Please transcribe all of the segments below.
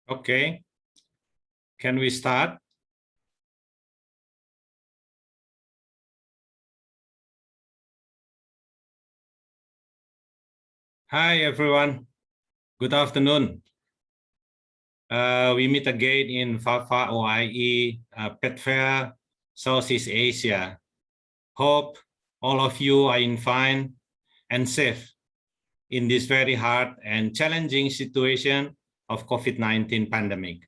Okay, can we start? Hi, everyone. Good afternoon. We meet again in FAVA OIE Pet Fair, Southeast Asia. Hope all of you are in fine and safe in this very hard and challenging situation of COVID-19 pandemic.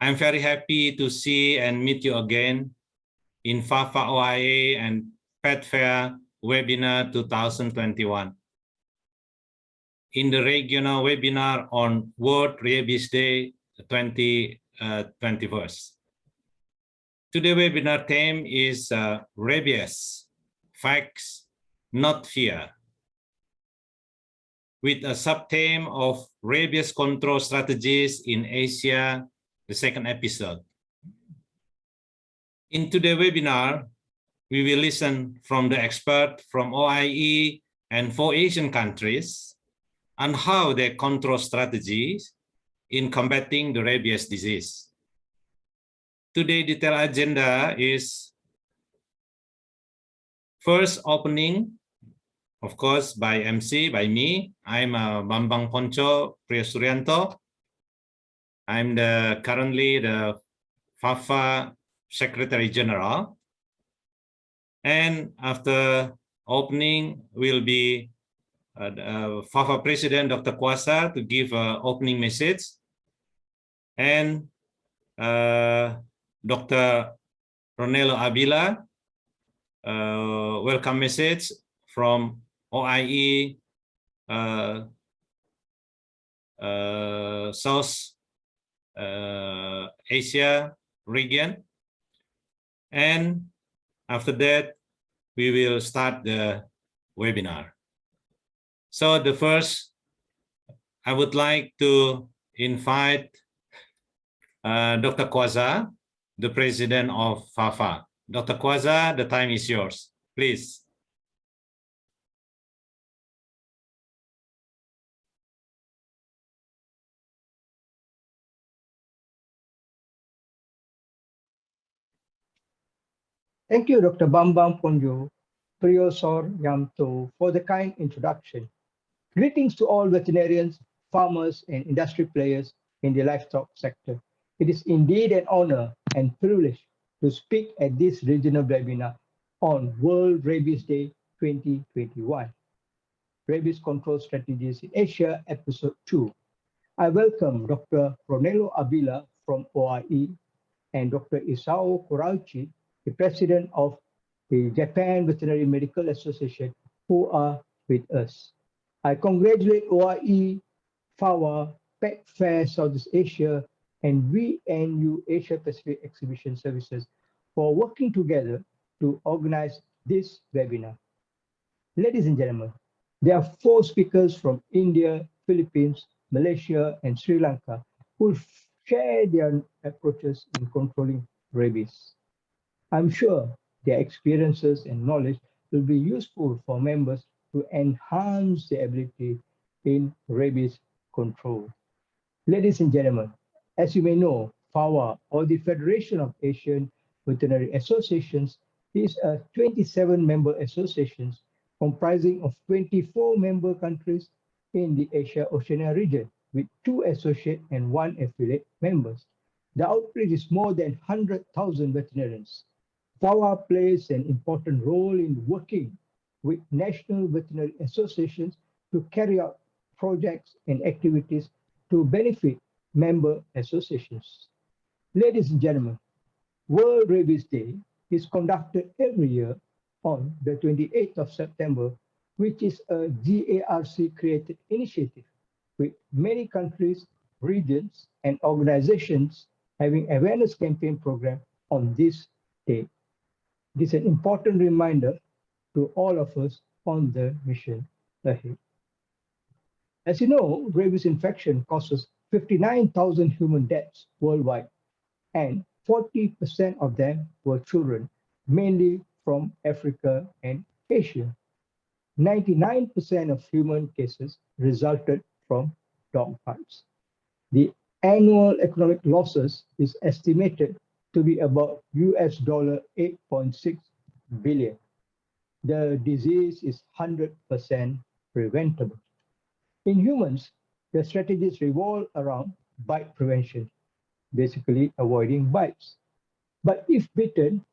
I'm very happy to see and meet you again in FAVA OIE and Pet Fair webinar 2021. In the regional webinar on World Rabies Day 2021. Today's webinar theme is Rabies, Facts, Not Fear, with a sub-theme of Rabies Control Strategies in Asia, the second episode. In today's webinar, we will listen from the expert from OIE and 4 Asian countries on how they control strategies in combating the rabies disease. Today's detailed agenda is first opening, of course, by MC, by me. I'm Bambang Ponco Priyasuryanto. I'm currently the FAVA Secretary General. And after opening will be FAVA President Dr. Kwasa to give an opening message, and Dr. Ronelo Abila, welcome message from OIE South Asia region. And after that, we will start the webinar. So the first, I would like to invite Dr. Kwasa, the president of FAVA. Dr. Kwasa, the time is yours, please. Thank you, Dr. Bambang Ponjo Priyasuryanto, for the kind introduction. Greetings to all veterinarians, farmers, and industry players in the livestock sector. It is indeed an honor and privilege to speak at this regional webinar on World Rabies Day 2021. Rabies Control Strategies in Asia, Episode 2. I welcome Dr. Ronelo Abila from OIE and Dr. Isao Kurauchi, the president of the Japan Veterinary Medical Association, who are with us. I congratulate OIE, FAVA, Pet Fair Southeast Asia, and VNU Asia Pacific Exhibition Services for working together to organize this webinar. Ladies and gentlemen, there are 4 speakers from India, Philippines, Malaysia, and Sri Lanka who share their approaches in controlling rabies. I'm sure their experiences and knowledge will be useful for members to enhance their ability in rabies control. Ladies and gentlemen, as you may know, FAVA, or the Federation of Asian Veterinary Associations, is a 27-member association comprising of 24 member countries in the Asia-Oceania region, with 2 associate and 1 affiliate members. The outreach is more than 100,000 veterinarians. FAVA plays an important role in working with national veterinary associations to carry out projects and activities to benefit member associations. Ladies and gentlemen, World Rabies Day is conducted every year on the 28th of September, which is a GARC-created initiative with many countries, regions, and organizations having awareness campaign program on this day. It is an important reminder to all of us on the mission ahead. As you know, rabies infection causes 59,000 human deaths worldwide, and 40% of them were children, mainly from Africa and Asia. 99% of human cases resulted from dog bites. The Annual economic losses is estimated to be about $8.6 billion. The disease is 100% preventable. In humans, the strategies revolve around bite prevention, basically avoiding bites. But if bitten,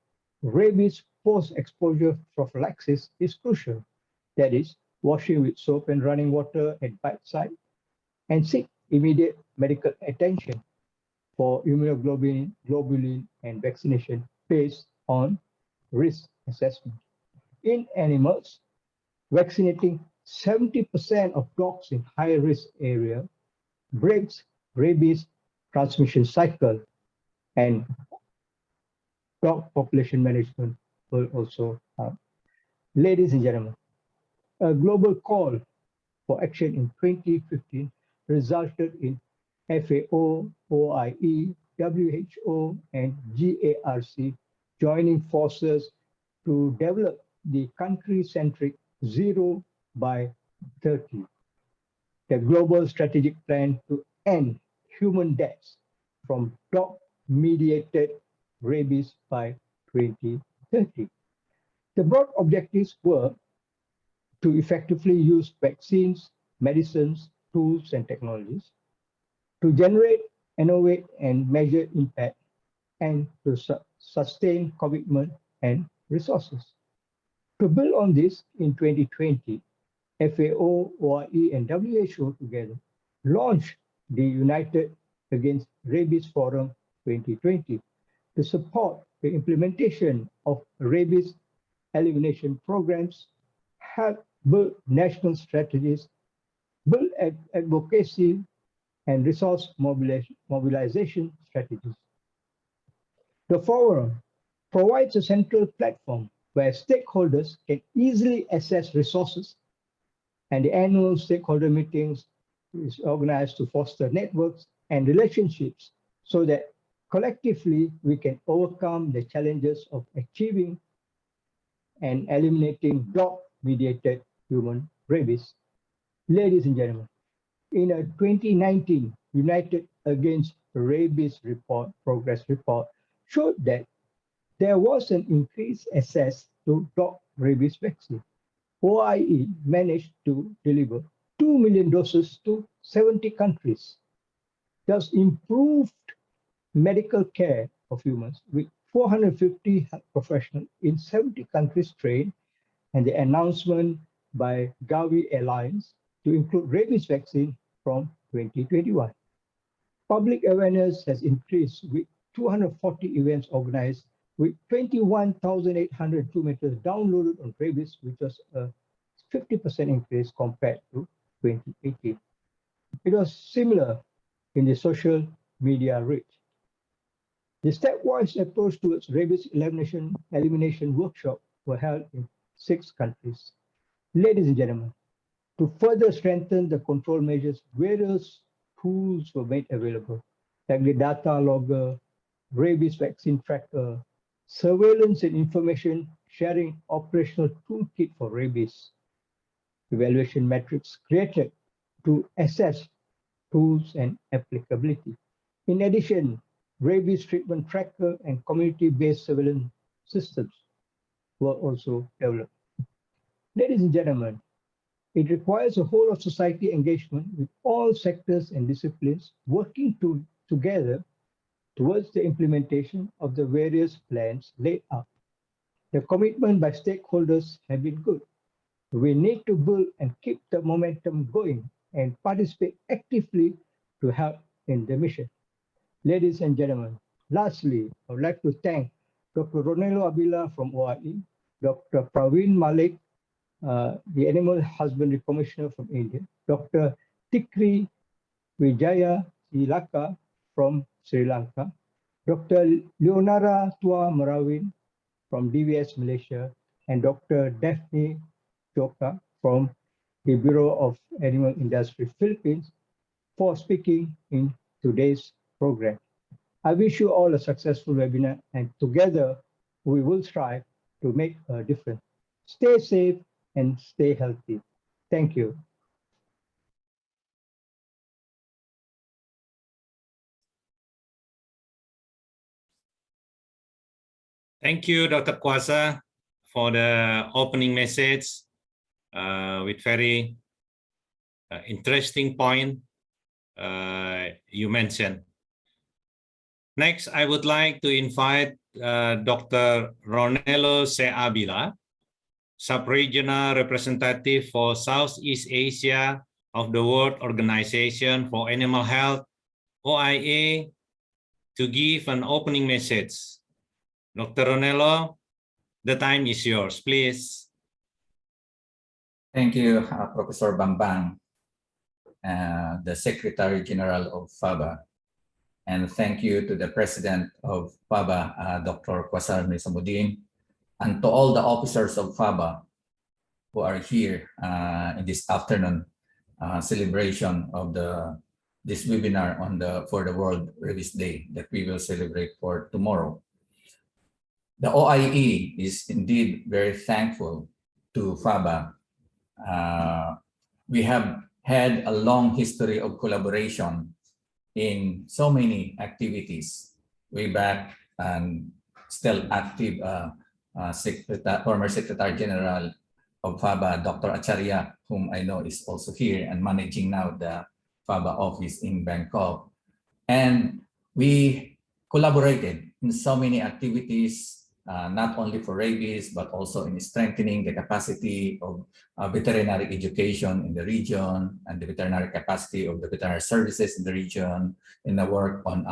rabies post-exposure prophylaxis is crucial. That is, washing with soap and running water at bite site, and seek immediate medical attention for immunoglobulin globulin, and vaccination based on risk assessment. In animals, vaccinating 70% of dogs in high-risk area breaks rabies transmission cycle, and dog population management will also help. Ladies and gentlemen, a global call for action in 2015 resulted in FAO, OIE, WHO, and GARC joining forces to develop the country-centric Zero by 30, the global strategic plan to end human deaths from dog-mediated rabies by 2030. The broad objectives were to effectively use vaccines, medicines, tools, and technologies to generate, innovate, and measure impact, and to sustain commitment and resources. To build on this, in 2020, FAO, OIE, and WHO together launched the United Against Rabies Forum 2020 to support the implementation of rabies elimination programs, help build national strategies, build advocacy, and resource mobilization strategies. The forum provides a central platform where stakeholders can easily assess resources, and the annual stakeholder meetings is organized to foster networks and relationships so that collectively we can overcome the challenges of achieving and eliminating dog-mediated human rabies. Ladies and gentlemen, in a 2019 United Against Rabies progress report showed that there was an increased access to dog rabies vaccine. OIE managed to deliver 2 million doses to 70 countries, thus improved medical care of humans with 450 health professionals in 70 countries trained, and the announcement by Gavi Alliance to include rabies vaccine from 2021. Public awareness has increased with 240 events organized with 21,800 kilometers downloaded on rabies, which was a 50% increase compared to 2018. It was similar in the social media reach. The stepwise approach towards rabies elimination workshop were held in 6 countries. Ladies and gentlemen, to further strengthen the control measures, various tools were made available, like the data logger, rabies vaccine tracker, surveillance and information sharing operational toolkit for rabies, evaluation metrics created to assess tools and applicability. In addition, rabies treatment tracker and community-based surveillance systems were also developed. Ladies and gentlemen, it requires a whole of society engagement with all sectors and disciplines working together towards the implementation of the various plans laid out. The commitment by stakeholders has been good. We need to build and keep the momentum going and participate actively to help in the mission. Ladies and gentlemen, lastly, I would like to thank Dr. Ronelo Abila from OIE, Dr. Praveen Malik, the Animal Husbandry Commissioner from India, Dr. Tikri Wijaya Tilaka from Sri Lanka, Dr. Leonara Tua Marawin from DVS Malaysia, and Dr. Daphne Choka from the Bureau of Animal Industry Philippines for speaking in today's program. I wish you all a successful webinar, and together we will strive to make a difference. Stay safe and stay healthy. Thank you. Thank you, Dr. Kwasa, for the opening message with very interesting point you mentioned. Next, I would like to invite Dr. Ronelo Seabila, Sub-Regional Representative for Southeast Asia of the World Organization for Animal Health, OIA, to give an opening message. Dr. Ronelo, the time is yours, please. Thank you, Professor Bambang, the Secretary General of FAVA. And thank you to the President of FAVA, Dr. Kwasa Nisamuddin, and to all the officers of FAVA who are here in this afternoon celebration of this webinar for the World Rabies Day that we will celebrate for tomorrow. The OIE is indeed very thankful to FAVA. We have had a long history of collaboration in so many activities way back, and still active former Secretary General of FAVA, Dr. Acharya, whom I know is also here and managing now the FAVA office in Bangkok. And we collaborated in so many activities, not only for rabies, but also in strengthening the capacity of veterinary education in the region and the veterinary capacity of the veterinary services in the region, in the work on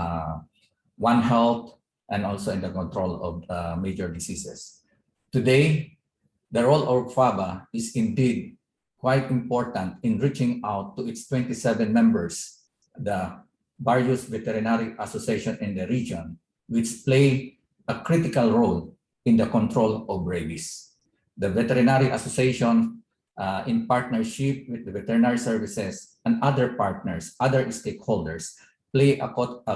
One Health, and also in the control of major diseases. Today, the role of FAVA is indeed quite important in reaching out to its 27 members, the various veterinary associations in the region, which play a critical role in the control of rabies. The Veterinary Association, in partnership with the veterinary services and other partners, other stakeholders, play a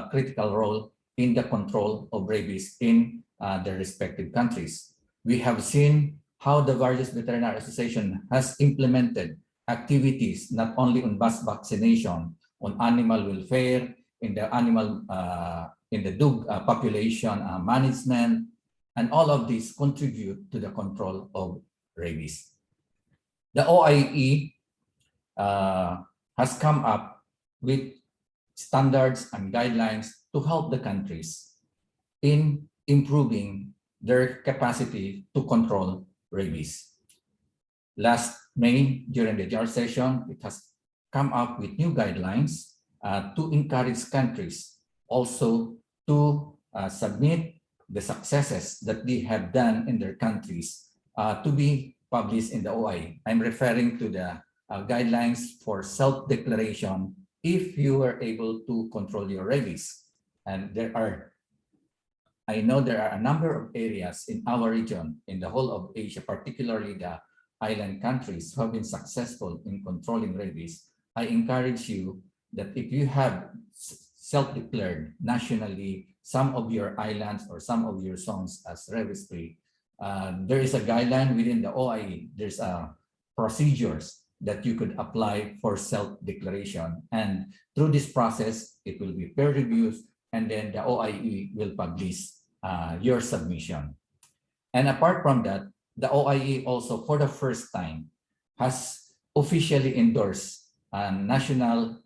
critical role in the control of rabies in their respective countries. We have seen how the various veterinary association has implemented activities not only on mass vaccination, on animal welfare, in the animal in the dog population management, and all of these contribute to the control of rabies. The OIE has come up with standards and guidelines to help the countries in improving their capacity to control rabies. Last May, during the general session, it has come up with new guidelines to encourage countries also to submit the successes that they have done in their countries to be published in the OIE. I'm referring to the guidelines for self-declaration if you are able to control your rabies. And I know there are a number of areas in our region, in the whole of Asia, particularly the island countries who have been successful in controlling rabies. I encourage you that if you have self-declared nationally some of your islands or some of your zones as rabies-free, there is a guideline within the OIE. There's procedures that you could apply for self-declaration. And through this process, it will be peer-reviewed, and then the OIE will publish your submission. And apart from that, the OIE also, for the first time, has officially endorsed national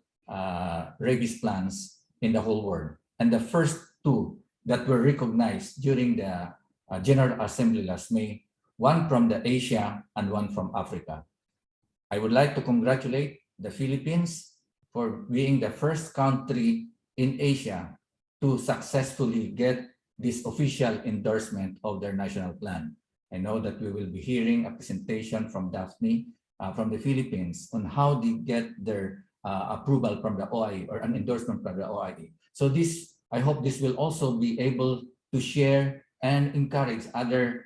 rabies plans in the whole world. And the first two that were recognized during the General Assembly last May, one from the Asia and one from Africa. I would like to congratulate the Philippines for being the first country in Asia to successfully get this official endorsement of their national plan. I know that we will be hearing a presentation from Daphne from the Philippines on how they get their approval from the OIE or an endorsement from the OIE. So this, I hope this will also be able to share and encourage other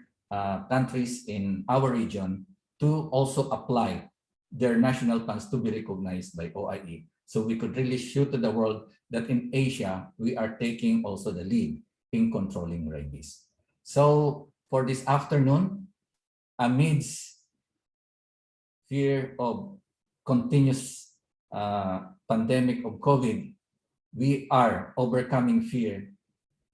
countries in our region to also apply their national plans to be recognized by OIE. So we could really show to the world that in Asia, we are taking also the lead in controlling rabies. So for this afternoon, amidst fear of continuous pandemic of COVID, we are overcoming fear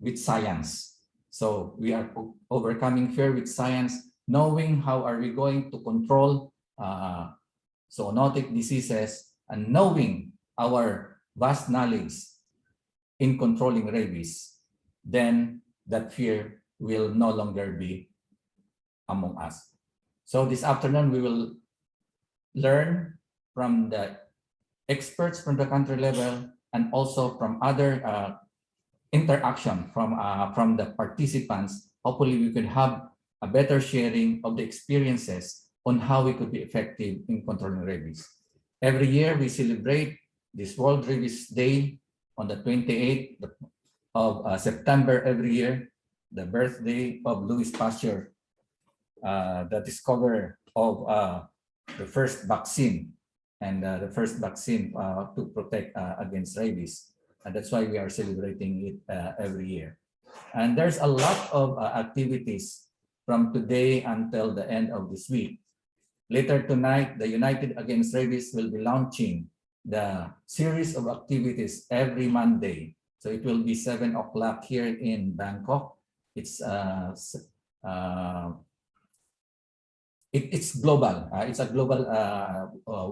with science. So we are overcoming fear with science, knowing how are we going to control zoonotic diseases, and knowing our vast knowledge in controlling rabies, then that fear will no longer be among us. So this afternoon, we will learn from the experts from the country level and also from other interaction from the participants. Hopefully, we could have a better sharing of the experiences on how we could be effective in controlling rabies. Every year, we celebrate this World Rabies Day on the 28th of September every year, the birthday of Louis Pasteur, the discoverer of the first vaccine and the first vaccine to protect against rabies. And that's why we are celebrating it every year. And there's a lot of activities from today until the end of this week. Later tonight, the United Against Rabies will be launching the series of activities every Monday. So it will be 7 o'clock here in Bangkok. It's it's global. It's a global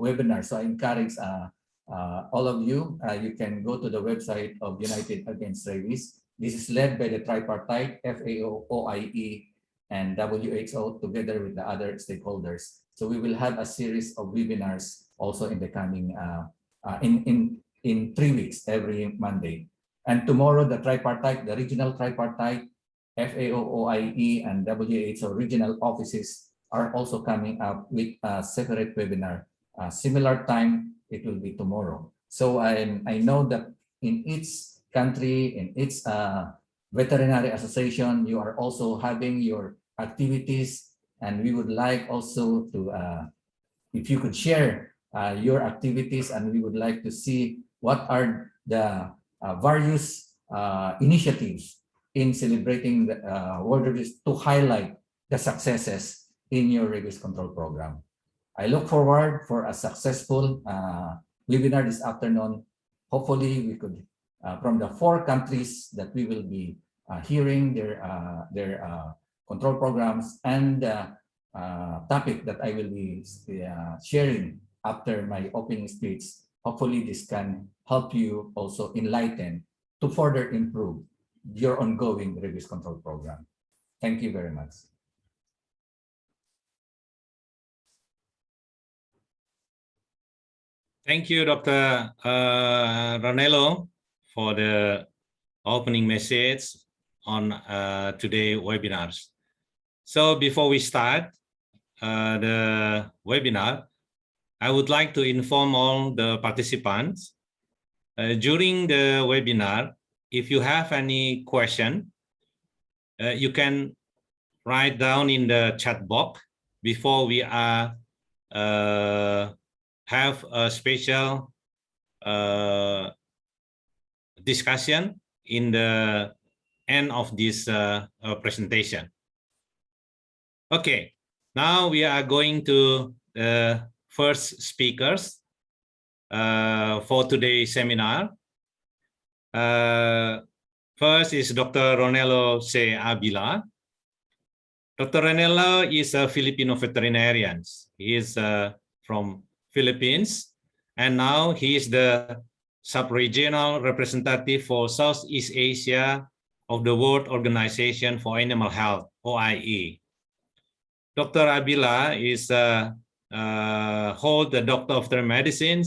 webinar. So I encourage all of you. You can go to the website of United Against Rabies. This is led by the tripartite, FAO, OIE, and WHO together with the other stakeholders. So we will have a series of webinars also in the coming in 3 weeks every Monday. And tomorrow the tripartite, the regional tripartite, FAO, OIE, and WHO regional offices are also coming up with a separate webinar. Similar time, it will be tomorrow. So I know that in each country, in each veterinary association, you are also having your activities, and we would like also to, if you could share your activities, and we would like to see what are the various initiatives in celebrating the World Rabies to highlight the successes in your rabies control program. I look forward for a successful webinar this afternoon. Hopefully, we could, from the 4 countries that we will be hearing their control programs and topic that I will be sharing after my opening speech. Hopefully, this can help you also enlighten to further improve your ongoing rabies control program. Thank you very much. Thank you, Dr. Ronello, for the opening message on today's webinars. So before we start the webinar, I would like to inform all the participants during the webinar, if you have any question, you can write down in the chat box before we are have a special discussion in the end of this presentation. Okay, now we are going to the first speakers for today's seminar. First is Dr. Ronello C. Abila. Dr. Ronello is a Filipino veterinarian. He is from Philippines, and now he is the sub-regional representative for Southeast Asia of the World Organization for Animal Health, OIE. Dr. Abila is hold the Doctor of Veterinary Medicine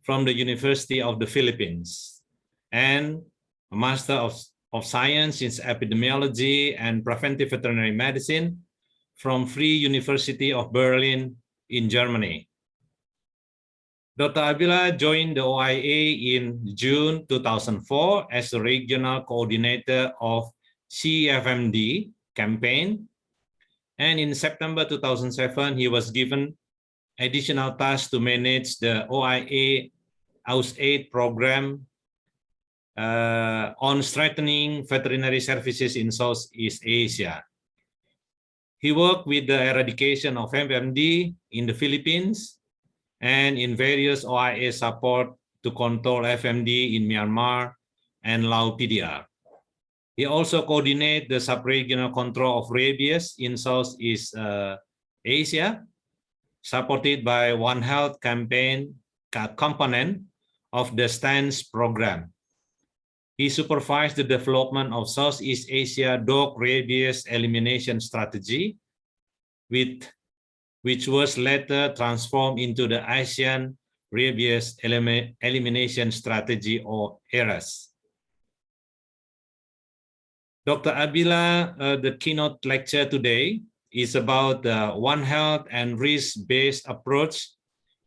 from the University of the Philippines and a Master of Science in Epidemiology and Preventive Veterinary Medicine from Free University of Berlin in Germany. Dr. Abila joined the OIA in June 2004 as the regional coordinator of CFMD campaign. And in September 2007, he was given additional tasks to manage the OIA AUS-8 program on strengthening veterinary services in Southeast Asia. He worked with the eradication of FMD in the Philippines and in various OIA support to control FMD in Myanmar and Laos PDR. He also coordinates the sub-regional control of rabies in Southeast Asia, supported by One Health campaign component of the STANS program. He supervised the development of Southeast Asia dog rabies elimination strategy, which was later transformed into the Asian Rabies Elimination Strategy, or ARES. Dr. Abila, the keynote lecture today is about the One Health and risk-based approach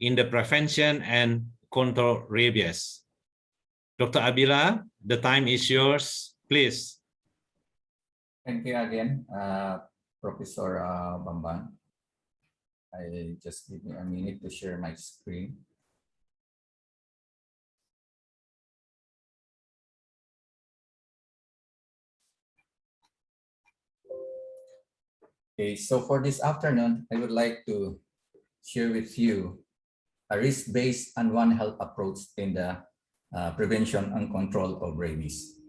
in the prevention and control rabies. Dr. Abila, the time is yours, please. Thank you again, Professor Bambang. I just give me a minute to share my screen. Okay, so for this afternoon, I would like to share with you a risk-based and One Health approach in the prevention and control of rabies.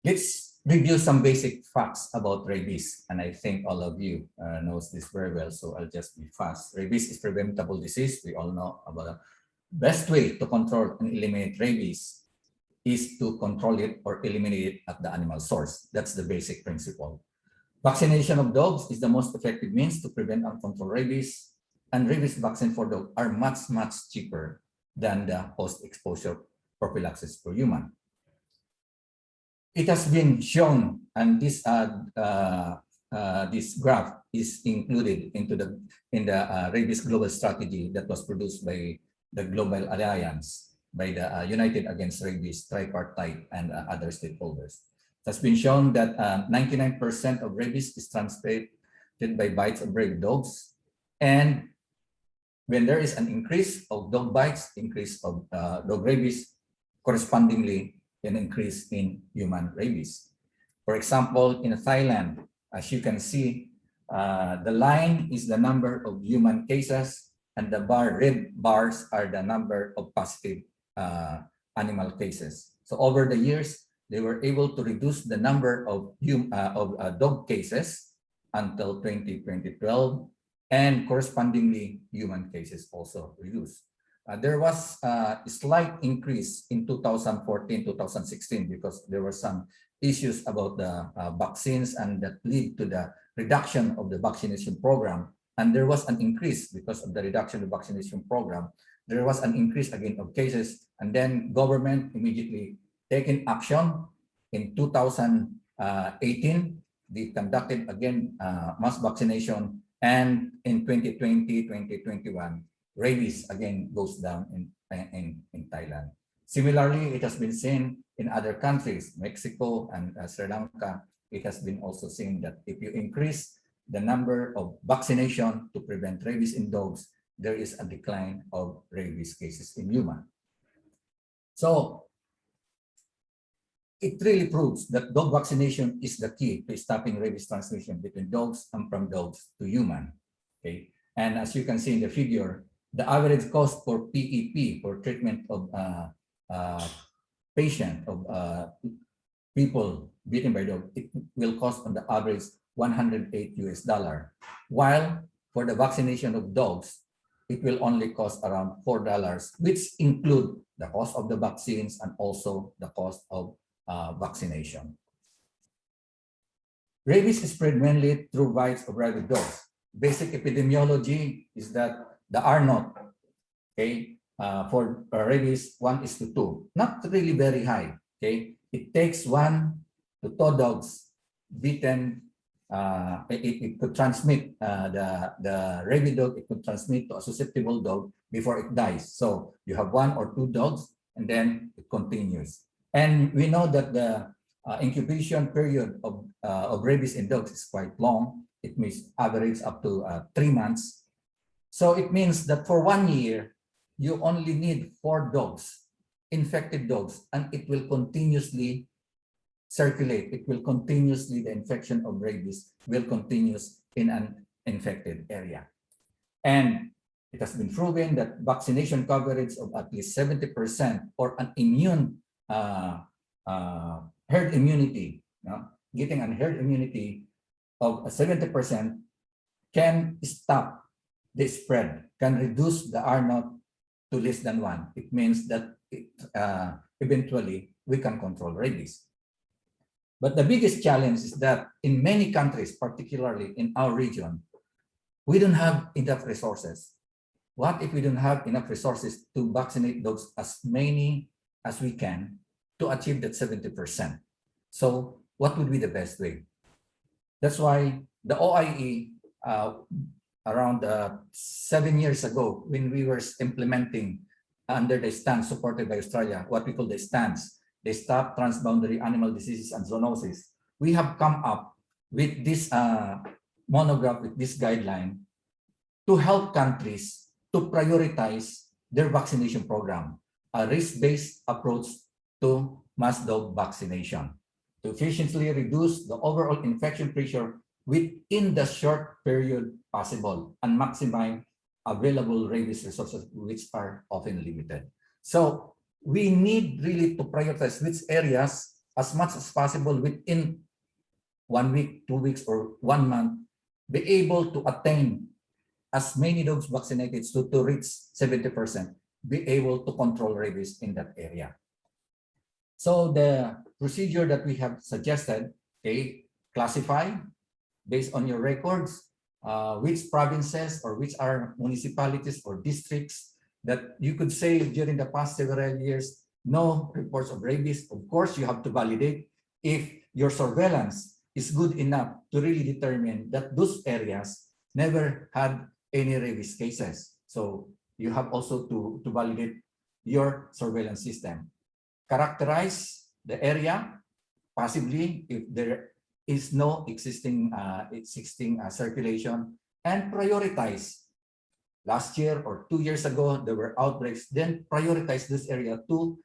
Let's review some basic facts about rabies, and I think all of you knows this very well, so I'll just be fast. Rabies is preventable disease. We all know about the best way to control and eliminate rabies is to control it or eliminate it at the animal source. That's the basic principle. Vaccination of dogs is the most effective means to prevent and control rabies, and rabies vaccine for dogs are much cheaper than the post-exposure prophylaxis for human. It has been shown, and this graph is included in the rabies global strategy that was produced by the Global Alliance, by the United Against Rabies tripartite and other stakeholders. It has been shown that 99% of rabies is transmitted by bites of rabid dogs, and when there is an increase of dog bites, increase of dog rabies, correspondingly an increase in human rabies. For example, in Thailand, as you can see, the line is the number of human cases, and the red bars are the number of positive animal cases. So over the years, they were able to reduce the number of dog cases until 2012, and correspondingly, human cases also reduced. There was a slight increase in 2014-2016 because there were some issues about the vaccines, and that lead to the reduction of the vaccination program. And there was an increase because of the reduction of the vaccination program. There was an increase again of cases, and then government immediately taken action. In 2018, they conducted again mass vaccination, and in 2020-2021, rabies again goes down in Thailand. Similarly, it has been seen in other countries, Mexico and Sri Lanka. It has been also seen that if you increase the number of vaccination to prevent rabies in dogs, there is a decline of rabies cases in human. So it really proves that dog vaccination is the key to stopping rabies transmission between dogs and from dogs to human. Okay, and as you can see in the figure, the average cost for PEP, for treatment of people bitten by dog, it will cost on the average $108 US, while for the vaccination of dogs, it will only cost around $4, which include the cost of the vaccines and also the cost of vaccination. Rabies is spread mainly through bites of rabid dogs. Basic epidemiology is that the R0, okay, for rabies 1:2, not really very high. Okay, it takes 1 to 2 dogs bitten. It could transmit the rabid dog. It could transmit to a susceptible dog before it dies. So you have 1 or 2 dogs, and then it continues. And we know that the incubation period of rabies in dogs is quite long. It means average up to 3 months. So it means that for 1 year, you only need 4 dogs, infected dogs, and it will continuously circulate. It will continuously, the infection of rabies will continue in an infected area. And it has been proven that vaccination coverage of at least 70% or an immune herd immunity, getting a herd immunity of 70% can stop the spread, can reduce the R0 to less than 1. It means that eventually we can control rabies. But the biggest challenge is that in many countries, particularly in our region, we don't have enough resources. What if we don't have enough resources to vaccinate dogs as many as we can to achieve that 70%? So what would be the best way? That's why the OIE, around 7 years ago, when we were implementing under the stance supported by Australia, what we call the stance, they stop transboundary animal diseases and zoonosis. We have come up with this monograph, with this guideline, to help countries to prioritize their vaccination program, a risk-based approach to mass dog vaccination, to efficiently reduce the overall infection pressure within the short period possible and maximize available rabies resources, which are often limited. So we need really to prioritize which areas as much as possible within 1 week, 2 weeks, or 1 month, be able to attain as many dogs vaccinated to reach 70%, be able to control rabies in that area. So the procedure that we have suggested, classify based on your records, which provinces or which are municipalities or districts that you could say during the past several years, no reports of rabies. Of course, you have to validate if your surveillance is good enough to really determine that those areas never had any rabies cases. So you have also to validate your surveillance system. Characterize the area, possibly if there is no existing circulation, and prioritize. Last year or 2 years ago, there were outbreaks, then prioritize this area to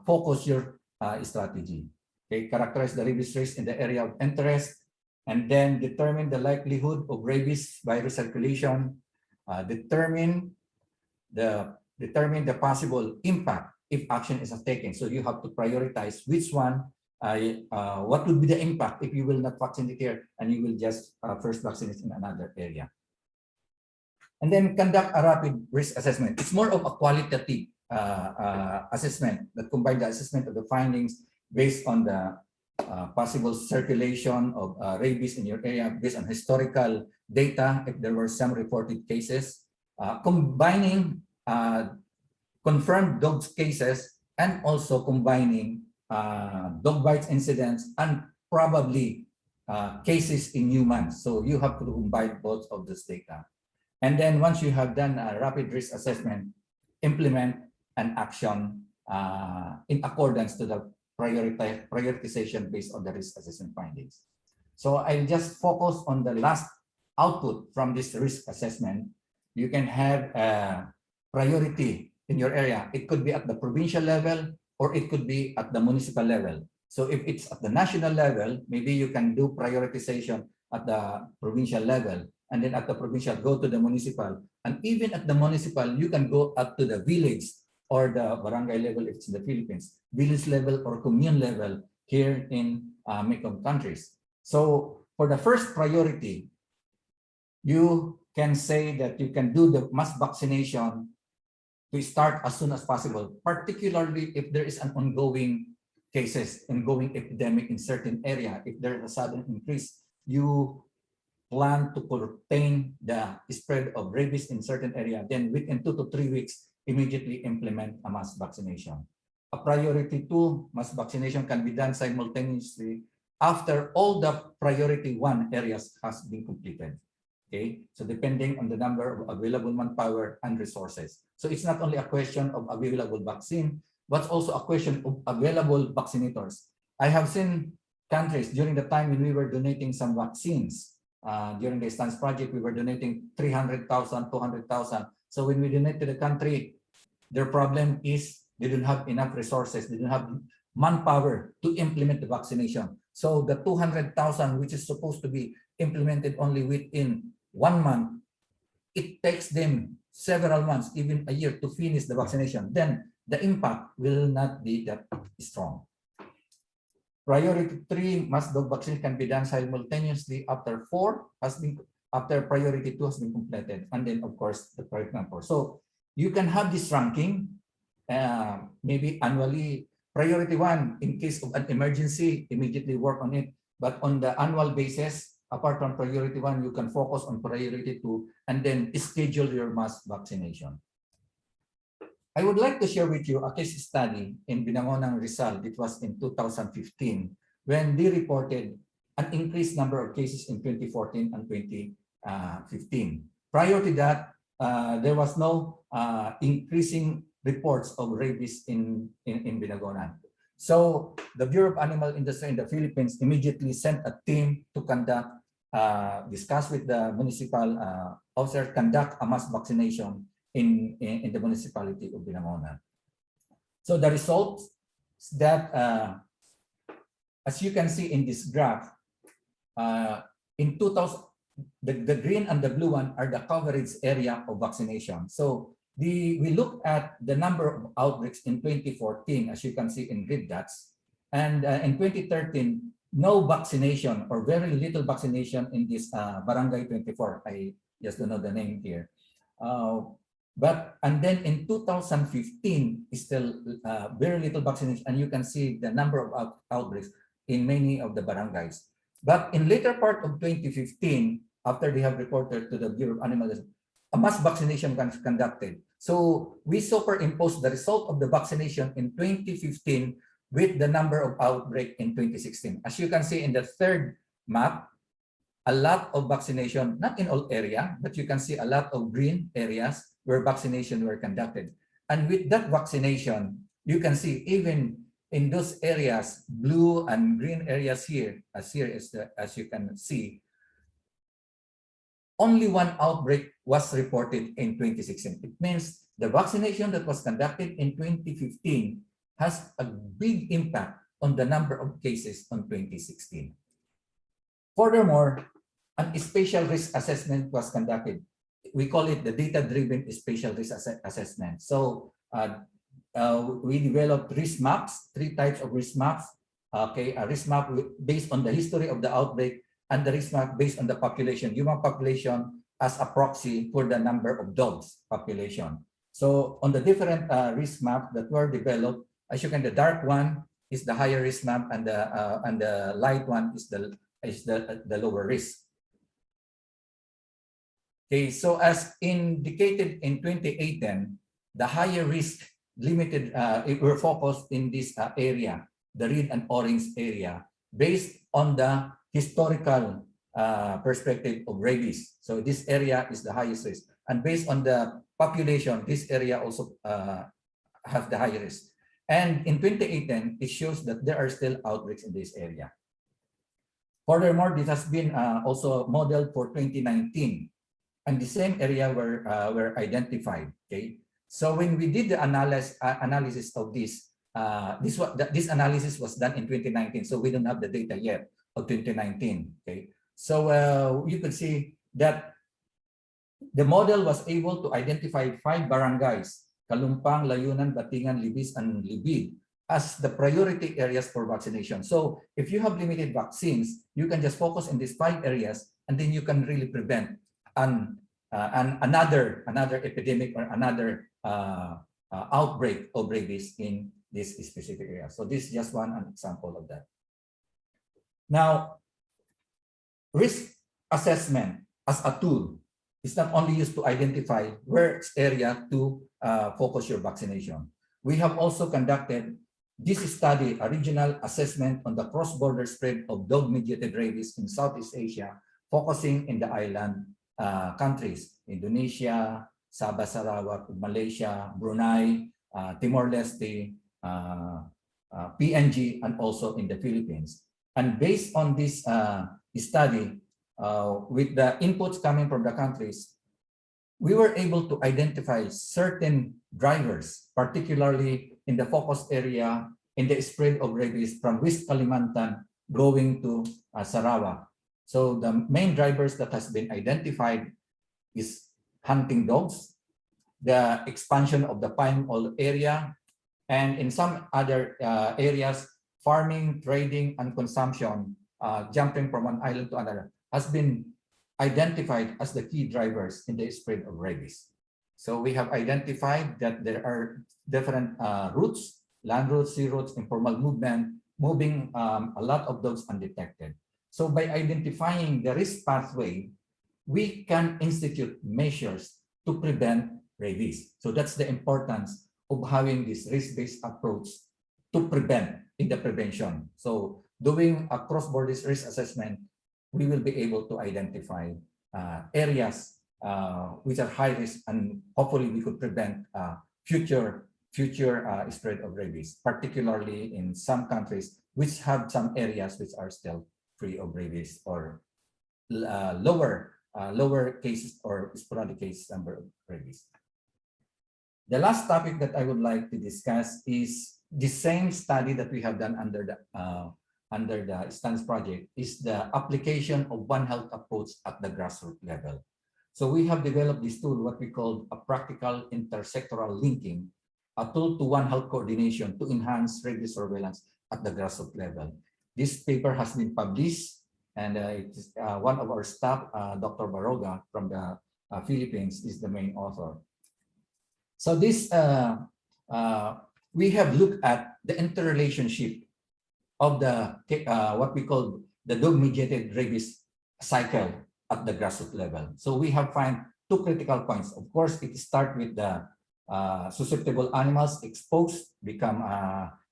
focus your strategy. Characterize the rabies risk in the area of interest, and then determine the likelihood of rabies virus circulation, determine the possible impact if action is not taken. So you have to prioritize which one, what would be the impact if you will not vaccinate here and you will just first vaccinate in another area. And then conduct a rapid risk assessment. It's more of a qualitative assessment that combines the assessment of the findings based on the possible circulation of rabies in your area based on historical data, if there were some reported cases, combining confirmed dogs cases and also combining dog bites incidents and probably cases in humans. So you have to combine both of this data. And then once you have done a rapid risk assessment, implement an action in accordance to the prioritization based on the risk assessment findings. So I'll just focus on the last output from this risk assessment. You can have a priority in your area. It could be at the provincial level or it could be at the municipal level. So if it's at the national level, maybe you can do prioritization at the provincial level, and then at the provincial, go to the municipal. And even at the municipal, you can go up to the village or the barangay level if it's in the Philippines, village level or commune level here in Mekong countries. So for the first priority, you can say that you can do the mass vaccination to start as soon as possible, particularly if there is an ongoing cases, ongoing epidemic in certain area. If there is a sudden increase, you plan to contain the spread of rabies in certain area, then within 2 to 3 weeks, immediately implement a mass vaccination. A priority 2 mass vaccination can be done simultaneously after all the priority 1 areas has been completed. So depending on the number of available manpower and resources. So it's not only a question of available vaccine, but also a question of available vaccinators. I have seen countries during the time when we were donating some vaccines. During the stance project, we were donating 300,000, 200,000. So when we donate to the country, their problem is they don't have enough resources, they don't have manpower to implement the vaccination. So the 200,000, which is supposed to be implemented only within 1 month, it takes them several months, even a year, to finish the vaccination. Then the impact will not be that strong. Priority 3 mass dog vaccine can be done simultaneously after priority 2 has been completed, and then of course the priority 4. So you can have this ranking, maybe annually. Priority 1, in case of an emergency, immediately work on it. But on the annual basis, apart from priority 1, you can focus on priority 2 and then schedule your mass vaccination. I would like to share with you a case study in Binangonang Rizal. It was in 2015 when they reported an increased number of cases in 2014 and 2015. Prior to that, there was no increasing reports of rabies in Binangonan. So the Bureau of Animal Industry in the Philippines immediately sent a team to conduct, discuss with the municipal officer, conduct a mass vaccination in the municipality of Binangonan. So the results that, as you can see in this graph, in 2000, the green and the blue one are the coverage area of vaccination. So we looked at the number of outbreaks in 2014, as you can see in red dots, and in 2013, no vaccination or very little vaccination in this Barangay 24. I just don't know the name here. And then in 2015, still very little vaccination, and you can see the number of outbreaks in many of the barangays. But in later part of 2015, after they have reported to the Bureau of Animal Health, a mass vaccination was conducted. So we superimposed the result of the vaccination in 2015 with the number of outbreak in 2016. As you can see in the third map, a lot of vaccination, not in all area, but you can see a lot of green areas where vaccination were conducted. And with that vaccination, you can see even in those areas, blue and green areas here as you can see, only one outbreak was reported in 2016. It means the vaccination that was conducted in 2015 has a big impact on the number of cases on 2016. Furthermore, a spatial risk assessment was conducted. We call it the data-driven spatial risk assessment. So we developed risk maps, 3 types of risk maps. Okay, a risk map based on the history of the outbreak, and the risk map based on the population, human population, as a proxy for the number of dogs population. So on the different risk maps that were developed, as you can, the dark one is the higher risk map, and the light one is the lower risk. Okay, so as indicated in 2018, the higher risk limited, we're focused in this area, the red and orange area, based on the historical perspective of rabies. So this area is the highest risk. And based on the population, this area also has the higher risk. And in 2018, it shows that there are still outbreaks in this area. Furthermore, this has been also modeled for 2019. And the same area were identified. Okay, so when we did the analysis of this, this analysis was done in 2019. So we don't have the data yet of 2019. Okay, so you could see that the model was able to identify 5 barangays: Kalumpang, Layunan, Batingan, Libis, and Libid as the priority areas for vaccination. So if you have limited vaccines, you can just focus in these 5 areas, and then you can really prevent another epidemic or another outbreak of rabies in this specific area. So this is just an example of that. Now, risk assessment as a tool is not only used to identify where area to focus your vaccination. We have also conducted this study, a regional assessment on the cross-border spread of dog-mediated rabies in Southeast Asia, focusing in the island countries: Indonesia, Sabah, Sarawak, Malaysia, Brunei, Timor-Leste, PNG, and also in the Philippines. And based on this study, with the inputs coming from the countries, we were able to identify certain drivers, particularly in the focus area in the spread of rabies from West Kalimantan going to Sarawak. So the main drivers that has been identified is hunting dogs, the expansion of the palm oil area, and in some other areas, farming, trading, and consumption, jumping from one island to another, has been identified as the key drivers in the spread of rabies. So we have identified that there are different routes, land routes, sea routes, informal movement, moving a lot of dogs undetected. So by identifying the risk pathway, we can institute measures to prevent rabies. So that's the importance of having this risk-based approach to prevent in the prevention. So doing a cross-border risk assessment, we will be able to identify areas which are high risk, and hopefully we could prevent future spread of rabies, particularly in some countries which have some areas which are still free of rabies, or lower cases or sporadic case number of rabies. The last topic that I would like to discuss is the same study that we have done under the STANS project, is the application of One Health approach at the grassroots level. So we have developed this tool, what we call a practical intersectoral linking, a tool to One Health coordination to enhance rabies surveillance at the grassroots level. This paper has been published, and it is one of our staff, Dr. Baroga from the Philippines, is the main author. So this, we have looked at the interrelationship of the what we call the dog-mediated rabies cycle at the grassroots level. So we have found two critical points. Of course, it starts with the susceptible animals exposed, become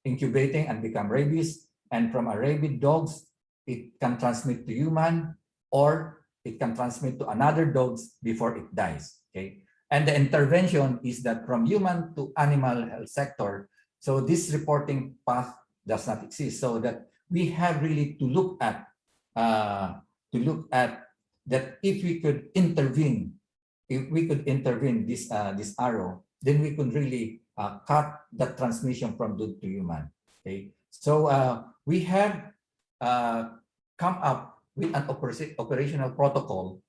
incubating and become rabies. And from a rabid dogs, it can transmit to human, or it can transmit to another dogs before it dies. Okay. And the intervention is that from human to animal health sector. So this reporting path does not exist. So that we have really to look at that if we could intervene, this arrow, then we could really cut the transmission from dog to human. Okay. So we have come up with an operational protocol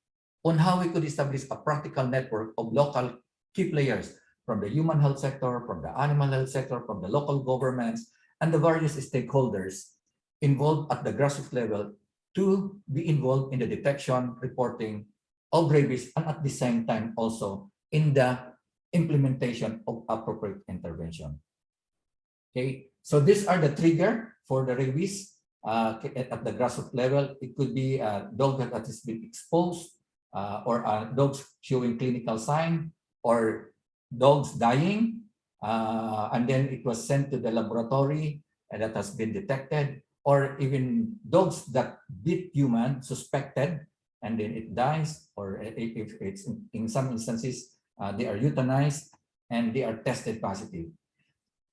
on how we could establish a practical network of local key players from the human health sector, from the animal health sector, from the local governments, and the various stakeholders involved at the grassroots level to be involved in the detection, reporting of rabies, and at the same time also in the implementation of appropriate intervention. Okay, so these are the trigger for the rabies at the grassroots level. It could be a dog that has been exposed, or dogs showing clinical sign, or dogs dying, and then it was sent to the laboratory and that has been detected, or even dogs that bit human suspected and then it dies, or if it's in some instances they are euthanized and they are tested positive.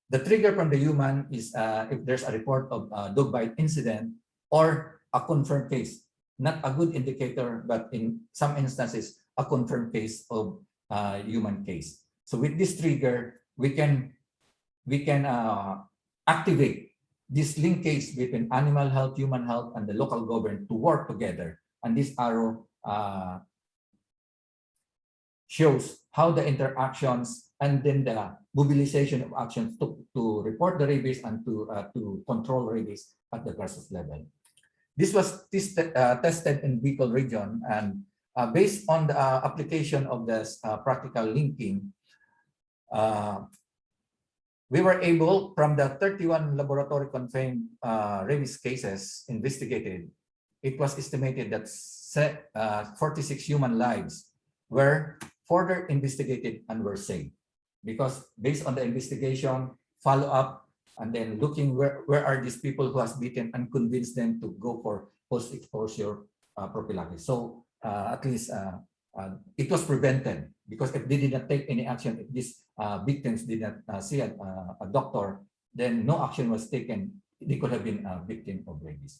The trigger from the human is if there's a report of dog bite incident or a confirmed case. Not a good indicator, but in some instances, a confirmed case of human case. So with this trigger, we can activate this linkage between animal health, human health, and the local government to work together. And this arrow shows how the interactions and then the mobilization of actions to report the rabies and to control rabies at the grassroots level. This was tested in Bicol region, and based on the application of this practical linking, we were able, from the 31 laboratory confirmed rabies cases investigated, it was estimated that 46 human lives were further investigated and were saved. Because based on the investigation, follow-up, and then looking where are these people who has bitten and convince them to go for post-exposure prophylaxis. So at least it was prevented, because if they did not take any action, if these victims did not see a doctor, then no action was taken. They could have been a victim of rabies.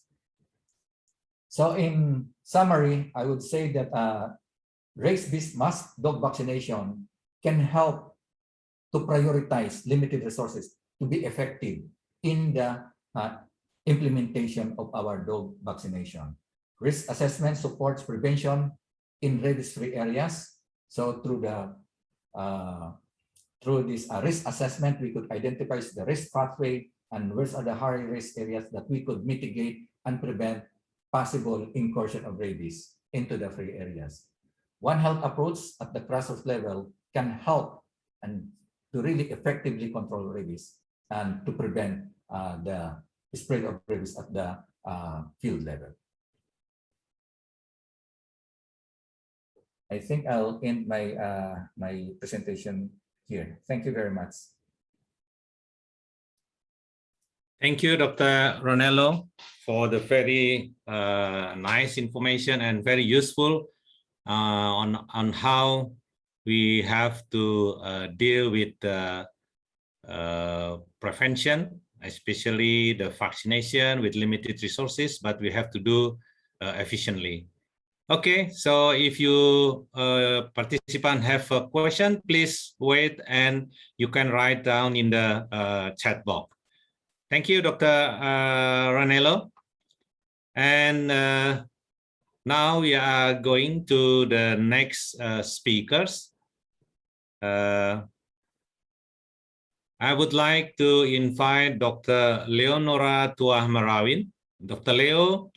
So in summary, I would say that rabies mass dog vaccination can help to prioritize limited resources to be effective in the implementation of our dog vaccination. Risk assessment supports prevention in rabies-free areas. So through this risk assessment, we could identify the risk pathway and where are the high risk areas that we could mitigate and prevent possible incursion of rabies into the free areas. One health approach at the grassroots level can help and to really effectively control rabies and to prevent the spread of rabies at the field level. I think I'll end my my presentation here. Thank you very much. Thank you, Dr. Ronello, for the very nice information and very useful on how we have to deal with the prevention, especially the vaccination with limited resources, but we have to do efficiently. Okay, so if you participant have a question, please wait and you can write down in the chat box. Thank you, Dr. Ranello. And now we are going to the next speakers. I would like to invite Dr. Leonora Tuah Marawin. Dr. Leo,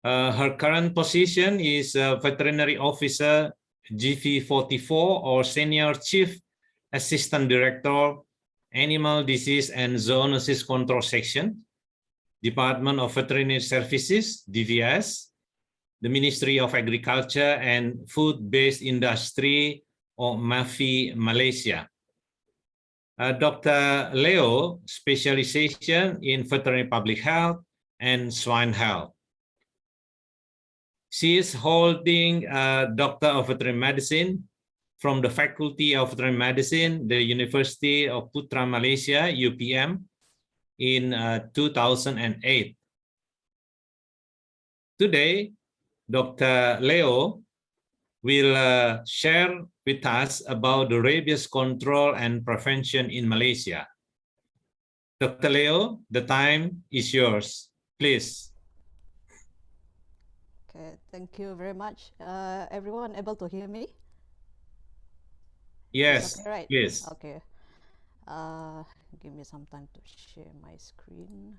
her current position is Veterinary Officer GV44 or Senior Chief Assistant Director, Animal Disease and Zoonosis Control Section, Department of Veterinary Services, DVS, the Ministry of Agriculture and Food-Based Industry, or MAFI, Malaysia. Dr. Leo, specialization in veterinary public health and swine health. She is holding a Doctor of Veterinary Medicine from the Faculty of Veterinary Medicine, the University of Putra, Malaysia, UPM, in 2008. Today, Dr. Leo will share with us about the rabies control and prevention in Malaysia. Dr. Leo, the time is yours, please. Okay, thank you very much. Everyone able to hear me? Yes, okay, right? yes. Okay. Give me some time to share my screen.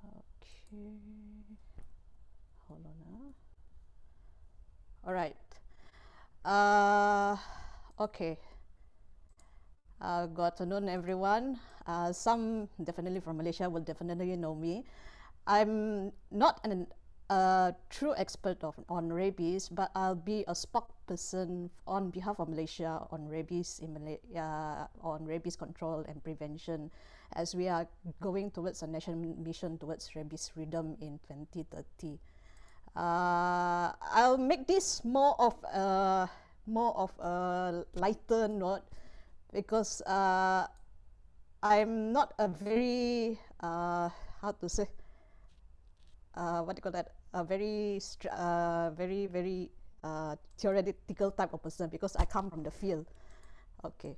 Okay. Hold on. All right. Okay. Good afternoon, everyone. Some definitely from Malaysia will definitely know me. I'm not a true expert on rabies, but I'll be a spokesperson on behalf of Malaysia on rabies on rabies control and prevention, as we are going towards a national mission towards rabies freedom in 2030. I'll make this more of a lighter note because I'm not a very how to say what do you call that? A very theoretical type of person, because I come from the field. Okay.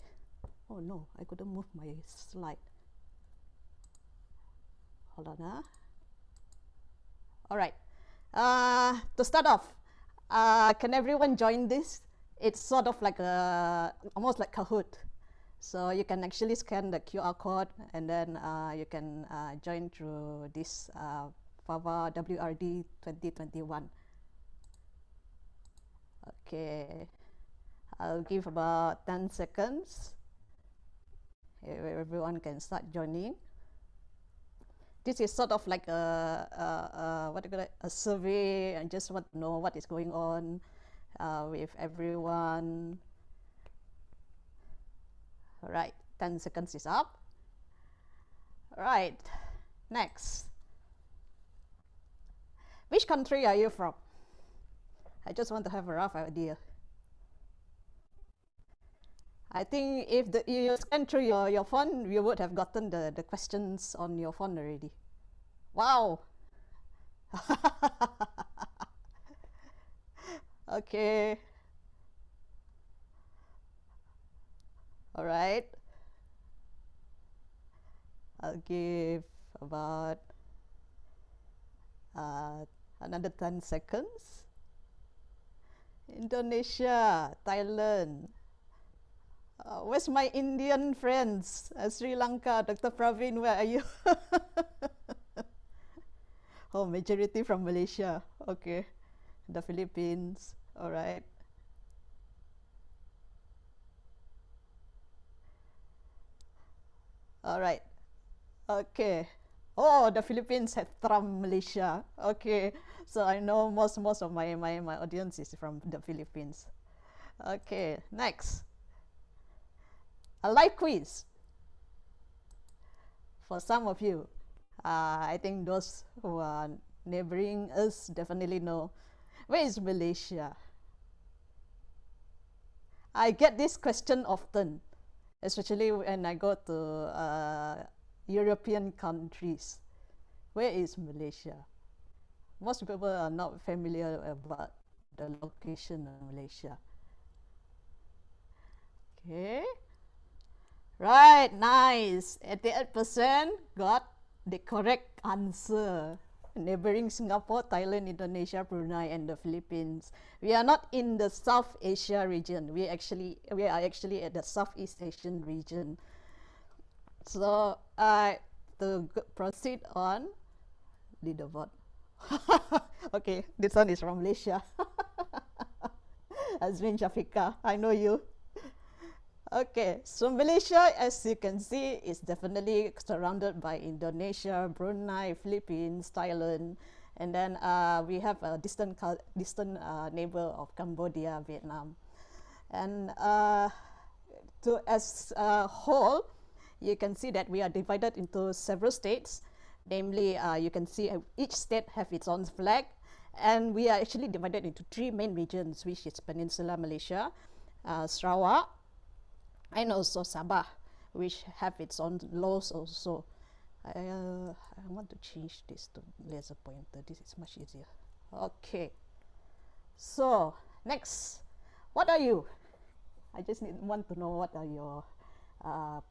Oh no, I couldn't move my slide. Hold on. All right. To start off, can everyone join this? It's sort of like almost like Kahoot. So you can actually scan the QR code and then you can join through this FAVA WRD 2021. Okay, I'll give about 10 seconds. Everyone can start joining. This is sort of like a survey. I just want to know what is going on with everyone. All right, 10 seconds is up. All right, next. Which country are you from? I just want to have a rough idea. I think if you scan through your phone, you would have gotten the questions on your phone already. Wow. Okay. All right. I'll give about another 10 seconds. Indonesia, Thailand. Where's my Indian friends? Sri Lanka, Dr. Praveen, where are you? Oh, majority from Malaysia. Okay. The Philippines. All right. All right. Okay. Oh, the Philippines had from Malaysia. Okay. So I know most of my audience is from the Philippines. Okay, next. A live quiz for some of you. I think those who are neighboring us definitely know. Where is Malaysia? I get this question often, especially when I go to European countries. Where is Malaysia? Most people are not familiar about the location of Malaysia. Okay. Right, nice. 88% got the correct answer. Neighboring Singapore, Thailand, Indonesia, Brunei, and the Philippines. We are not in the South Asia region. We are actually at the Southeast Asian region. So to proceed on, leaderboard. Okay, this one is from Malaysia. Azmin Shafika, I know you. Okay, so Malaysia, as you can see, is definitely surrounded by Indonesia, Brunei, Philippines, Thailand, and then we have a distant neighbor of Cambodia, Vietnam. And as a whole, you can see that we are divided into several states. Namely, you can see each state have its own flag, and we are actually divided into 3 main regions, which is Peninsular Malaysia, Sarawak, and also Sabah, which have its own laws also. I want to change this to laser pointer. This is much easier. Okay. So next, what are you? I just want to know what are your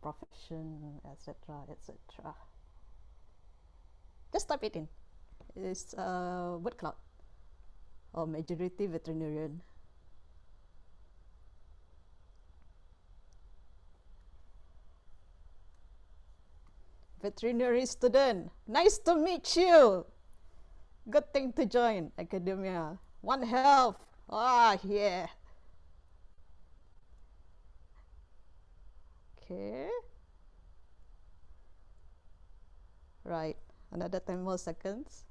profession, etc., etc. Just type it in. It's word cloud or majority veterinarian. Veterinary student, nice to meet you. Good thing to join academia. One Health, yeah. Okay. Right, another 10 more seconds.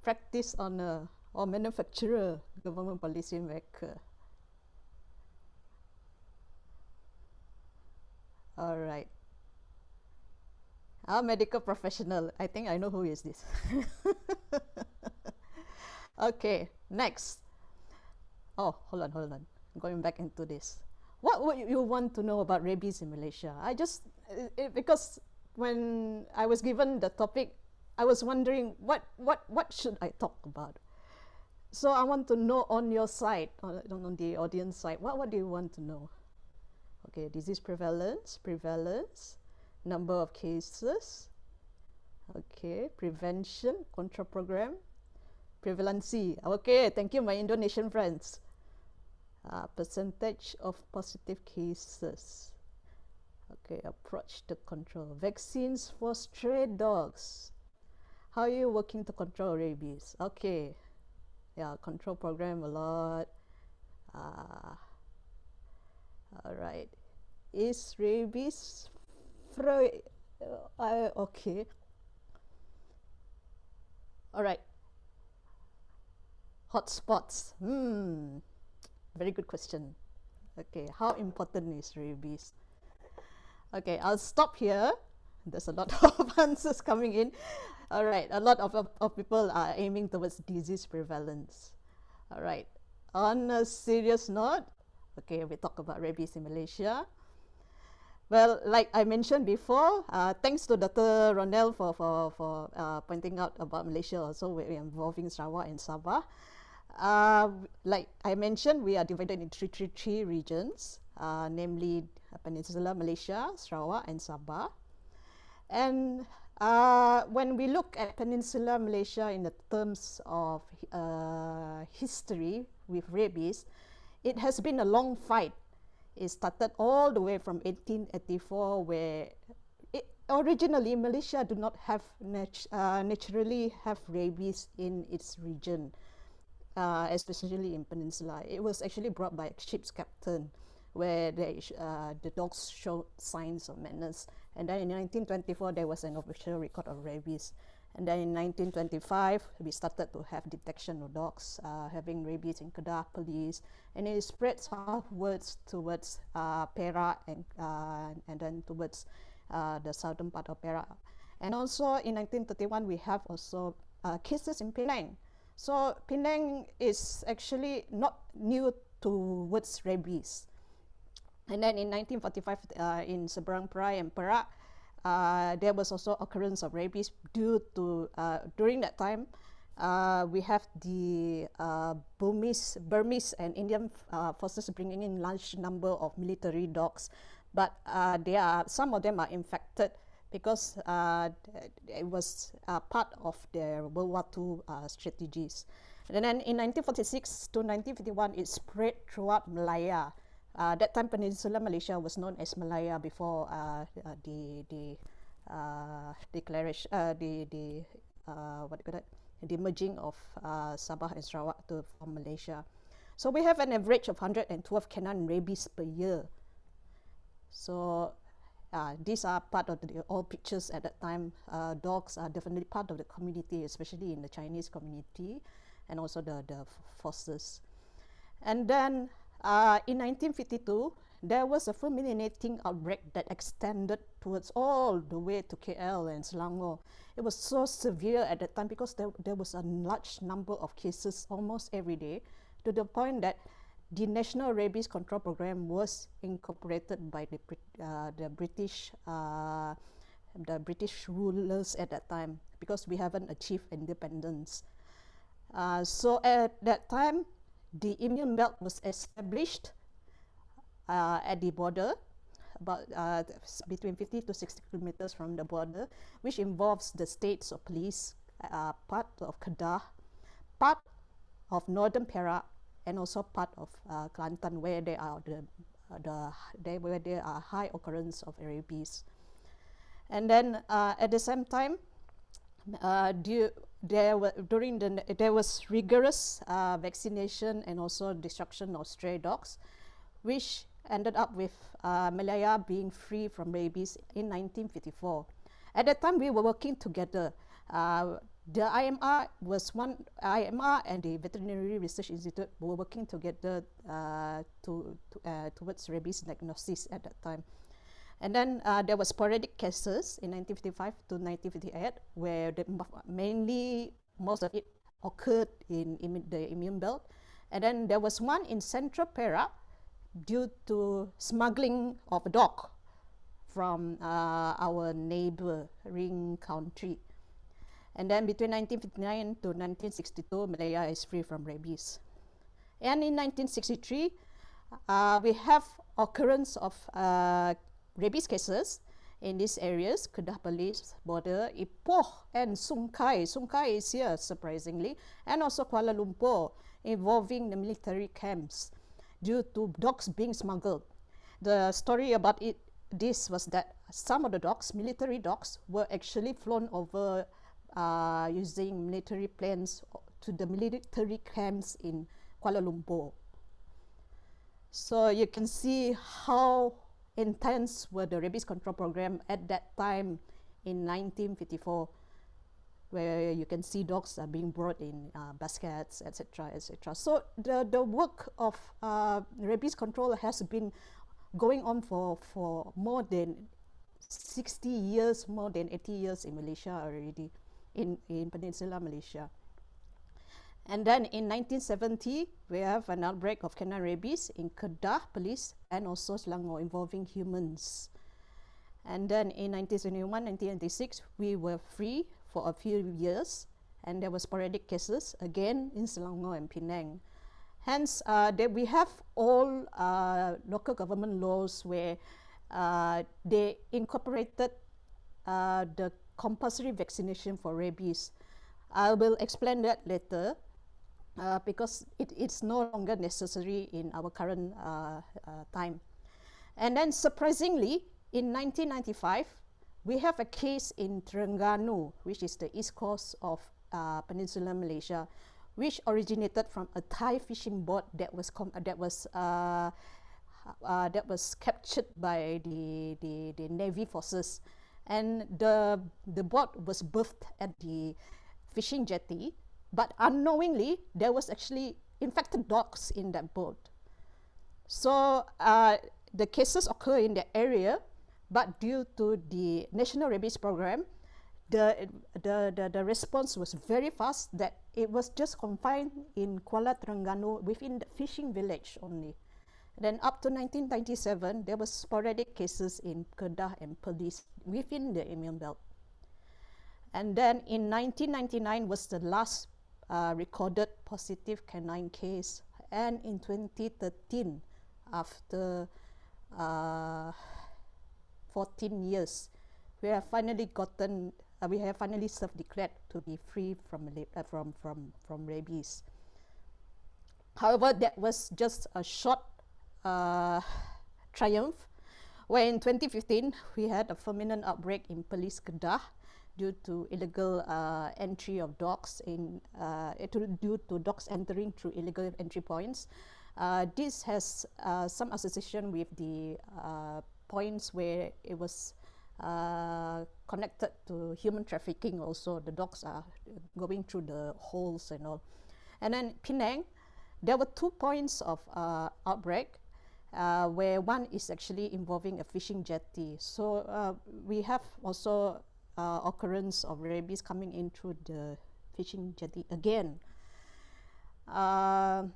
Practice owner or manufacturer, government policy maker. All right. Our medical professional. I think I know who is this. Okay, next. Oh, hold on. Going back into this. What would you want to know about rabies in Malaysia? Because when I was given the topic, I was wondering what should I talk about? So I want to know on your side, on the audience side, what do you want to know? Okay, disease prevalence, number of cases, okay, prevention, control program, prevalency. Okay, thank you, my Indonesian friends. Percentage of positive cases. Okay, approach to control. Vaccines for stray dogs. How are you working to control rabies? Okay, yeah, control program a lot. All right. Is rabies okay. All right. Hotspots. Very good question. Okay, how important is rabies? Okay, I'll stop here. There's a lot of answers coming in. All right, a lot of people are aiming towards disease prevalence. All right, on a serious note, okay, we talk about rabies in Malaysia. Well, like I mentioned before, thanks to Dr. Ronel for pointing out about Malaysia also, we're involving Sarawak and Sabah. Like I mentioned, we are divided into three regions, namely Peninsular Malaysia, Sarawak, and Sabah. And when we look at Peninsular Malaysia in the terms of history with rabies, it has been a long fight. It started all the way from 1884, where originally Malaysia do not have naturally have rabies in its region, especially in Peninsula. It was actually brought by a ship's captain, where the dogs showed signs of madness. And then in 1924, there was an official record of rabies. And then in 1925, we started to have detection of dogs having rabies in Kedah Police, and it spread southwards towards Perak and then towards the southern part of Perak. And also in 1931, we have also cases in Penang. So Penang is actually not new towards rabies. And then in 1945, in Seberang Perai and Perak, there was also occurrence of rabies due to, during that time, we have the Burmese and Indian forces bringing in large number of military dogs, but some of them are infected because it was part of their World War II strategies. And then in 1946 to 1951, it spread throughout Malaya. That time Peninsula Malaysia was known as Malaya before the declaration, what do you call it? The merging of Sabah and Sarawak to form Malaysia. So we have an average of 112 canine rabies per year. So these are part of the all pictures at that time. Dogs are definitely part of the community, especially in the Chinese community, and also the forces. And then in 1952, there was a fulminating outbreak that extended towards all the way to KL and Selangor. It was so severe at that time because there was a large number of cases almost every day, to the point that the National Rabies Control Program was incorporated by the British rulers at that time, because we haven't achieved independence. So at that time, the immune belt was established at the border, about between 50 to 60 kilometers from the border, which involves the states of police, part of Kedah, part of northern Perak, and also part of Kelantan, where there are where there are high occurrence of rabies. And then at the same time, there was rigorous vaccination and also destruction of stray dogs, which ended up with Malaya being free from rabies in 1954. At that time, we were working together. The IMR and the Veterinary Research Institute were working together towards rabies diagnosis at that time. And then there were sporadic cases in 1955 to 1958, where mainly most of it occurred in the immune belt. And then there was one in Central Perak due to smuggling of a dog from our neighboring country. And then between 1959 to 1962, Malaya is free from rabies. And in 1963, we have occurrence of rabies cases in these areas, Kedah Police border, Ipoh and Sungai. Sungai is here, surprisingly, and also Kuala Lumpur, involving the military camps due to dogs being smuggled. The story about this was that some of the dogs, military dogs, were actually flown over using military planes to the military camps in Kuala Lumpur. So you can see how intense were the rabies control program at that time in 1954, where you can see dogs are being brought in baskets, etc., etc. So the work of rabies control has been going on for more than 60 years, more than 80 years in Malaysia already, in Peninsula Malaysia. And then in 1970, we have an outbreak of canine rabies in Kedah Police and also Selangor, involving humans. And then in 1971, 1996, we were free for a few years, and there were sporadic cases again in Selangor and Penang. Hence, we have all local government laws where they incorporated the compulsory vaccination for rabies. I will explain that later. because it's no longer necessary in our current time. And then surprisingly, in 1995, we have a case in Terengganu, which is the east coast of Peninsular Malaysia, which originated from a Thai fishing boat that was captured by the Navy forces, and the boat was berthed at the fishing jetty, but unknowingly there was actually infected dogs in that boat. So the cases occur in the area, but due to the National Rabies Program, the response was very fast, that it was just confined in Kuala Terengganu within the fishing village only. Then up to 1997, there were sporadic cases in Kedah and Perlis within the immune belt. And then in 1999 was the last recorded positive canine case. And in 2013, after 14 years, we have finally self-declared to be free from rabies. However, that was just a short triumph, where in 2015 we had a fulminant outbreak in Perlis, Kedah, due to illegal entry of dogs due to dogs entering through illegal entry points. This has some association with the points where it was connected to human trafficking also. The dogs are going through the holes and all. And then Penang, there were 2 points of outbreak, where one is actually involving a fishing jetty. So we have also occurrence of rabies coming in through the fishing jetty again. At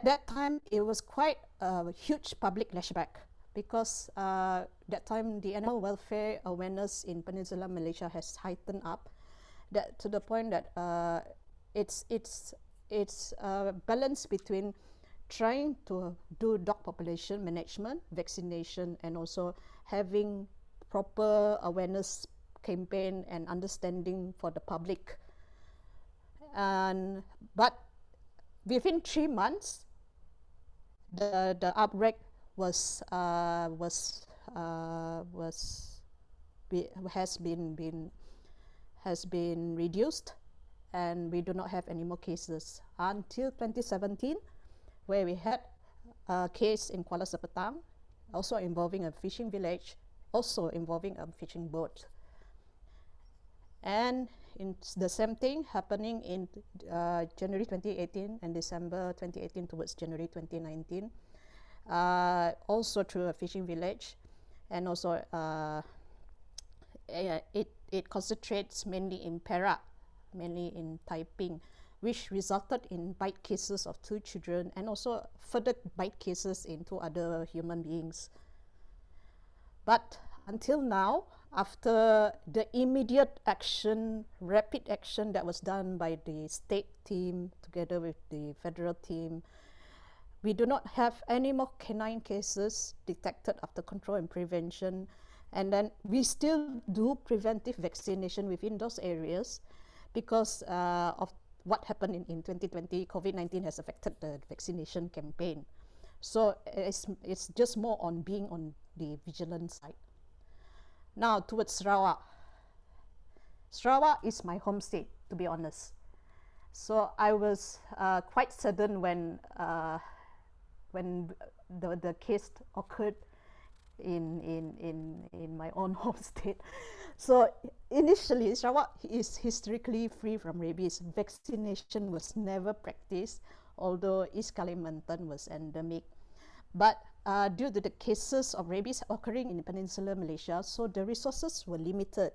that time, it was quite a huge public lashback, because that time the animal welfare awareness in Peninsular Malaysia has heightened up, that to the point that it's a balance between trying to do dog population management, vaccination, and also having proper awareness campaign and understanding for the public. But within 3 months, the outbreak has been reduced, and we do not have any more cases until 2017, where we had a case in Kuala Sepetang, also involving a fishing village, also involving a fishing boat. And in the same thing happening in January 2018 and December 2018 towards January 2019, also through a fishing village, and also it concentrates mainly in Perak, mainly in Taiping, which resulted in bite cases of 2 children, and also further bite cases in 2 other human beings. But until now, after the immediate action, rapid action that was done by the state team together with the federal team, we do not have any more canine cases detected after control and prevention. And then we still do preventive vaccination within those areas, because of what happened in 2020. COVID-19 has affected the vaccination campaign. So it's just more on being on the vigilant side. Now towards Sarawak. Sarawak is my home state, to be honest. So I was quite saddened when the case occurred in my own home state. So initially, Sarawak is historically free from rabies. Vaccination was never practiced, although East Kalimantan was endemic. But due to the cases of rabies occurring in Peninsular Malaysia, so the resources were limited.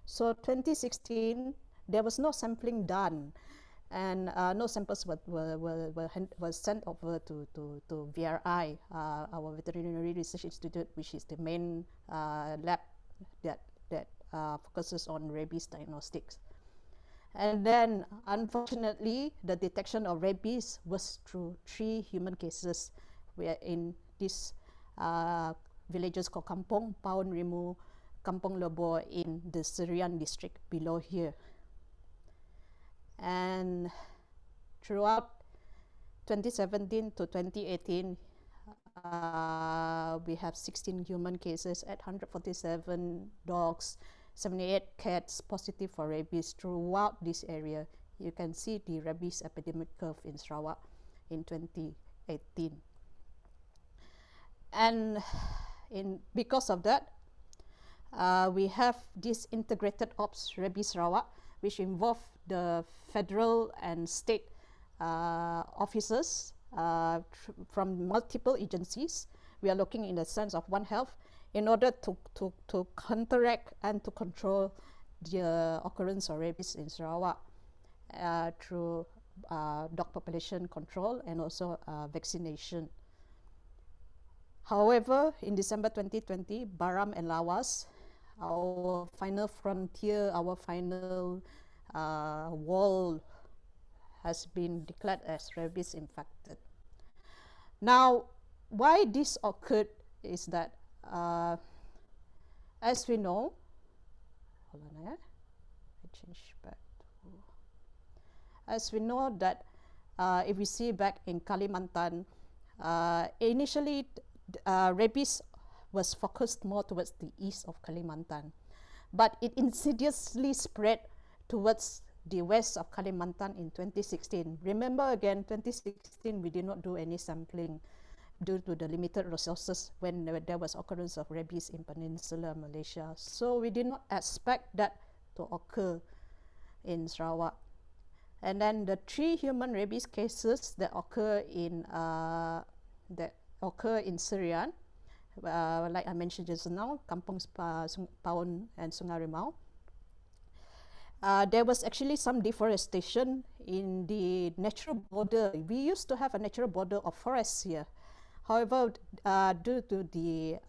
So 2016, there was no sampling done, and no samples were sent over to VRI, our Veterinary Research Institute, which is the main lab that focuses on rabies diagnostics. And then, unfortunately, the detection of rabies was through 3 human cases, where in these villages called Kampong, Paun Rimu, Kampong Lebor in the Serian district below here. And throughout 2017 to 2018, we have 16 human cases, 847 dogs, 78 cats positive for rabies throughout this area. You can see the rabies epidemic curve in Sarawak in 2018. And because of that, we have this integrated ops Rabies Sarawak, which involve the federal and state officers from multiple agencies. We are looking in the sense of One Health in order to counteract and to control the occurrence of rabies in Sarawak through dog population control and also vaccination. However, in December 2020, Baram and Lawas, our final frontier, our final wall has been declared as rabies infected. Now, why this occurred is that, as we know, hold on, I change back to, as we know that if we see back in Kalimantan, initially rabies was focused more towards the east of Kalimantan, but it insidiously spread towards the west of Kalimantan in 2016. Remember again, 2016 we did not do any sampling due to the limited resources when there was occurrence of rabies in Peninsular Malaysia. So we did not expect that to occur in Sarawak. And then the 3 human rabies cases that occur in Serian, like I mentioned just now, Kampung Paun and Sungai Rimau. There was actually some deforestation in the natural border. We used to have a natural border of forests here. However, due to the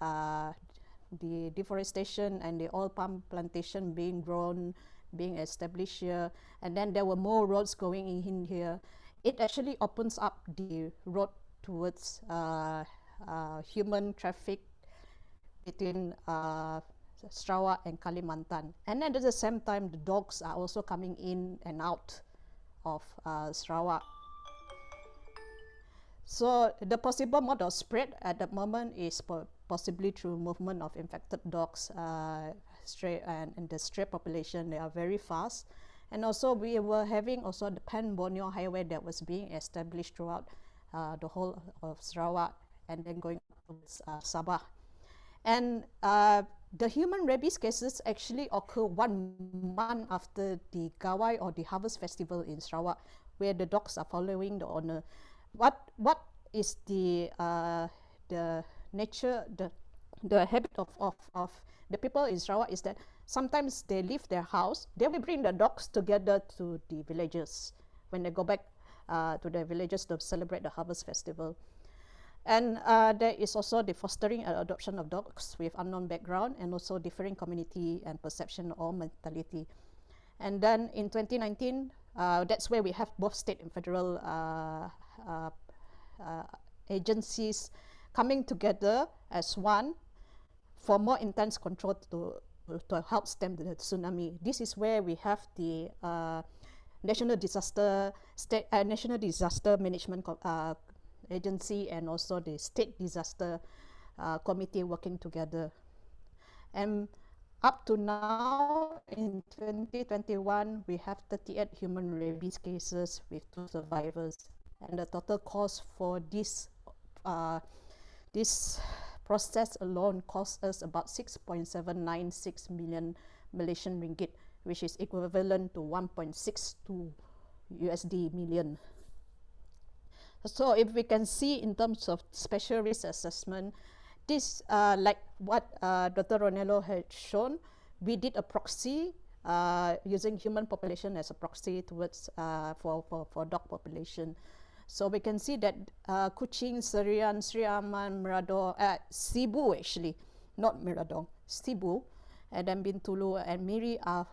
deforestation and the oil palm plantation being grown, being established here, and then there were more roads going in here, it actually opens up the road towards human traffic between Sarawak and Kalimantan. And then at the same time, the dogs are also coming in and out of Sarawak. So the possible mode of spread at the moment is possibly through movement of infected dogs, stray and the stray population. They are very fast. And also we were having also the Pan-Borneo highway that was being established throughout the whole of Sarawak and then going towards Sabah. And the human rabies cases actually occur 1 month after the Gawai or the Harvest Festival in Sarawak, where the dogs are following the owner. What is the nature, the habit of the people in Sarawak is that sometimes they leave their house, they will bring the dogs together to the villages when they go back to their villages to celebrate the Harvest Festival. And there is also the fostering and adoption of dogs with unknown background and also differing community and perception or mentality. And then in 2019, that's where we have both state and federal agencies coming together as one for more intense control to help stem the tsunami. This is where we have the National Disaster Management Agency and also the State Disaster Committee working together. And up to now, in 2021, we have 38 human rabies cases with 2 survivors. And the total cost for this process alone cost us about 6.796 million Malaysian ringgit, which is equivalent to 1.62 USD million. So if we can see in terms of special risk assessment, this like what Dr. Ronello had shown, we did a proxy using human population as a proxy towards for dog population. So we can see that Kuching, Serian, Sri Aman, Mirador, Sibu actually, not Mirador, Sibu, and then Bintulu and Miri are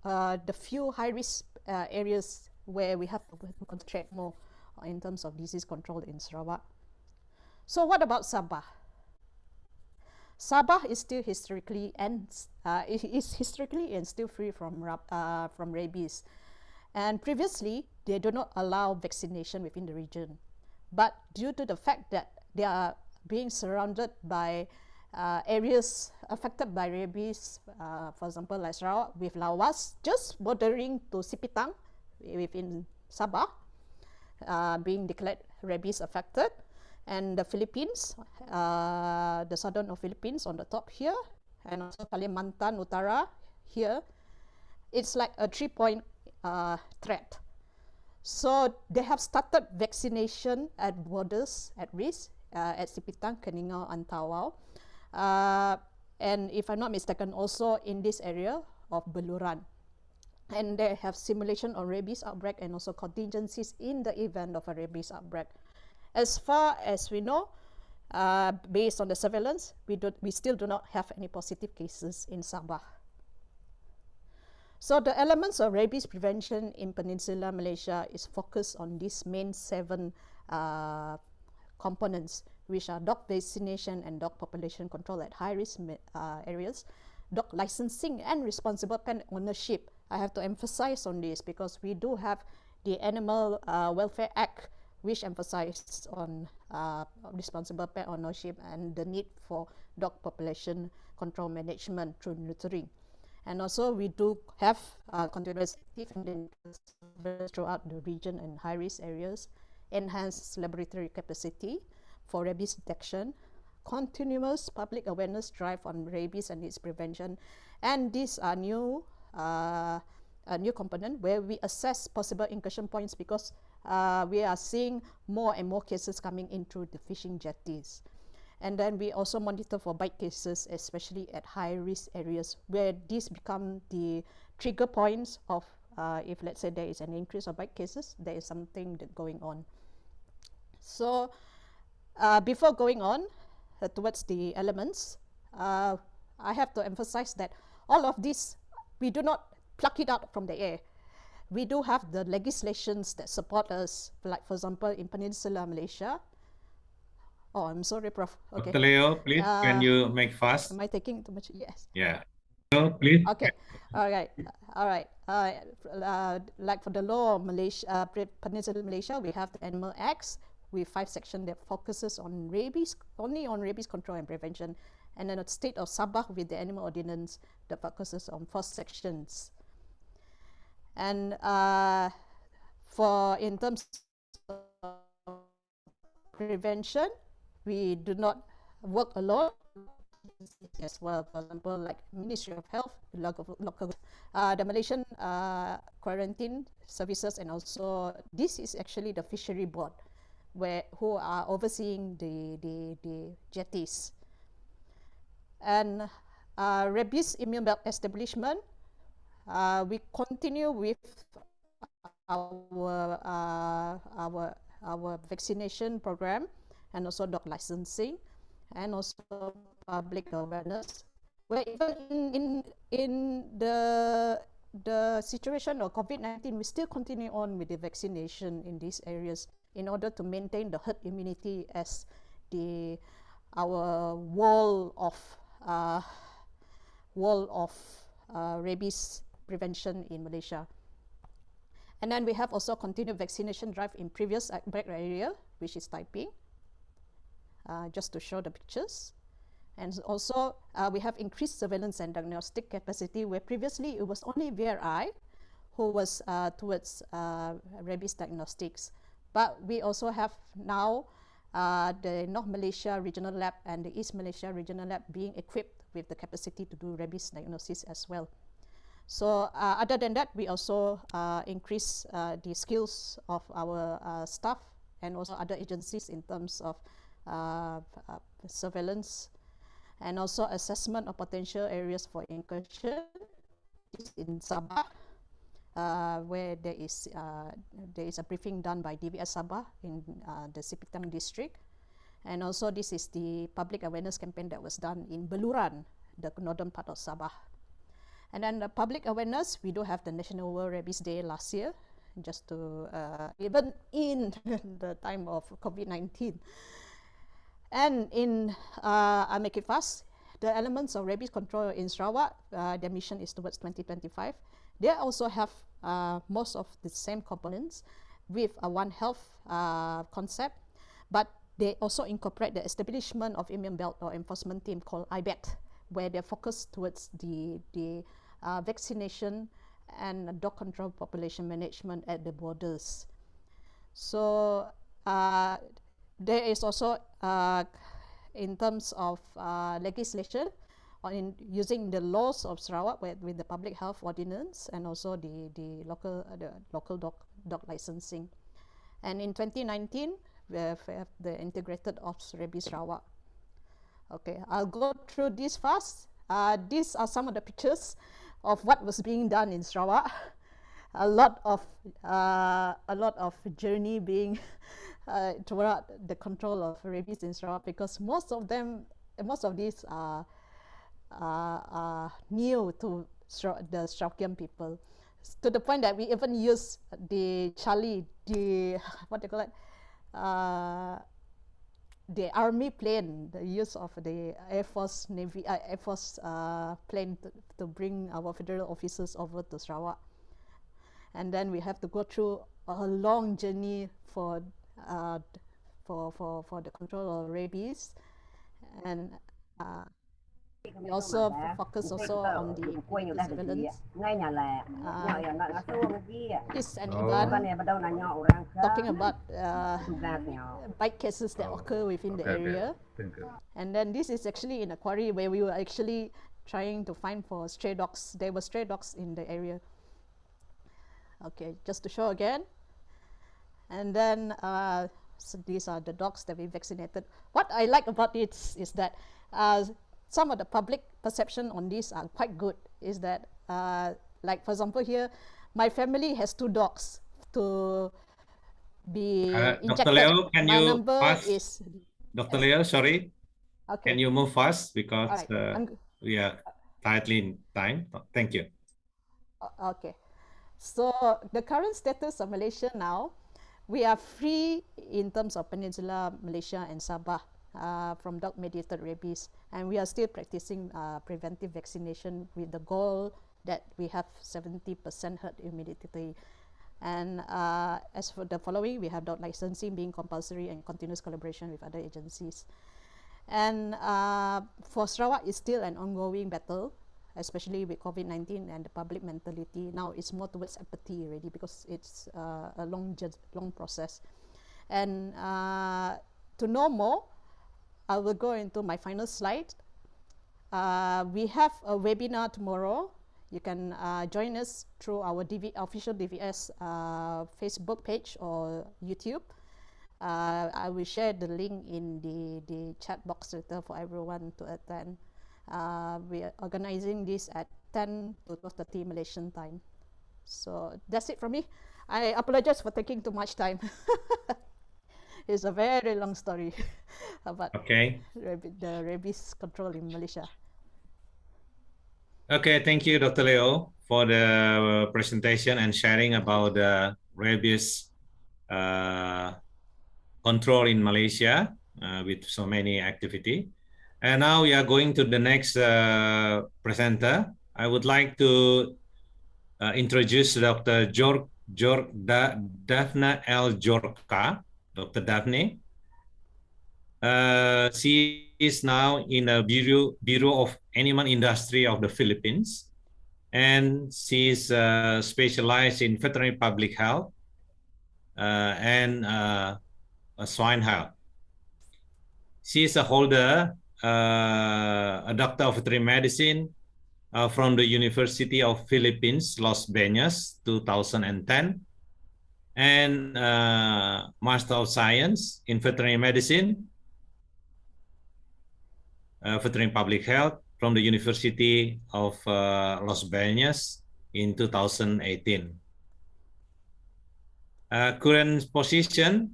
the few high-risk areas where we have to concentrate more in terms of disease control in Sarawak. So what about Sabah? Sabah is still historically and still free from rabies. And previously, they do not allow vaccination within the region. But due to the fact that they are being surrounded by areas affected by rabies, for example, like Sarawak with Lawas, just bordering to Sipitang within Sabah, being declared rabies affected, and the Philippines, the southern of Philippines on the top here, and also Kalimantan Utara here, it's like a 3-point threat. So they have started vaccination at borders at risk, at Sipitang, Keningau, and Tawau. And if I'm not mistaken, also in this area of Beluran. And they have simulation on rabies outbreak and also contingencies in the event of a rabies outbreak. As far as we know, based on the surveillance, we still do not have any positive cases in Sabah. So the elements of rabies prevention in Peninsular Malaysia is focused on these main 7 components, which are dog vaccination and dog population control at high-risk areas, dog licensing and responsible pet ownership. I have to emphasize on this because we do have the Animal Welfare Act, which emphasizes on responsible pet ownership and the need for dog population control management through neutering. And also we do have continuous active throughout the region and high-risk areas, enhanced laboratory capacity for rabies detection, continuous public awareness drive on rabies and its prevention, and these are new a new component where we assess possible incursion points because we are seeing more and more cases coming in through the fishing jetties. And then we also monitor for bite cases, especially at high-risk areas where these become the trigger points of if, let's say, there is an increase of bite cases, there is something that going on. So before going on towards the elements, I have to emphasize that all of this, we do not pluck it out from the air. We do have the legislations that support us, like for example, in Peninsular Malaysia. Oh, I'm sorry, Prof. Okay. Dr. Leo, please, can you make fast? Am I taking too much? Yes. Yeah. Leo, please. Okay. All right. All right. Like for the law of Malaysia, Peninsular Malaysia, we have the Animal Acts with 5 sections that focuses on rabies, only on rabies control and prevention, and then the state of Sabah with the Animal Ordinance that focuses on 4 sections. And for in terms of prevention, we do not work alone as well. For example, like Ministry of Health, local the Malaysian quarantine services, and also this is actually the fishery board, who are overseeing the jetties. And rabies immune belt establishment, we continue with our vaccination program, and also dog licensing, and also public awareness. Where even in the situation of COVID-19, we still continue on with the vaccination in these areas in order to maintain the herd immunity as our wall of rabies prevention in Malaysia. And then we have also continued vaccination drive in previous outbreak area, which is Taiping, just to show the pictures. And also we have increased surveillance and diagnostic capacity, where previously it was only VRI who was towards rabies diagnostics. But we also have now the North Malaysia Regional Lab and the East Malaysia Regional Lab being equipped with the capacity to do rabies diagnosis as well. So other than that, we also increase the skills of our staff and also other agencies in terms of surveillance and also assessment of potential areas for incursion in Sabah, where there is a briefing done by DBS Sabah in the Sipitang district. And also this is the public awareness campaign that was done in Beluran, the northern part of Sabah. And then the public awareness, we do have the National World Rabies Day last year, just to, even in the time of COVID-19. And in, I'll make it fast, the elements of rabies control in Sarawak, their mission is towards 2025. They also have most of the same components with a One Health concept, but they also incorporate the establishment of Immune Belt or enforcement team called IBET, where they're focused towards the vaccination and dog control population management at the borders. So there is also in terms of legislation in using the laws of Sarawak with the public health ordinance and also the local dog licensing. And in 2019, we have the integrated Ops Rabies Sarawak. Okay, I'll go through this fast. These are some of the pictures of what was being done in Sarawak. A lot of journey being toward the control of rabies in Sarawak, because most of these are new to the Sarawakian people, to the point that we even use the Charlie, what do you call it, the army plane, the use of the Air Force Navy Air Force plane to bring our federal officers over to Sarawak. And then we have to go through a long journey for the control of rabies, and we also focus also on the surveillance. This and talking about bite cases that occur within the area. And then this is actually in a quarry where we were actually trying to find for stray dogs. There were stray dogs in the area. Okay, just to show again. And then so these are the dogs that we vaccinated. What I like about it is that some of the public perception on this are quite good. Is that like, for example, here, my family has 2 dogs to be injected. Dr. Leo, can my you number pass? is Dr. Leo, sorry. okay. Can you move fast, because Right. we are tightly in time. Thank you. Okay. So the current status of Malaysia now, we are free in terms of Peninsula Malaysia and Sabah from dog-mediated rabies, and we are still practicing preventive vaccination with the goal that we have 70% herd immunity. And as for the following, we have dog licensing being compulsory and continuous collaboration with other agencies. And for Sarawak, it's still an ongoing battle, especially with COVID-19 and the public mentality. Now it's more towards empathy already, because it's a long process. And to know more, I will go into my final slide. We have a webinar tomorrow. You can join us through our official DVS Facebook page or YouTube. I will share the link in the chat box later for everyone to attend. We are organizing this at 10 to 12:30 Malaysian time. So that's it from me. I apologize for taking too much time. It's a very long story about the rabies control in Malaysia. Okay, thank you, Dr. Leo, for the presentation and sharing about the rabies control in Malaysia with so many activity. And now we are going to the next presenter. I would like to introduce Dr. Daphne L. Jorka. Dr. Daphne. She is now in the Bureau of Animal Industry of the Philippines, and she is specialized in veterinary public health and swine health. She is a holder, a doctor of veterinary medicine from the University of Philippines, Los Baños, 2010, and Master of Science in Veterinary Medicine, Veterinary Public Health from the University of Los Baños in 2018. Current position,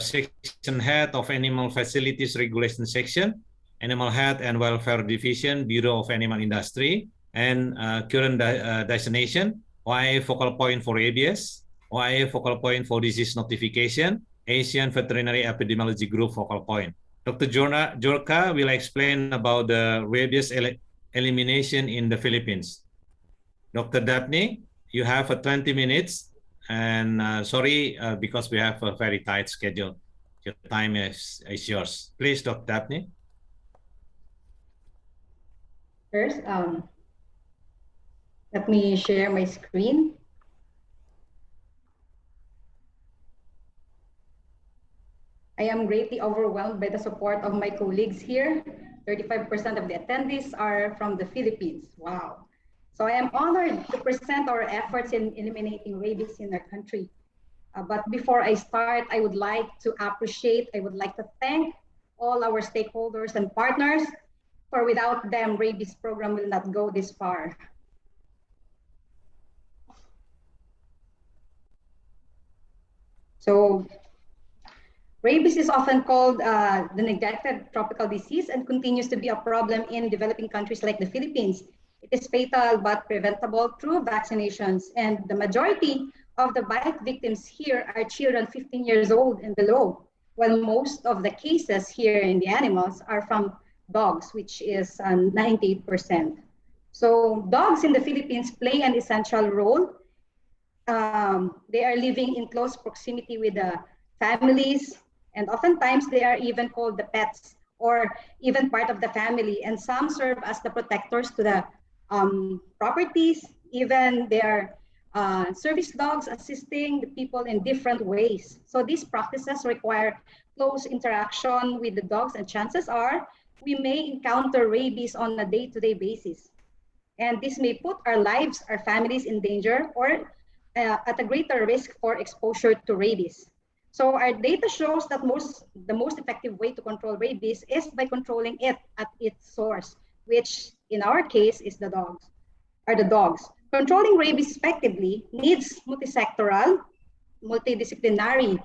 Section Head of Animal Facilities Regulation Section, Animal Health and Welfare Division, Bureau of Animal Industry, and current designation, OIA Focal Point for Rabies, OIA Focal Point for Disease Notification, Asian Veterinary Epidemiology Group Focal Point. Dr. Jorka will explain about the rabies elimination in the Philippines. Dr. Daphne, you have 20 minutes. And sorry, because we have a very tight schedule. Your time is yours. Please, Dr. Daphne. First, let me share my screen. I am greatly overwhelmed by the support of my colleagues here. 35% of the attendees are from the Philippines. Wow. So I am honored to present our efforts in eliminating rabies in our country. But before I start, I would like to thank all our stakeholders and partners, for without them, rabies program will not go this far. So rabies is often called the neglected tropical disease and continues to be a problem in developing countries like the Philippines. It is fatal but preventable through vaccinations, and the majority of the bite victims here are children 15 years old and below, while most of the cases here in the animals are from dogs, which is 98%. So dogs in the Philippines play an essential role. They are living in close proximity with the families, and oftentimes they are even called the pets or even part of the family, and some serve as the protectors to the properties. Even they are service dogs assisting the people in different ways. So these practices require close interaction with the dogs, and chances are we may encounter rabies on a day-to-day basis. And this may put our lives, our families in danger, or at a greater risk for exposure to rabies. So our data shows that the most effective way to control rabies is by controlling it at its source, which in our case is the dogs. Controlling rabies effectively needs multisectoral, multidisciplinary,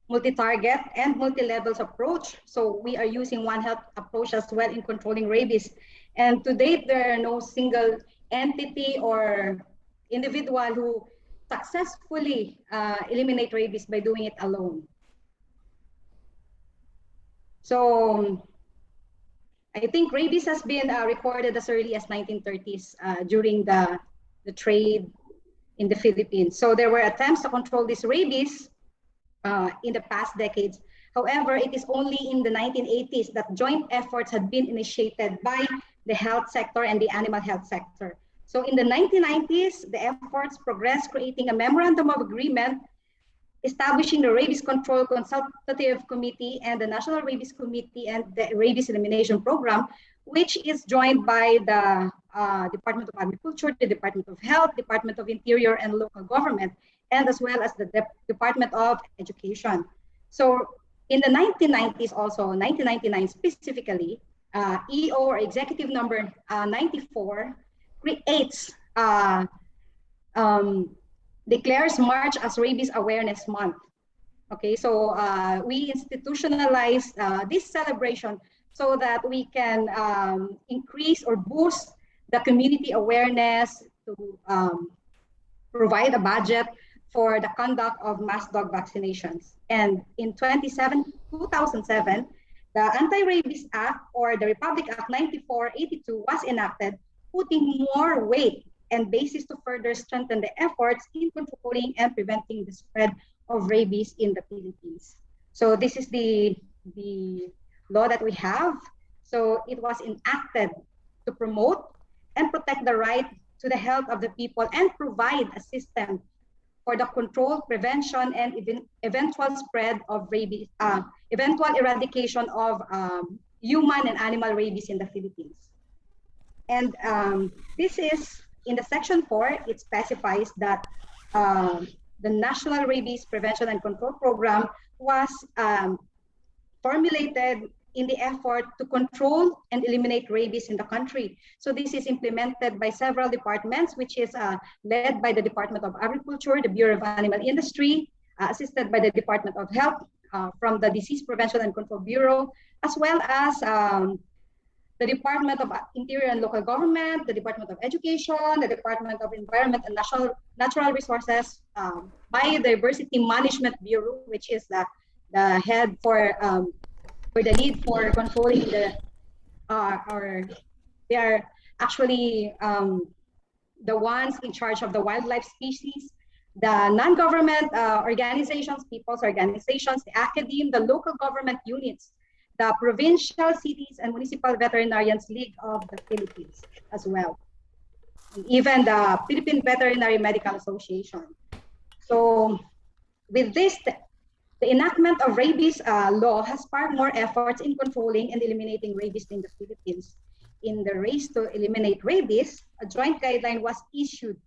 multi-target, and multi-levels approach. So we are using One Health approach as well in controlling rabies. And to date, there are no single entity or individual who successfully eliminate rabies by doing it alone. So I think rabies has been recorded as early as 1930s during the trade in the Philippines. So there were attempts to control this rabies in the past decades. However, it is only in the 1980s that joint efforts had been initiated by the health sector and the animal health sector. So in the 1990s, the efforts progressed, creating a memorandum of agreement establishing the Rabies Control Consultative Committee and the National Rabies Committee and the Rabies Elimination Program, which is joined by the Department of Agriculture, the Department of Health, Department of Interior and Local Government, and as well as the Department of Education. So in the 1990s also, 1999 specifically, EO or Executive Number 94 creates, declares March as Rabies Awareness Month. Okay, so we institutionalize this celebration so that we can increase or boost the community awareness to provide a budget for the conduct of mass dog vaccinations. And in 2007, the Anti-Rabies Act or the Republic Act 9482 was enacted, putting more weight and basis to further strengthen the efforts in controlling and preventing the spread of rabies in the Philippines. So this is the law that we have. So it was enacted to promote and protect the right to the health of the people and provide a system for the control, prevention, and eventual spread of rabies, eventual eradication of human and animal rabies in the Philippines. And this is, in the section 4, it specifies that the National Rabies Prevention and Control Program was formulated in the effort to control and eliminate rabies in the country. So this is implemented by several departments, which is led by the Department of Agriculture, the Bureau of Animal Industry, assisted by the Department of Health, from the Disease Prevention and Control Bureau, as well as the Department of Interior and Local Government, the Department of Education, the Department of Environment and Natural Resources, Biodiversity Management Bureau, which is the head for the need for controlling the, or they are actually the ones in charge of the wildlife species, the non-government organizations, people's organizations, the academe, the local government units, the provincial, cities, and municipal veterinarians league of the Philippines as well, and even the Philippine Veterinary Medical Association. So with this, the enactment of rabies law has sparked more efforts in controlling and eliminating rabies in the Philippines. In the race to eliminate rabies, a joint guideline was issued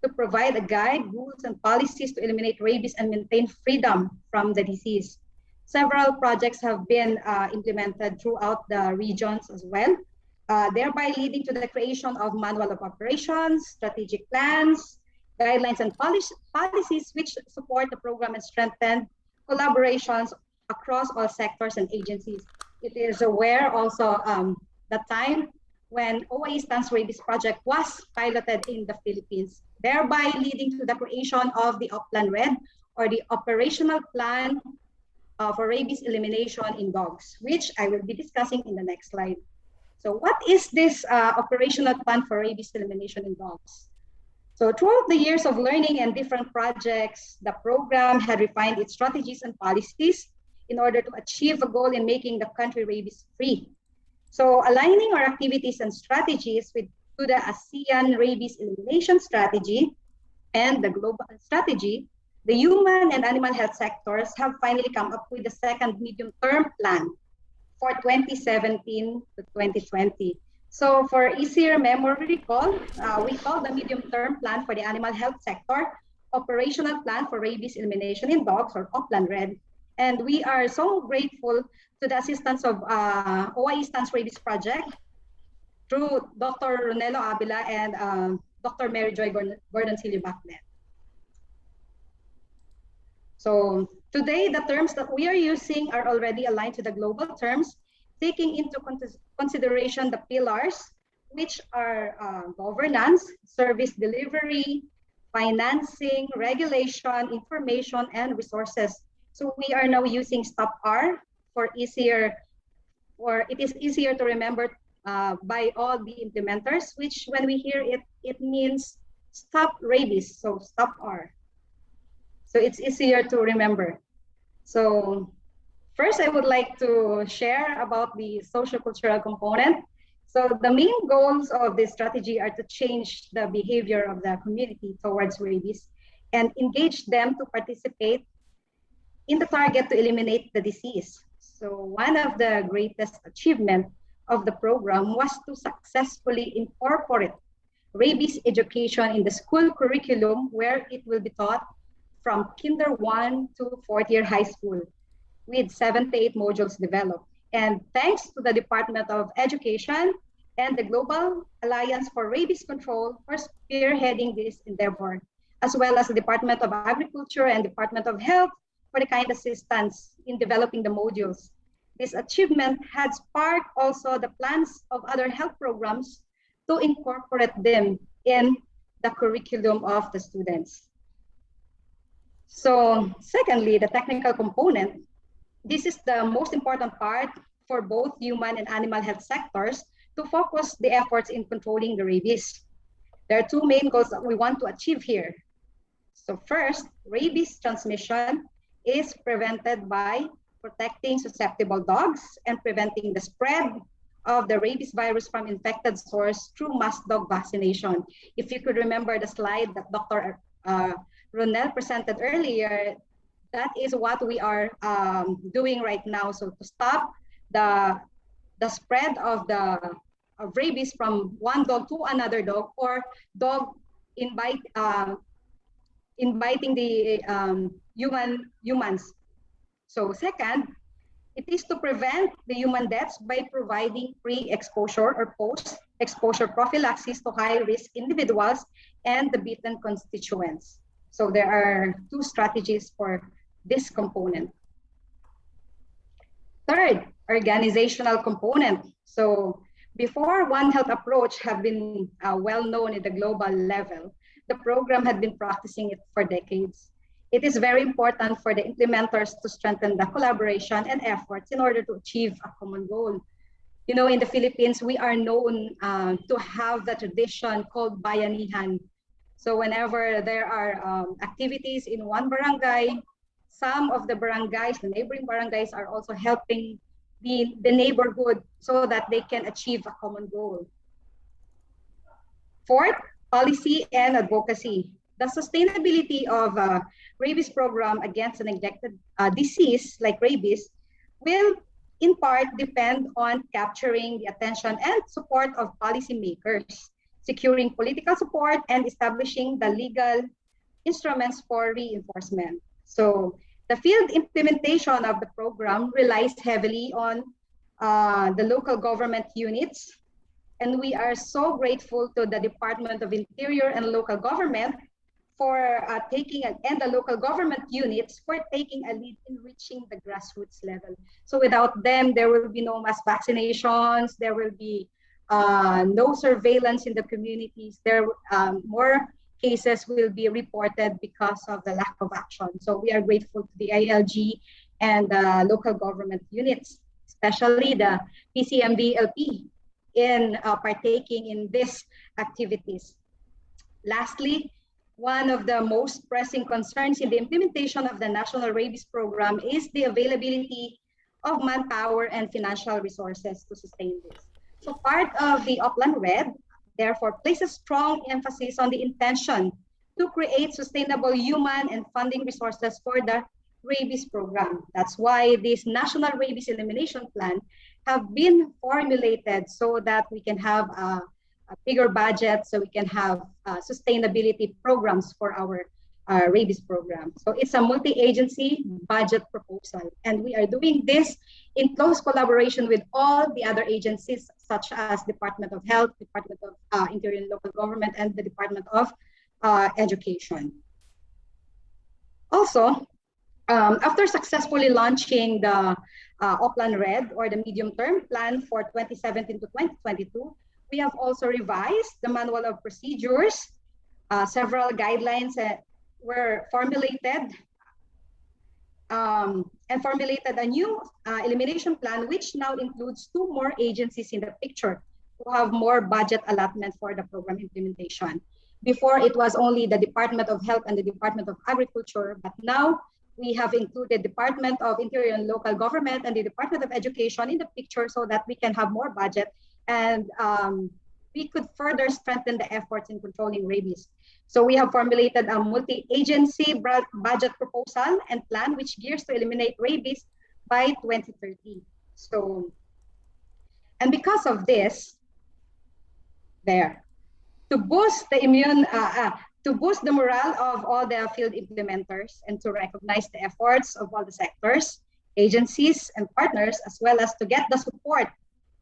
to provide a guide, rules, and policies to eliminate rabies and maintain freedom from the disease. Several projects have been implemented throughout the regions as well, thereby leading to the creation of manual of operations, strategic plans, guidelines, and policies which support the program and strengthen collaborations across all sectors and agencies. It is aware also the time when OIE Stands Rabies Project was piloted in the Philippines, thereby leading to the creation of the Upland Red, or the operational plan for rabies elimination in dogs, which I will be discussing in the next slide. So what is this operational plan for rabies elimination in dogs? So throughout the years of learning and different projects, the program had refined its strategies and policies in order to achieve a goal in making the country rabies free. So aligning our activities and strategies to the ASEAN Rabies Elimination Strategy and the global strategy, the human and animal health sectors have finally come up with the second medium-term plan for 2017 to 2020. So for easier memory recall, we call the medium-term plan for the animal health sector operational plan for rabies elimination in dogs, or Upland Red. And we are so grateful to the assistance of OIE Stands Rabies Project through Dr. Ronelo Avila and Dr. Mary Joy Gordon-Silio back then. So today, the terms that we are using are already aligned to the global terms, taking into consideration the pillars, which are governance, service delivery, financing, regulation, information, and resources. So we are now using STOP-R for easier, or it is easier to remember by all the implementers, which when we hear it, it means stop rabies, so STOP-R. So it's easier to remember. So first, I would like to share about the social-cultural component. So the main goals of this strategy are to change the behavior of the community towards rabies and engage them to participate in the target to eliminate the disease. So one of the greatest achievements of the program was to successfully incorporate rabies education in the school curriculum, where it will be taught from Kinder 1 to 4th year high school, with 7 to 8 modules developed. And thanks to the Department of Education and the Global Alliance for Rabies Control for spearheading this endeavor, as well as the Department of Agriculture and Department of Health for the kind assistance in developing the modules. This achievement had sparked also the plans of other health programs to incorporate them in the curriculum of the students. So secondly, the technical component. This is the most important part for both human and animal health sectors to focus the efforts in controlling the rabies. There are two main goals that we want to achieve here. So first, rabies transmission is prevented by protecting susceptible dogs and preventing the spread of the rabies virus from infected source through mass dog vaccination. If you could remember the slide that Dr. Ronel presented earlier, that is what we are doing right now. So to stop the spread of rabies from one dog to another dog, or dog inviting the humans. So second, it is to prevent the human deaths by providing pre-exposure or post-exposure prophylaxis to high-risk individuals and the bitten constituents. So there are two strategies for this component. Third, organizational component. So before One Health approach have been well known at the global level, the program had been practicing it for decades. It is very important for the implementers to strengthen the collaboration and efforts in order to achieve a common goal. You know, in the Philippines, we are known to have the tradition called bayanihan. So whenever there are activities in one barangay, some of the barangays, the neighboring barangays, are also helping the neighborhood so that they can achieve a common goal. Fourth, policy and advocacy. The sustainability of rabies program against a neglected disease like rabies will in part depend on capturing the attention and support of policymakers, securing political support, and establishing the legal instruments for reinforcement. So the field implementation of the program relies heavily on the local government units, and we are so grateful to the Department of Interior and Local Government for and the local government units for taking a lead in reaching the grassroots level. So without them, there will be no mass vaccinations, there will be no surveillance in the communities, more cases will be reported because of the lack of action. So we are grateful to the ILG and the local government units, especially the PCMB-LP, in partaking in these activities. Lastly, one of the most pressing concerns in the implementation of the National Rabies Program is the availability of manpower and financial resources to sustain this. So part of the Oplan Red, therefore, places strong emphasis on the intention to create sustainable human and funding resources for the rabies program. That's why this National Rabies Elimination Plan have been formulated so that we can have a bigger budget, so we can have sustainability programs for our rabies program. So it's a multi-agency budget proposal, and we are doing this in close collaboration with all the other agencies, such as Department of Health, Department of Interior and Local Government, and the Department of Education. Also, after successfully launching the Oplan Red, or the medium-term plan for 2017 to 2022, we have also revised the Manual of Procedures. Several guidelines were formulated and formulated a new elimination plan, which now includes 2 more agencies in the picture to have more budget allotment for the program implementation. Before, it was only the Department of Health and the Department of Agriculture, but now we have included Department of Interior and Local Government and the Department of Education in the picture so that we can have more budget and we could further strengthen the efforts in controlling rabies. So we have formulated a multi-agency budget proposal and plan which gears to eliminate rabies by 2030. So, and because of this, to boost the morale of all the field implementers and to recognize the efforts of all the sectors, agencies, and partners, as well as to get the support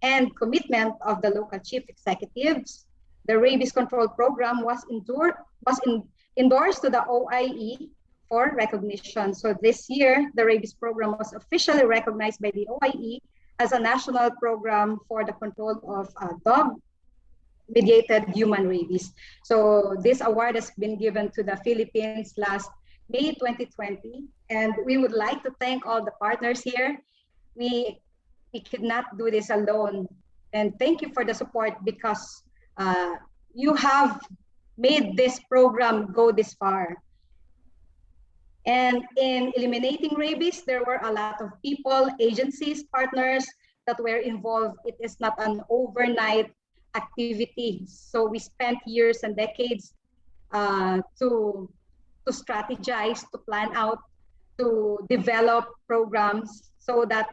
and commitment of the local chief executives, the rabies control program was endorsed to the OIE for recognition. So this year, the rabies program was officially recognized by the OIE as a national program for the control of dog-mediated human rabies. So this award has been given to the Philippines last May 2020, and we would like to thank all the partners here. We could not do this alone, and thank you for the support because you have made this program go this far. And in eliminating rabies, there were a lot of people, agencies, partners that were involved. It is not an overnight activity. So we spent years and decades to strategize, to plan out, to develop programs so that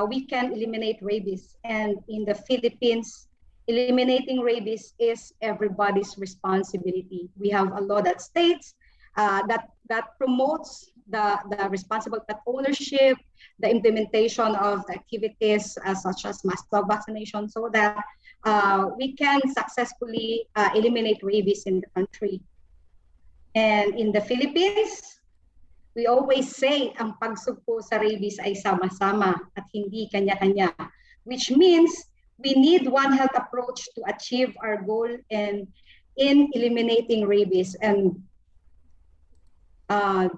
we can eliminate rabies. And in the Philippines, eliminating rabies is everybody's responsibility. We have a law that states that promotes the responsible pet ownership, the implementation of the activities such as mass dog vaccination, so that we can successfully eliminate rabies in the country. And in the Philippines, we always say, ang pagsugpo sa rabies ay sama-sama at hindi kanya-kanya, which means we need one health approach to achieve our goal in eliminating rabies. And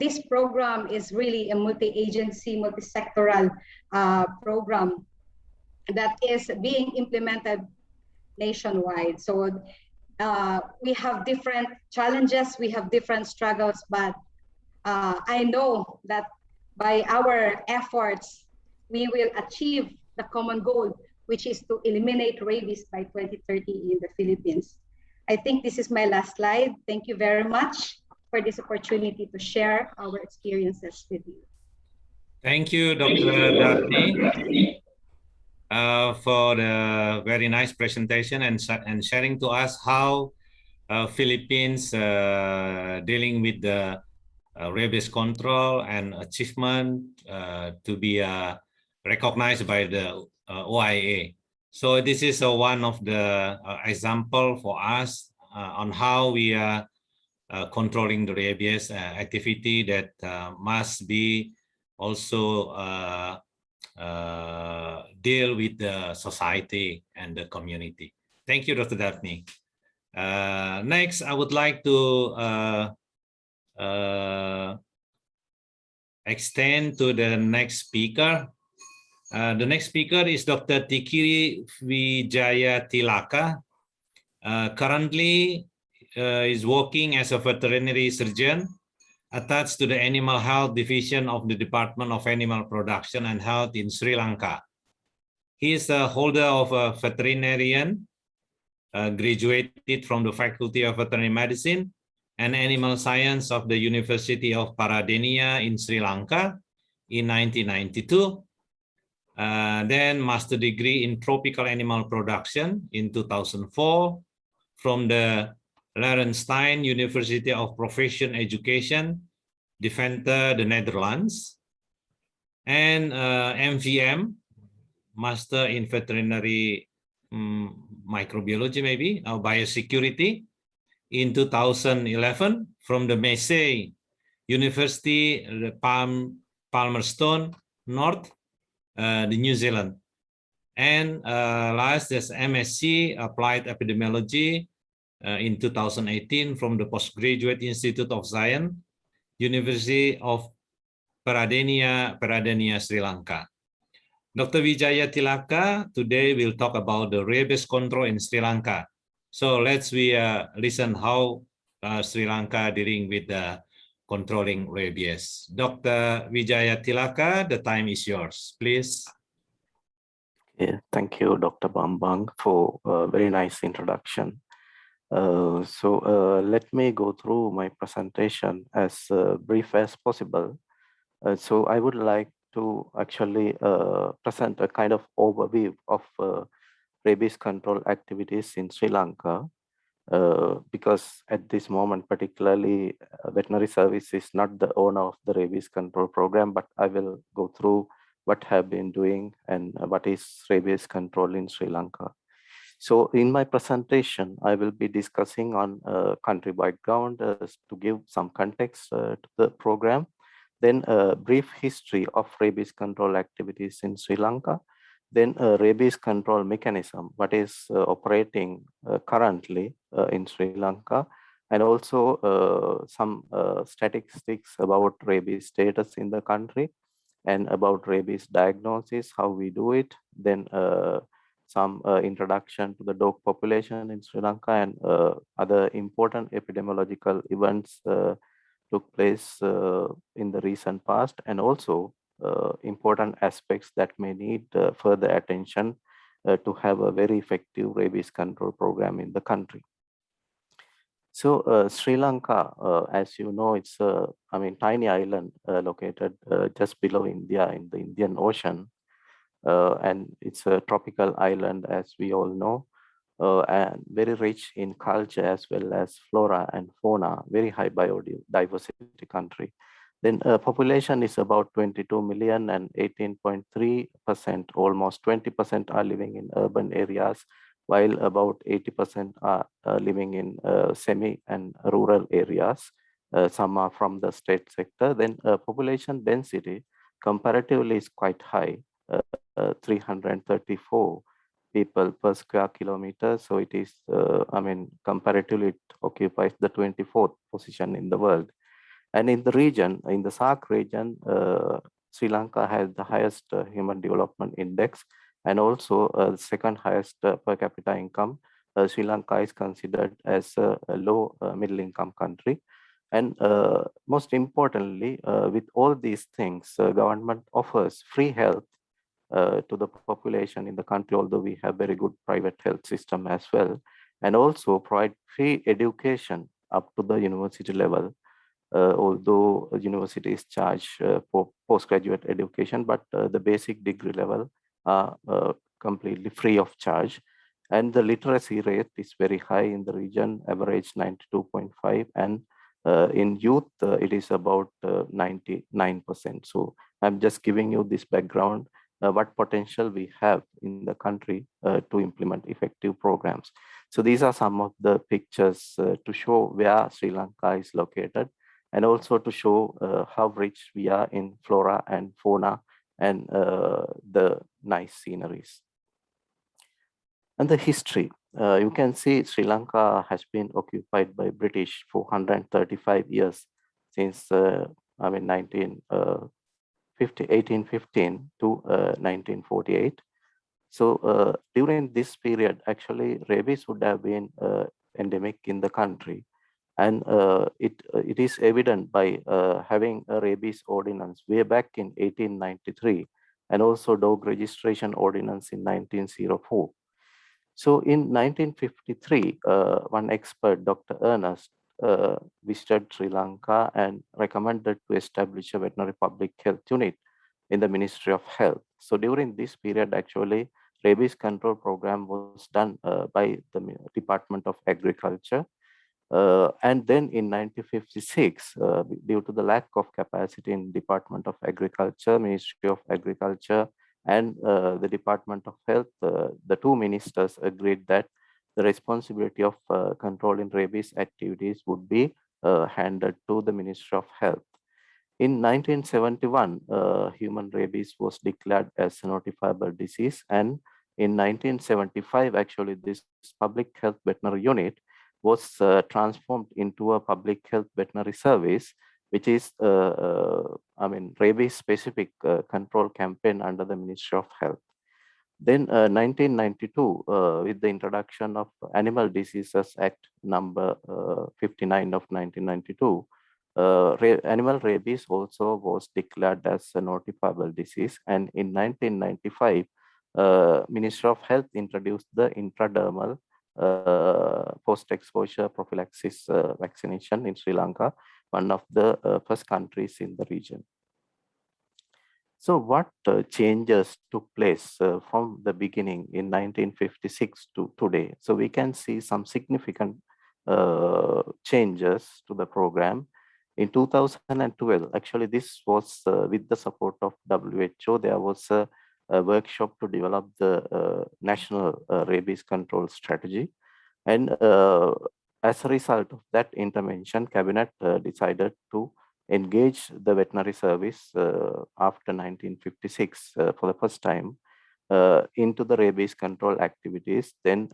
this program is really a multi-agency, multi-sectoral program. that is being implemented nationwide. So we have different challenges, we have different struggles, but I know that by our efforts, we will achieve the common goal, which is to eliminate rabies by 2030 in the Philippines. I think this is my last slide. Thank you very much for this opportunity to share our experiences with you. Thank you, Dr. Daphne, for the very nice presentation and sharing to us how Philippines dealing with the rabies control and achievement to be recognized by the OIA. So this is one of the example for us on how we are controlling the rabies activity that must be also deal with the society and the community. Thank you, Dr. Daphne. Next, I would like to extend to the next speaker. The next speaker is Dr. Tikiri Wijaya Tilaka. Currently is working as a veterinary surgeon attached to the Animal Health Division of the Department of Animal Production and Health in Sri Lanka. He is a holder of a veterinarian, graduated from the Faculty of Veterinary Medicine and Animal Science of the University of Paradenia in Sri Lanka in 1992. Then master degree in tropical animal production in 2004 from the Larenstein University of Profession Education, Deventer, the Netherlands, and MVM, Master in Veterinary Microbiology, maybe, or Biosecurity, in 2011 from the Massey University, Palmerston North, the New Zealand. And last is MSc Applied Epidemiology in 2018 from the Postgraduate Institute of Science, University of Paradenia, Sri Lanka. Dr. Wijaya Tilaka today will talk about the rabies control in Sri Lanka. So let's listen how Sri Lanka dealing with controlling rabies. Dr. Wijaya Tilaka, the time is yours, please. Yeah, thank you, Dr. Bambang, for a very nice introduction. Let me go through my presentation as brief as possible. So I would like to actually present a kind of overview of rabies control activities in Sri Lanka, because at this moment, particularly veterinary service is not the owner of the rabies control program, but I will go through what have been doing and what is rabies control in Sri Lanka. So in my presentation, I will be discussing on country background to give some context to the program, then a brief history of rabies control activities in Sri Lanka, then a rabies control mechanism, what is operating currently in Sri Lanka, and also some statistics about rabies status in the country, and about rabies diagnosis, how we do it, then some introduction to the dog population in Sri Lanka, and other important epidemiological events took place in the recent past, and also important aspects that may need further attention to have a very effective rabies control program in the country. So Sri Lanka, as you know, it's a tiny island located just below India in the Indian Ocean. And it's a tropical island, as we all know, and very rich in culture as well as flora and fauna, very high biodiversity country. Then population is about 22 million and 18.3%, almost 20% are living in urban areas, while about 80% are living in semi and rural areas. Some are from the state sector. Then population density comparatively is quite high. 334 people per square kilometer. So it is, comparatively, it occupies the 24th position in the world. And in the region, in the SAARC region, Sri Lanka has the highest human development index and also the second highest per capita income. Sri Lanka is considered as a low middle income country. And most importantly, with all these things, government offers free health to the population in the country, although we have very good private health system as well, and also provide free education up to the university level, although universities charge for postgraduate education, but the basic degree level are completely free of charge. And the literacy rate is very high in the region, average 92.5, and in youth, it is about 99%. So I'm just giving you this background, what potential we have in the country to implement effective programs. So these are some of the pictures to show where Sri Lanka is located, and also to show how rich we are in flora and fauna and the nice sceneries. And the history, you can see Sri Lanka has been occupied by British for 135 years since 1815 to 1948. So during this period, actually, rabies would have been endemic in the country. And it is evident by having a rabies ordinance way back in 1893, and also dog registration ordinance in 1904. So in 1953, one expert, Dr. Ernest, visited Sri Lanka and recommended to establish a veterinary public health unit in the Ministry of Health. So during this period, actually, rabies control program was done by the Department of Agriculture. And then in 1956, due to the lack of capacity in Department of Agriculture, Ministry of Agriculture, and the Department of Health, the two ministers agreed that the responsibility of controlling rabies activities would be handed to the Ministry of Health. In 1971, human rabies was declared as a notifiable disease, and in 1975, actually, this public health veterinary unit was transformed into a public health veterinary service, which is, rabies-specific control campaign under the Ministry of Health. Then 1992, with the introduction of Animal Diseases Act number 59 of 1992, animal rabies also was declared as a notifiable disease. And in 1995, Ministry of Health introduced the intradermal post-exposure prophylaxis vaccination in Sri Lanka, one of the first countries in the region. So what changes took place from the beginning in 1956 to today? So we can see some significant changes to the program. In 2012, actually this was with the support of WHO, there was a workshop to develop the national rabies control strategy. And as a result of that intervention, Cabinet decided to engage the veterinary service after 1956 for the first time into the rabies control activities, then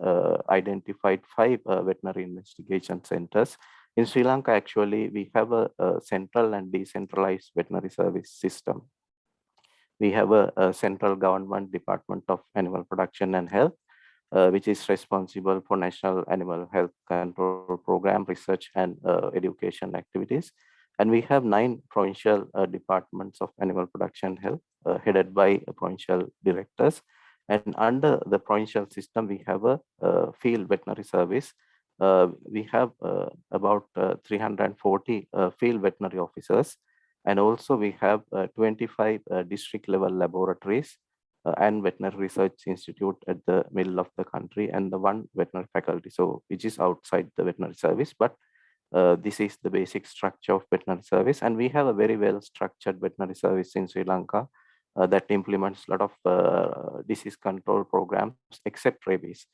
identified 5 veterinary investigation centers. In Sri Lanka, actually, we have a central and decentralized veterinary service system. We have a central government Department of Animal Production and Health, which is responsible for National Animal Health Control Program, research and education activities. And we have 9 provincial departments of animal production health headed by provincial directors. And under the provincial system, we have a field veterinary service. We have about 340 field veterinary officers. And also we have 25 district level laboratories and veterinary research institute at the middle of the country, and the 1 veterinary faculty, so which is outside the veterinary service. But this is the basic structure of veterinary service, and we have a very well structured veterinary service in Sri Lanka that implements a lot of disease control programs except rabies.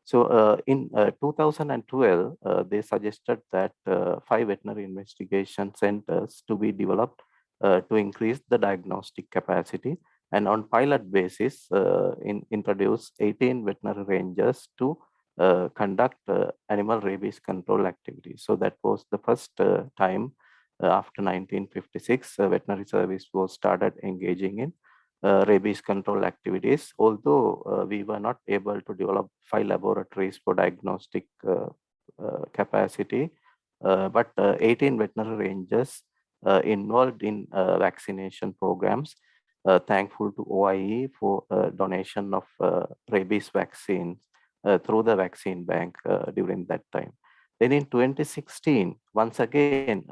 So in 2012, they suggested that 5 veterinary investigation centers to be developed to increase the diagnostic capacity, and on pilot basis introduce 18 veterinary rangers to conduct animal rabies control activities. So that was the first time after 1956 veterinary service was started engaging in rabies control activities, although we were not able to develop 5 laboratories for diagnostic capacity, but 18 veterinary rangers involved in vaccination programs. Thankful to OIE for donation of rabies vaccines through the vaccine bank during that time. Then in 2016, once again,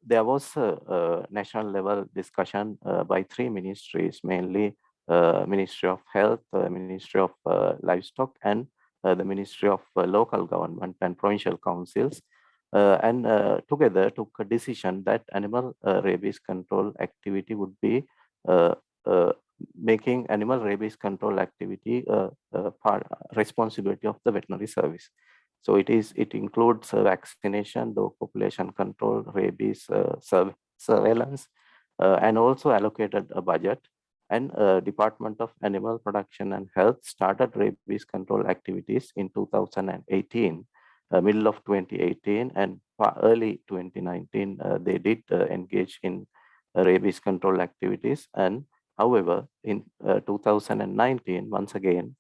there was a national level discussion by 3 ministries, mainly Ministry of Health, Ministry of Livestock, and the Ministry of Local Government and Provincial Councils, and together took a decision that animal rabies control activity would be making animal rabies control activity responsibility of the veterinary service. So it includes vaccination, dog population control, rabies surveillance, and also allocated a budget. And Department of Animal Production and Health started rabies control activities in 2018, middle of 2018, and early 2019, they did engage in rabies control activities. And however, in 2019, once again,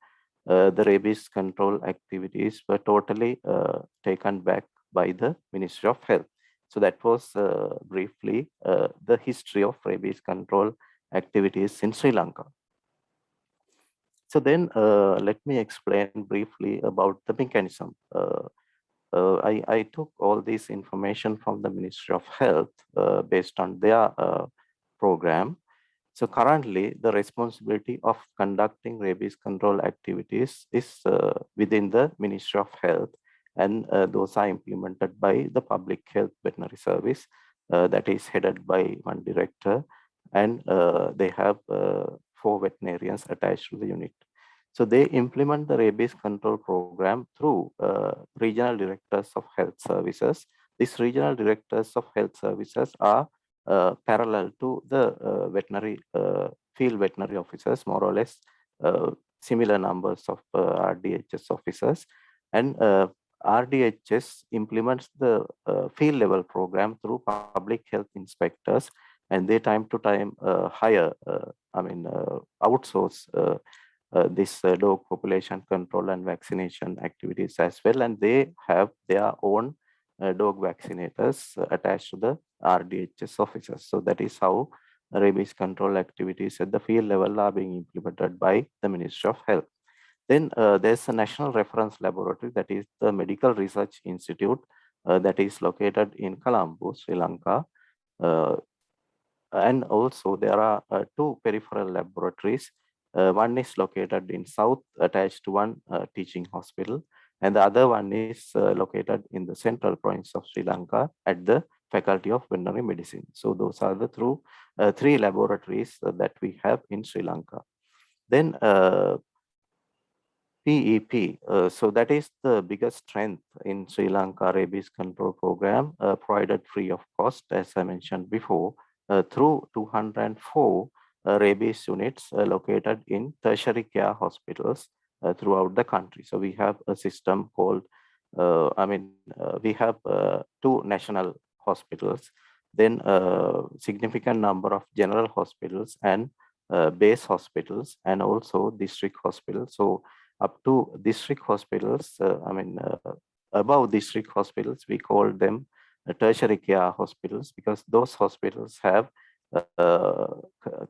the rabies control activities were totally taken back by the Ministry of Health. So that was briefly the history of rabies control activities in Sri Lanka. So then let me explain briefly about the mechanism. I took all this information from the Ministry of Health based on their program. So currently, the responsibility of conducting rabies control activities is within the Ministry of Health, and those are implemented by the Public Health Veterinary Service that is headed by one director, and they have 4 veterinarians attached to the unit. So they implement the rabies control program through regional directors of health services. These regional directors of health services are parallel to the field veterinary officers, more or less similar numbers of RDHS officers. And RDHS implements the field level program through public health inspectors, and they time to time outsource this dog population control and vaccination activities as well. And they have their own dog vaccinators attached to the RDHS officers. So that is how rabies control activities at the field level are being implemented by the Ministry of Health. Then there's a national reference laboratory, that is the Medical Research Institute that is located in Colombo, Sri Lanka. And also there are 2 peripheral laboratories. One is located in south, attached to one teaching hospital, and the other one is located in the central province of Sri Lanka at the Faculty of Veterinary Medicine. So those are the 3 laboratories that we have in Sri Lanka. Then PEP, so that is the biggest strength in Sri Lanka rabies control program, provided free of cost, as I mentioned before, through 204 rabies units located in tertiary care hospitals throughout the country. So we have a system called, we have 2 national hospitals, then a significant number of general hospitals and base hospitals, and also district hospitals. So up to district hospitals, above district hospitals, we call them tertiary care hospitals, because those hospitals have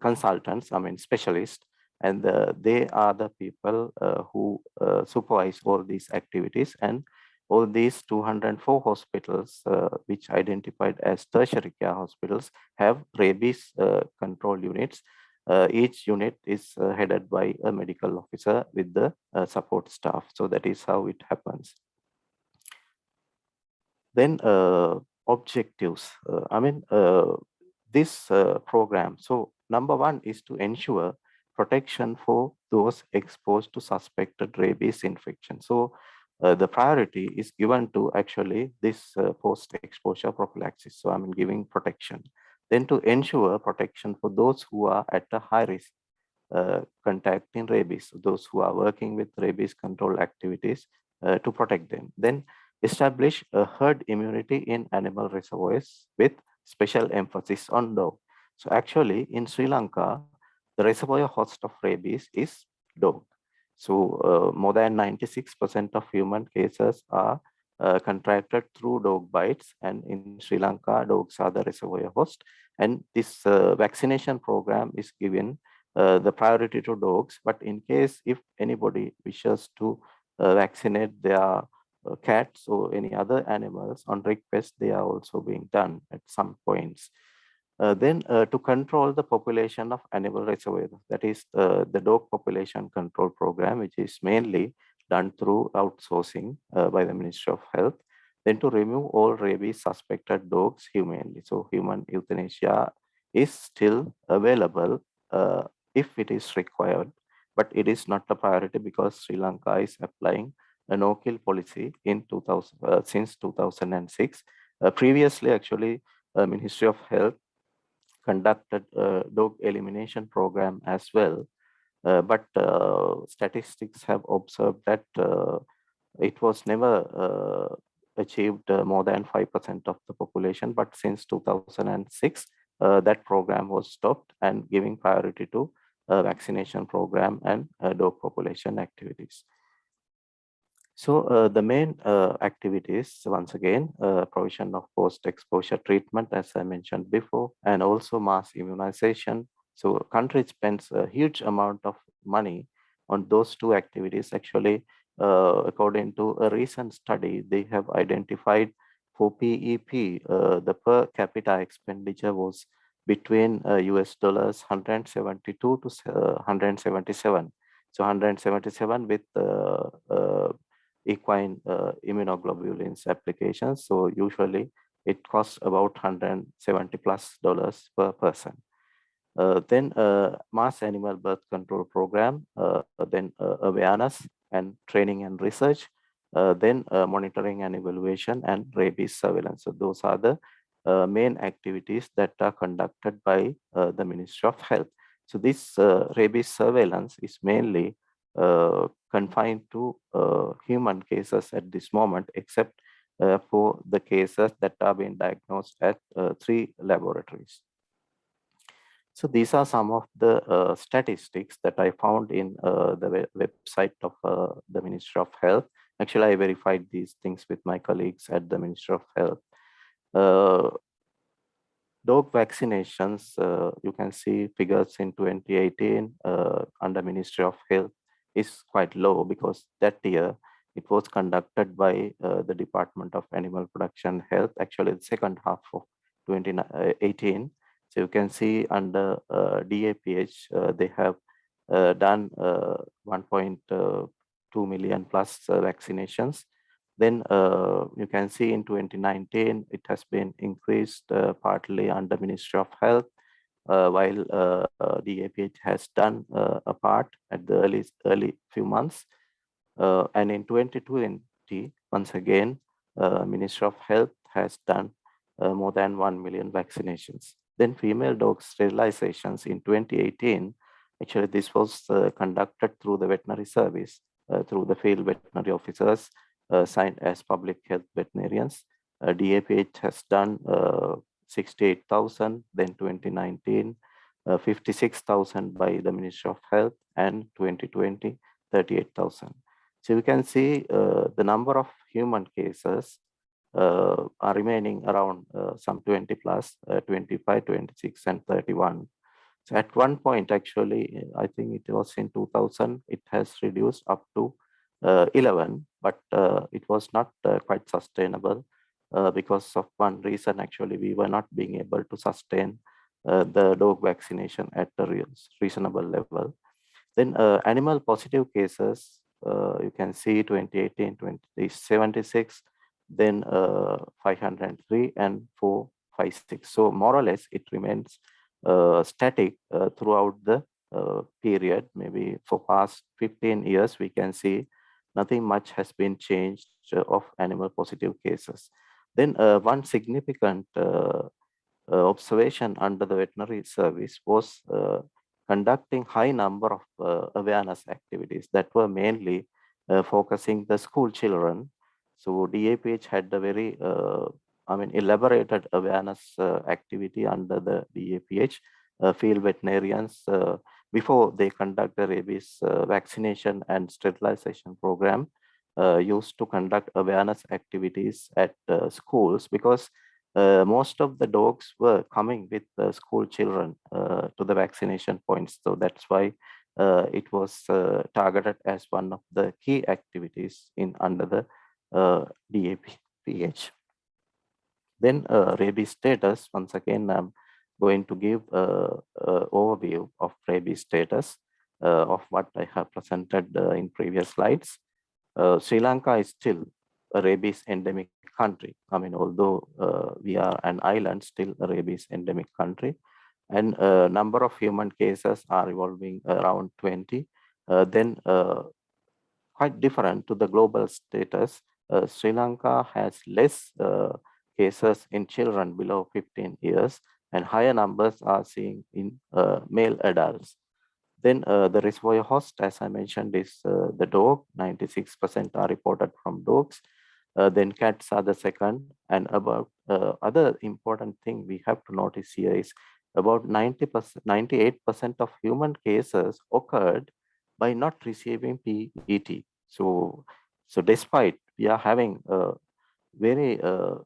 consultants, specialists, and they are the people who supervise all these activities. And all these 204 hospitals, which identified as tertiary care hospitals, have rabies control units. Each unit is headed by a medical officer with the support staff. So that is how it happens. Then objectives. This program. So number 1 is to ensure protection for those exposed to suspected rabies infection. So the priority is given to actually this post-exposure prophylaxis. So giving protection. Then to ensure protection for those who are at a high risk contacting rabies, those who are working with rabies control activities to protect them. Then establish a herd immunity in animal reservoirs with special emphasis on dog. So actually in Sri Lanka, the reservoir host of rabies is dog. So more than 96% of human cases are contracted through dog bites, and in Sri Lanka, dogs are the reservoir host. And this vaccination program is given the priority to dogs. But in case if anybody wishes to vaccinate their cats or any other animals on request, they are also being done at some points. Then to control the population of animal reservoirs, that is the dog population control program, which is mainly done through outsourcing by the Ministry of Health. Then to remove all rabies suspected dogs humanely. So human euthanasia is still available if it is required, but it is not a priority because Sri Lanka is applying a no-kill policy in 2000 since 2006. Previously, actually, Ministry of Health conducted a dog elimination program as well. But statistics have observed that it was never achieved more than 5% of the population. But since 2006, that program was stopped and giving priority to vaccination program and dog population activities. So the main activities, once again, provision of post-exposure treatment, as I mentioned before, and also mass immunization. So country spends a huge amount of money on those two activities. Actually, according to a recent study, they have identified for PEP, the per capita expenditure was between US dollars 172 to 177. So 177 with equine immunoglobulins applications. So usually it costs about $170+ per person. Then mass animal birth control program, then awareness and training and research, then monitoring and evaluation, and rabies surveillance. So those are the main activities that are conducted by the Ministry of Health. So this rabies surveillance is mainly confined to human cases at this moment, except for the cases that are being diagnosed at 3 laboratories. So these are some of the statistics that I found in the website of the Ministry of Health. Actually, I verified these things with my colleagues at the Ministry of Health. Dog vaccinations, you can see figures in 2018 under Ministry of Health is quite low because that year it was conducted by the Department of Animal Production Health, actually the second half of 2018. So you can see under DAPH, they have done 1.2 million plus vaccinations. Then you can see in 2019, it has been increased partly under Ministry of Health, while DAPH has done a part at the early few months. And in 2020, once again, Ministry of Health has done more than 1 million vaccinations. Then female dog sterilizations in 2018, actually this was conducted through the veterinary service, through the field veterinary officers signed as public health veterinarians. DAPH has done 68,000, then 2019, 56,000 by the Ministry of Health, and 2020, 38,000. So we can see the number of human cases are remaining around some 20 plus, 25, 26, and 31. So at one point, actually, I think it was in 2000, it has reduced up to 11, but it was not quite sustainable because of one reason. Actually, we were not being able to sustain the dog vaccination at a reasonable level. Then animal positive cases, you can see 2018, 2076, then 503 and 456. So more or less, it remains static throughout the period. Maybe for past 15 years, we can see nothing much has been changed of animal positive cases. Then one significant observation under the veterinary service was conducting high number of awareness activities that were mainly focusing the school children. So DAPH had a very elaborated awareness activity under the DAPH. Field veterinarians, before they conduct the rabies vaccination and sterilization program, used to conduct awareness activities at schools, because most of the dogs were coming with school children to the vaccination points. So that's why it was targeted as one of the key activities in under the DAPH. Then rabies status, once again, I'm going to give an overview of rabies status of what I have presented in previous slides. Sri Lanka is still a rabies endemic country. Although we are an island, still a rabies endemic country. And number of human cases are revolving around 20. Then quite different to the global status, Sri Lanka has less cases in children below 15 years, and higher numbers are seen in male adults. Then the reservoir host, as I mentioned, is the dog. 96% are reported from dogs. Then cats are the second. And about other important thing we have to notice here is about 90%, 98% of human cases occurred by not receiving PET. So despite we are having a very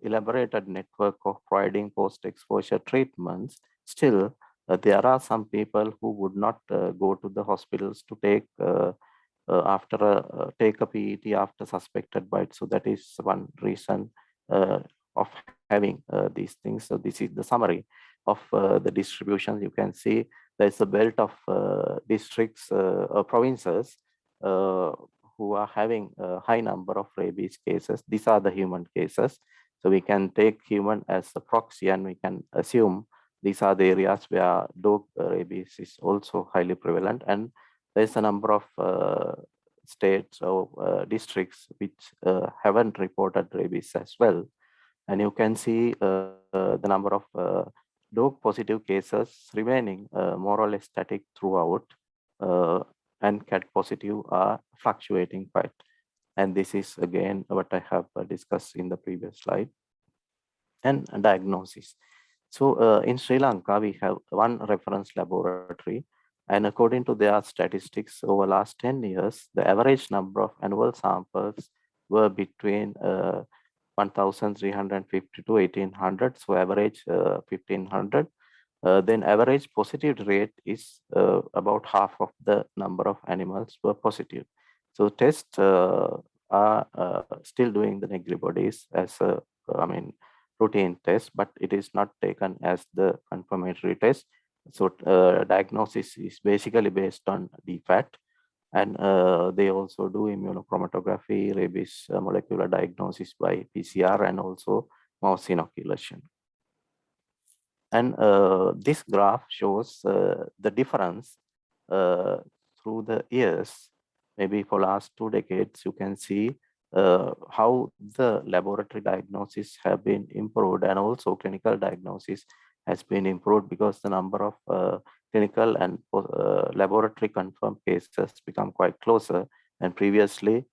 elaborated network of providing post-exposure treatments, still there are some people who would not go to the hospitals to take take a PET after suspected bite. So that is one reason of having these things. So this is the summary of the distribution. You can see there's a belt of districts or provinces who are having a high number of rabies cases. These are the human cases. So we can take human as a proxy, and we can assume these are the areas where dog rabies is also highly prevalent. And there's a number of states or districts which haven't reported rabies as well. And you can see the number of dog positive cases remaining more or less static throughout, and cat positive are fluctuating quite. And this is again what I have discussed in the previous slide. And diagnosis. So in Sri Lanka, we have one reference laboratory, and according to their statistics over last 10 years, the average number of annual samples were between 1,350 to 1,800, so average 1,500. Then average positive rate is about half of the number of animals were positive. So tests are still doing the negri bodies as a, routine test, but it is not taken as the confirmatory test. So diagnosis is basically based on DFAT, and they also do immunochromatography, rabies molecular diagnosis by PCR, and also mouse inoculation. And this graph shows the difference through the years. Maybe for last 2 decades, you can see how the laboratory diagnosis have been improved, and also clinical diagnosis has been improved, because the number of clinical and laboratory confirmed cases become quite closer. And previously,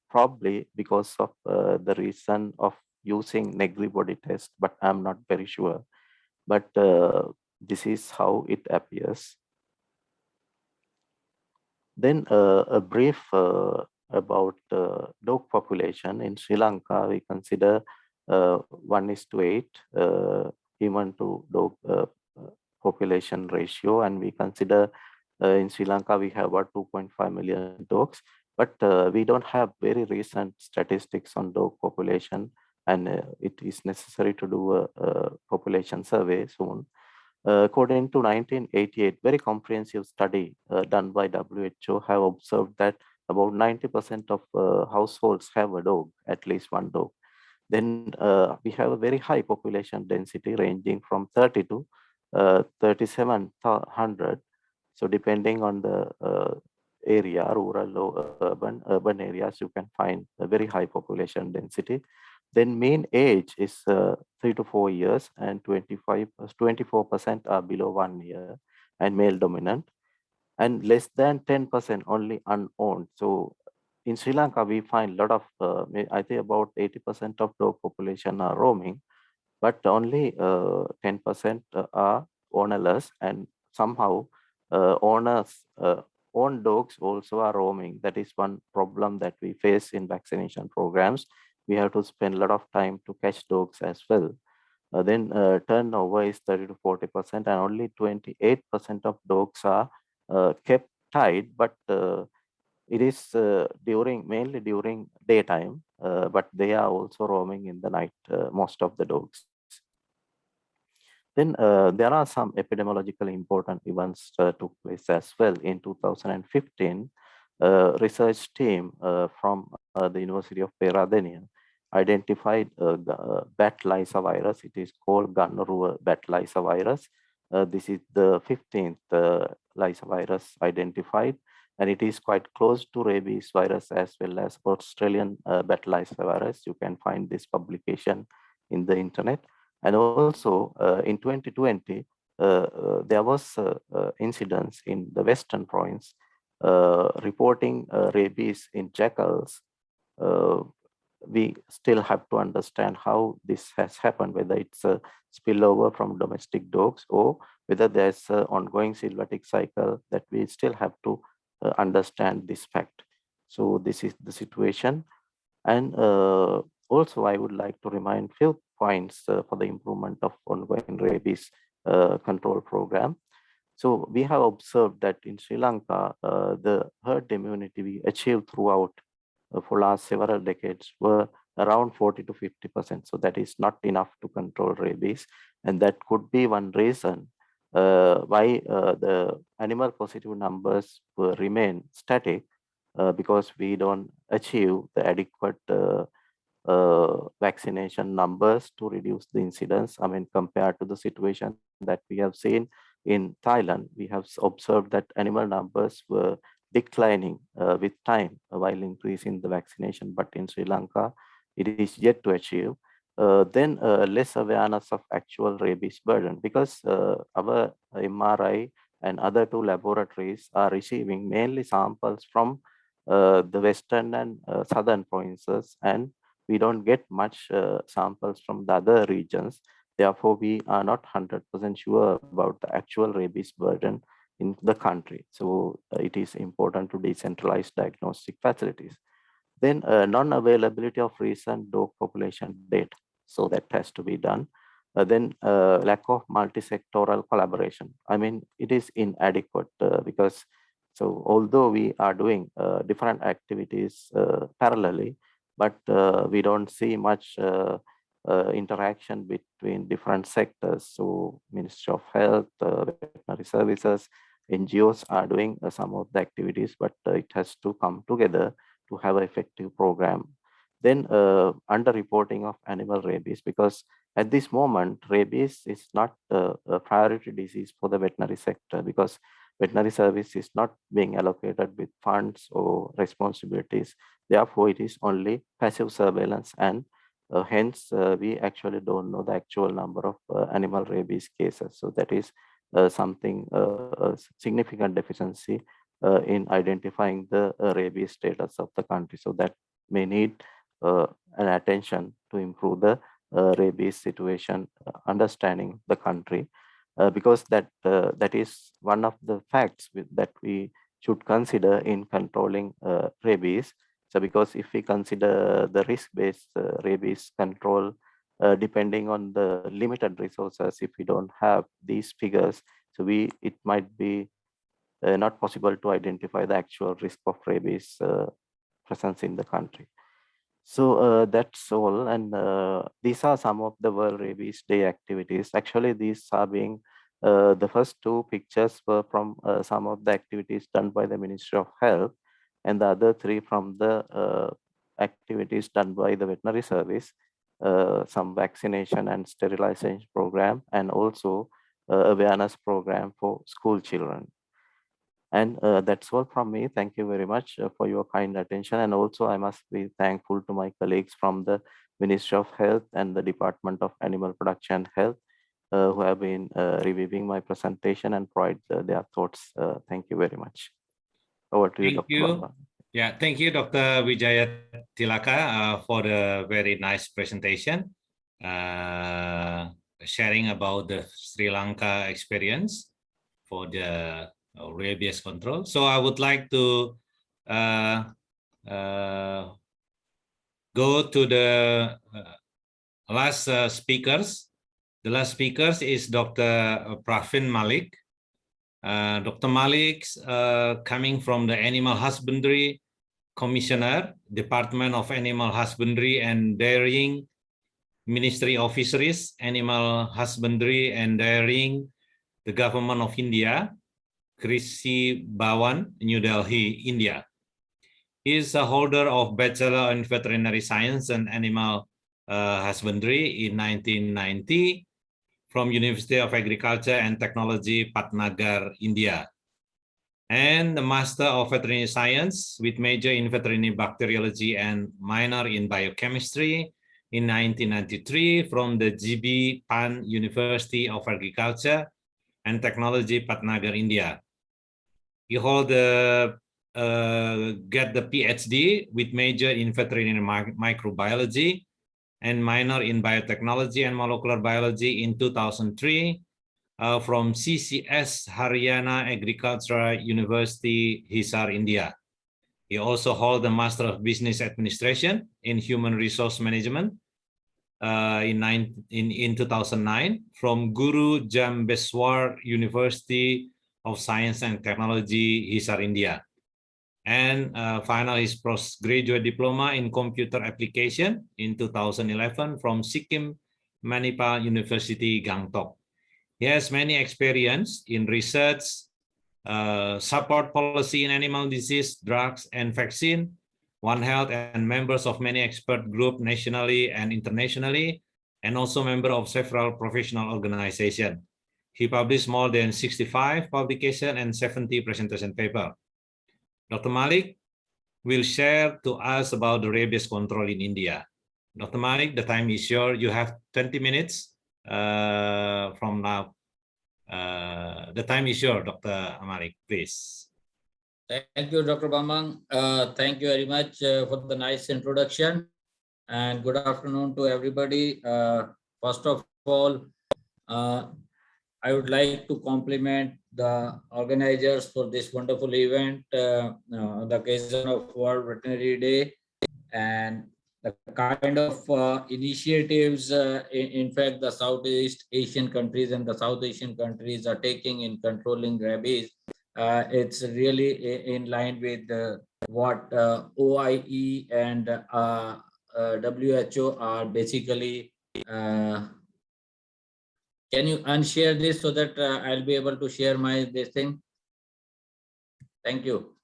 probably because of the reason of using negri body test, but I'm not very sure. But this is how it appears. Then a brief about dog population in Sri Lanka. We consider 1:8 human to dog population ratio, and we consider in Sri Lanka we have about 2.5 million dogs, but we don't have very recent statistics on dog population, and it is necessary to do a population survey soon. According to 1988, very comprehensive study done by WHO have observed that about 90% of households have a dog, at least one dog. Then we have a very high population density ranging from 30 to 3,700. So depending on the area, rural or urban areas, you can find a very high population density. Then mean age is 3 to 4 years, and 24% are below 1 year and male dominant, and less than 10% only unowned. So in Sri Lanka, we find a lot of, I think about 80% of dog population are roaming, but only 10% are ownerless, and somehow owners own dogs also are roaming. That is one problem that we face in vaccination programs. We have to spend a lot of time to catch dogs as well. Then turnover is 30 to 40%, and only 28% of dogs are kept tied, but it is mainly during daytime, but they are also roaming in the night, most of the dogs. Then there are some epidemiological important events took place as well. In 2015, research team from the University of Peradeniya identified bat Lyssa virus. It is called Gunneruwa bat Lyssa virus. This is the 15th Lyssa virus identified, and it is quite close to rabies virus as well as Australian bat Lyssa virus. You can find this publication in the internet. And also in 2020, there was incidents in the Western province reporting rabies in jackals. We still have to understand how this has happened, whether it's a spillover from domestic dogs or whether there's an ongoing sylvatic cycle, that we still have to understand this fact. So this is the situation. And also, I would like to remind few points for the improvement of ongoing rabies control program. So we have observed that in Sri Lanka, the herd immunity we achieved throughout for last several decades were around 40 to 50%. So that is not enough to control rabies. And that could be one reason why the animal positive numbers will remain static, because we don't achieve the adequate vaccination numbers to reduce the incidence. I mean, compared to the situation that we have seen in Thailand, we have observed that animal numbers were declining with time while increasing the vaccination. But in Sri Lanka, it is yet to achieve. Then less awareness of actual rabies burden, because our MRI and other two laboratories are receiving mainly samples from the western and southern provinces, and we don't get much samples from the other regions. Therefore, we are not 100% sure about the actual rabies burden in the country. So it is important to decentralize diagnostic facilities. Then non-availability of recent dog population data. So that has to be done. Then lack of multi-sectoral collaboration. I mean, it is inadequate because so although we are doing different activities parallelly, but we don't see much interaction between different sectors. So Ministry of Health, veterinary services, NGOs are doing some of the activities, but it has to come together to have an effective program. Then under-reporting of animal rabies, because at this moment, rabies is not a priority disease for the veterinary sector, because veterinary service is not being allocated with funds or responsibilities. Therefore, it is only passive surveillance, and hence we actually don't know the actual number of animal rabies cases. So that is something, a significant deficiency in identifying the rabies status of the country. So that may need an attention to improve the rabies situation, understanding the country, because that is one of the facts that we should consider in controlling rabies. So because if we consider the risk-based rabies control, depending on the limited resources, if we don't have these figures, so it might be not possible to identify the actual risk of rabies presence in the country. So that's all, and these are some of the World Rabies Day activities. Actually, these are being the first two pictures were from some of the activities done by the Ministry of Health, and the other three from the activities done by the veterinary service, some vaccination and sterilization program, and also awareness program for school children. And that's all from me. Thank you very much for your kind attention. And also I must be thankful to my colleagues from the Ministry of Health and the Department of Animal Production and Health who have been reviewing my presentation and provide their thoughts. Thank you very much. Over to you, Dr. Bambang. Yeah, thank you, Dr. Wijaya Tilaka, for the very nice presentation. sharing about the Sri Lanka experience for the rabies control. So I would like to go to the last speakers. The last speakers is Dr. Pravin Malik. Dr. Malik coming from the Animal Husbandry Commissioner, Department of Animal Husbandry and Dairying, Ministry of Fisheries, Animal Husbandry and Dairying, the Government of India, Krishi Bhawan, New Delhi, India. He is a holder of Bachelor in Veterinary Science and Animal Husbandry in 1990 from University of Agriculture and Technology, Patnagar, India, and the Master of Veterinary Science with major in Veterinary Bacteriology and minor in Biochemistry in 1993 from the GB Pan University of Agriculture and Technology, Patnagar, India. He hold get the PhD with major in Veterinary Microbiology and minor in Biotechnology and Molecular Biology in 2003 from CCS Haryana Agricultural University, Hisar, India. He also holds the Master of Business Administration in Human Resource Management in 2009 from Guru Jambeswar University of Science and Technology, Hisar, India. And final his postgraduate diploma in computer application in 2011 from Sikkim Manipal University, Gangtok. He has many experience in research, support policy in animal disease, drugs, and vaccine, One Health, and members of many expert groups nationally and internationally, and also member of several professional organizations. He published more than 65 publications and 70 presentation papers. Dr. Malik will share to us about the rabies control in India. Dr. Malik, the time is yours. You have 20 minutes from now. The time is yours, Dr. Malik, please. Thank you, Dr. Bambang. Thank you very much for the nice introduction. And good afternoon to everybody. First of all, I would like to compliment the organizers for this wonderful event, on the occasion of World Veterinary Day, and the kind of initiatives, in fact, the Southeast Asian countries and the South Asian countries are taking in controlling rabies. It's really in line with what OIE and WHO are basically. Can you unshare this so that I'll be able to share this thing? Thank you.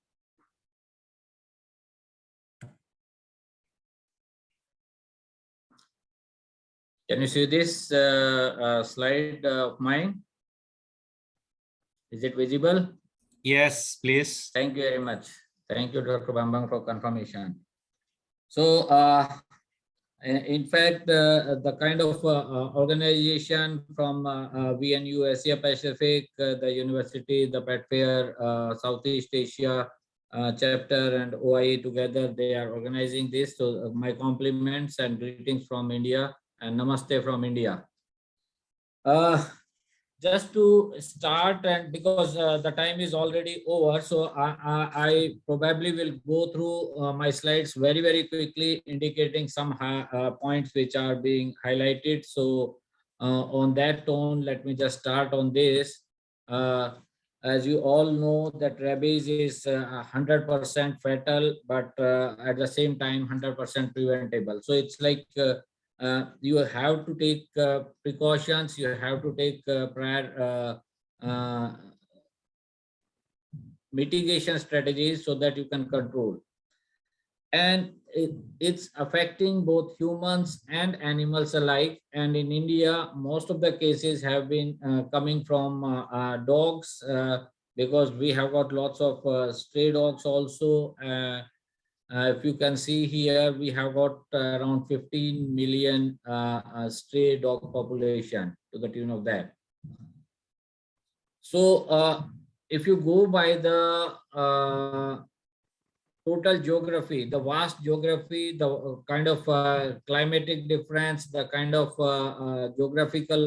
Can you see this slide of mine? Is it visible? Yes, please. Thank you very much. Thank you, Dr. Bambang, for confirmation. So, in fact, the kind of organization from VNU Asia Pacific, the university, the Pet Fair, Southeast Asia chapter, and OIE together, they are organizing this. So my compliments and greetings from India, and namaste from India. Just to start, and because the time is already over, so I probably will go through my slides very, very quickly, indicating some points which are being highlighted. So on that tone, let me just start on this. As you all know, that rabies is 100% fatal, but at the same time 100% preventable. So it's like you have to take precautions, you have to take prior mitigation strategies so that you can control. And it's affecting both humans and animals alike. And in India, most of the cases have been coming from dogs, because we have got lots of stray dogs also. If you can see here, we have got around 15 million stray dog population, to the tune of that. So if you go by the total geography, the vast geography, the kind of climatic difference, the kind of geographical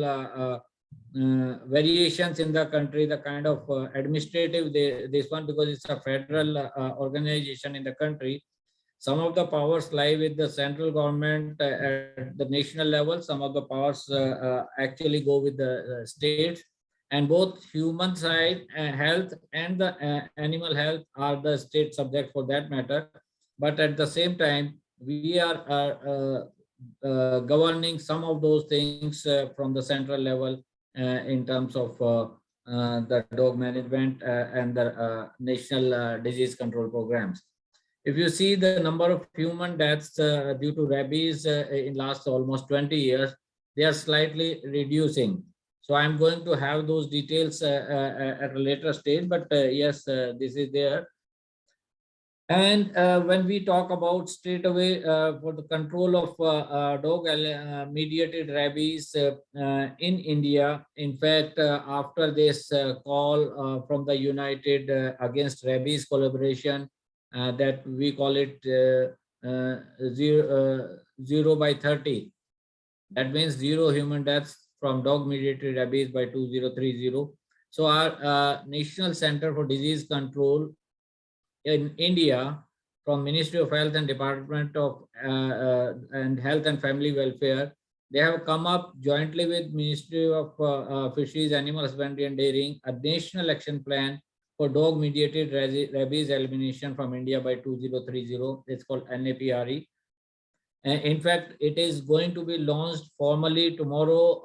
variations in the country, the kind of administrative, this one, because it's a federal organization in the country. Some of the powers lie with the central government at the national level. Some of the powers actually go with the states, and both human side health and the animal health are the state subject for that matter. But at the same time, we are governing some of those things from the central level in terms of the dog management and the national disease control programs. If you see the number of human deaths due to rabies in last almost 20 years, they are slightly reducing. So I'm going to have those details at a later stage, but yes, this is there. And when we talk about straight away for the control of dog mediated rabies in India, in fact, after this call from the United Against Rabies collaboration, that we call it 0 by 30. That means 0 human deaths from dog mediated rabies by 2030. So our National Center for Disease Control in India, from Ministry of Health and Department of and Health and Family Welfare, they have come up jointly with Ministry of Fisheries, Animal Husbandry and Dairying, a national action plan for dog mediated rabies elimination from India by 2030. It's called NAPRE. In fact, it is going to be launched formally tomorrow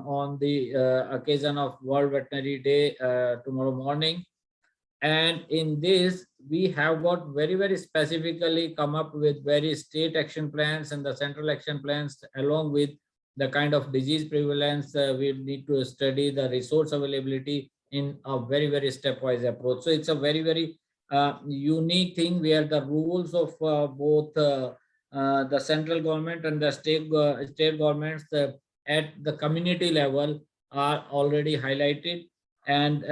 on the occasion of World Veterinary Day tomorrow morning. And in this, we have got very, very specifically come up with various state action plans and the central action plans, along with the kind of disease prevalence. We need to study the resource availability in a very, very stepwise approach. So it's a very, very unique thing where the rules of both the central government and the state governments at the community level are already highlighted, and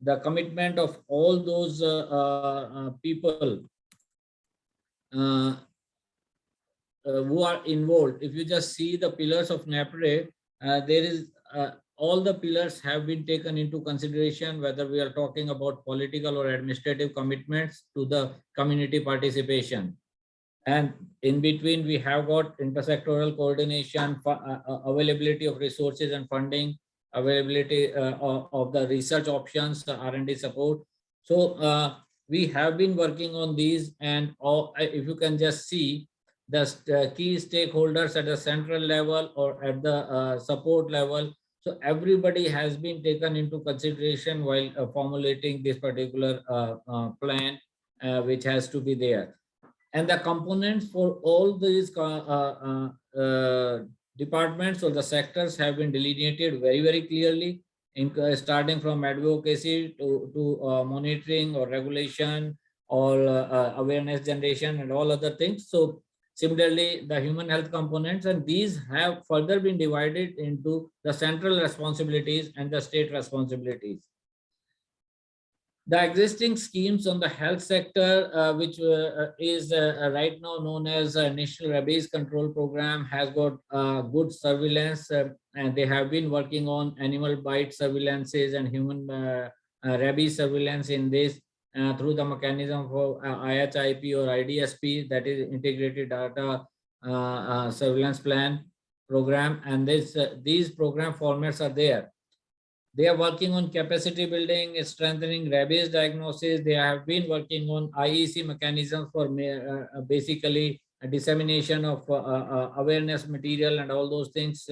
the commitment of all those people who are involved. If you just see the pillars of NAPRE, there is all the pillars have been taken into consideration, whether we are talking about political or administrative commitments to the community participation. And in between, we have got intersectoral coordination, availability of resources and funding, availability of the research options, R&D support. So we have been working on these, and if you can just see the key stakeholders at the central level or at the support level. So everybody has been taken into consideration while formulating this particular plan, which has to be there. And the components for all these departments or the sectors have been delineated very, very clearly, starting from advocacy to monitoring or regulation or awareness generation and all other things. So similarly, the human health components, and these have further been divided into the central responsibilities and the state responsibilities. The existing schemes on the health sector, which is right now known as National Rabies Control Program, has got good surveillance, and they have been working on animal bite surveillances and human rabies surveillance in this through the mechanism for IHIP or IDSP, that is Integrated Data Surveillance Plan program. And these program formats are there. They are working on capacity building, strengthening rabies diagnosis. They have been working on IEC mechanisms for basically a dissemination of awareness material and all those things.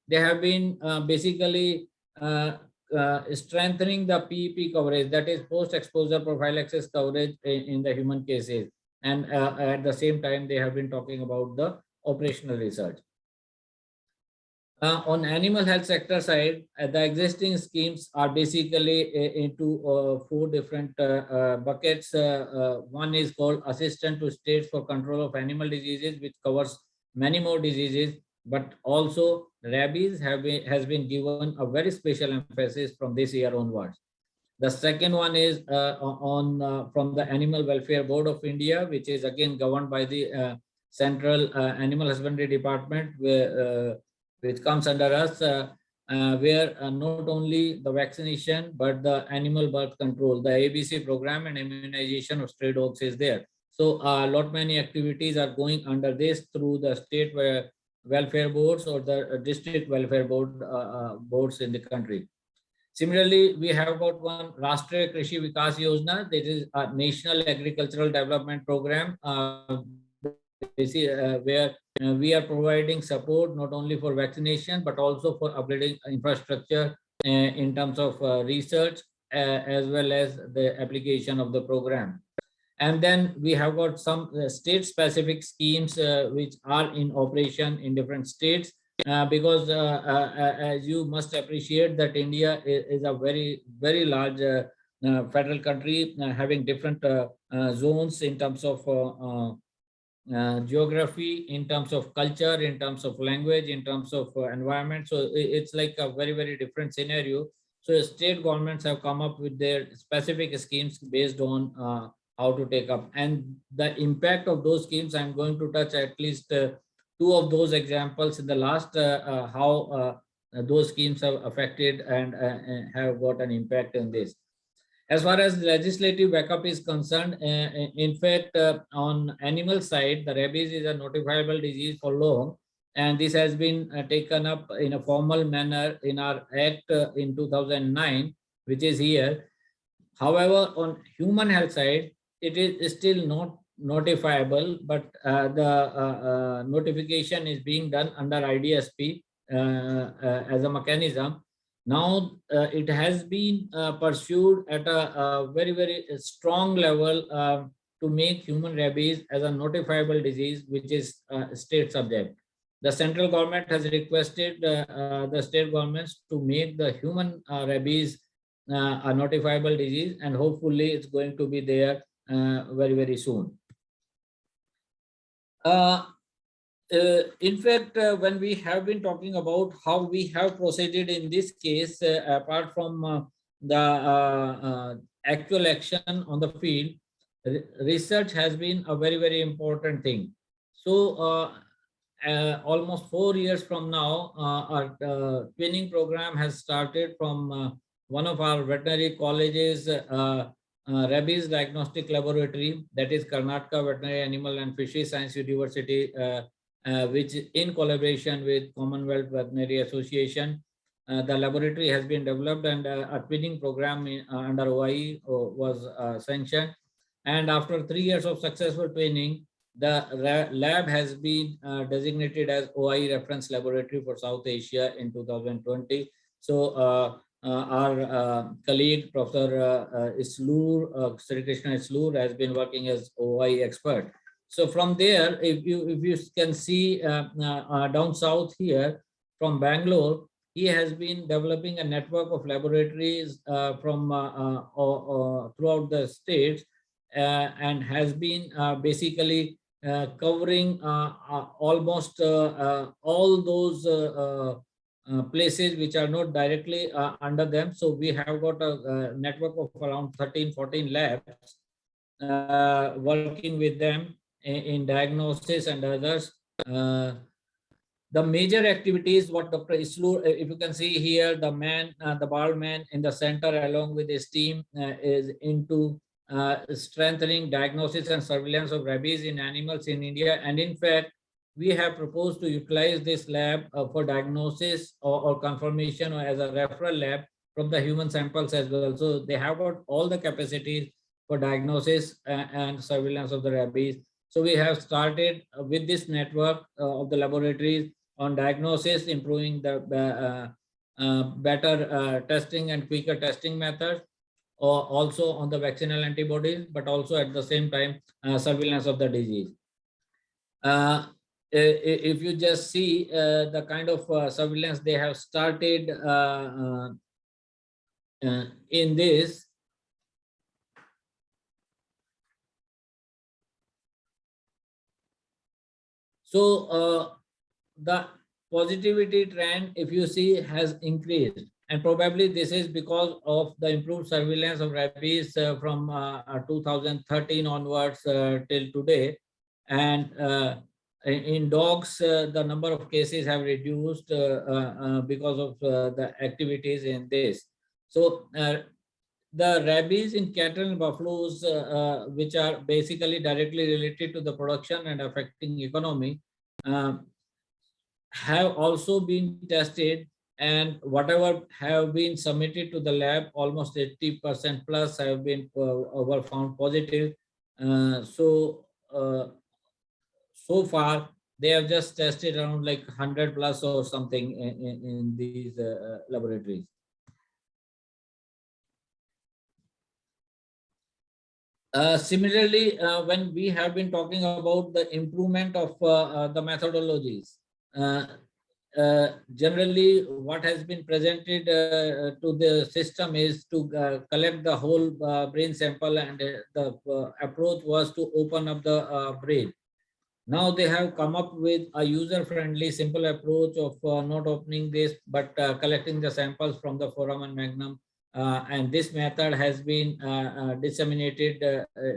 They have been basically strengthening the PEP coverage, that is post-exposure prophylaxis coverage in the human cases. And at the same time, they have been talking about the operational research. On animal health sector side, the existing schemes are basically into 4 different buckets. One is called Assistance to States for Control of Animal Diseases, which covers many more diseases, but also rabies has been given a very special emphasis from this year onwards. The second one is from the Animal Welfare Board of India, which is again governed by the Central Animal Husbandry Department, which comes under us, where not only the vaccination but the animal birth control, the ABC program and immunization of stray dogs is there. So a lot many activities are going under this through the state welfare boards or the district welfare boards in the country. Similarly, we have got one Rashtriya Krishi Vikas Yojana. That is a national agricultural development program, where we are providing support not only for vaccination but also for upgrading infrastructure in terms of research as well as the application of the program. And then we have got some state-specific schemes which are in operation in different states. Because as you must appreciate that India is a very large federal country having different zones in terms of geography, in terms of culture, in terms of language, in terms of environment. So it's like a very different scenario. So state governments have come up with their specific schemes based on how to take up, and the impact of those schemes I'm going to touch at least two of those examples in the last, how those schemes have affected and have got an impact in this. As far as legislative backup is concerned, in fact, on animal side, the rabies is a notifiable disease for long, and this has been taken up in a formal manner in our act in 2009, which is here. However, on human health side, it is still not notifiable, but the notification is being done under IDSP as a mechanism. Now it has been pursued at a very strong level to make human rabies as a notifiable disease, which is state subject. The central government has requested the state governments to make the human rabies a notifiable disease, and hopefully it's going to be there very soon. In fact, when we have been talking about how we have proceeded in this case, apart from the actual action on the field, research has been a very important thing. So almost 4 years from now, our twinning program has started from one of our veterinary colleges, Rabies Diagnostic Laboratory, that is Karnataka Veterinary Animal and Fisheries Science University, which in collaboration with Commonwealth Veterinary Association, the laboratory has been developed, and a twinning program under OIE was sanctioned. And after 3 years of successful twinning, the lab has been designated as OIE Reference Laboratory for South Asia in 2020. So our colleague, Professor Sri Krishna Islur, has been working as OIE expert. So from there, if you can see down south here from Bangalore, he has been developing a network of laboratories from throughout the states, and has been basically covering almost all those places which are not directly under them. So we have got a network of around 13-14 labs working with them in diagnosis and others. The major activities what Dr. Islur, if you can see here, the man, the bald man in the center along with his team is into strengthening diagnosis and surveillance of rabies in animals in India. And in fact, we have proposed to utilize this lab for diagnosis or confirmation or as a referral lab from the human samples as well. So they have got all the capacities for diagnosis and surveillance of the rabies. So we have started with this network of the laboratories on diagnosis, improving the better testing and quicker testing methods, or also on the vaccinal antibodies, but also at the same time surveillance of the disease. If you just see the kind of surveillance they have started in this, so the positivity trend, if you see, has increased. And probably this is because of the improved surveillance of rabies from 2013 onwards till today. And in dogs, the number of cases have reduced because of the activities in this. So the rabies in cattle and buffaloes, which are basically directly related to the production and affecting economy, have also been tested, and whatever have been submitted to the lab, almost 80% plus have been were found positive. So far they have just tested around like 100 plus or something in these laboratories. Similarly, when we have been talking about the improvement of the methodologies, generally what has been presented to the system is to collect the whole brain sample, and the approach was to open up the brain. Now they have come up with a user-friendly, simple approach of not opening this, but collecting the samples from the foramen magnum. And this method has been disseminated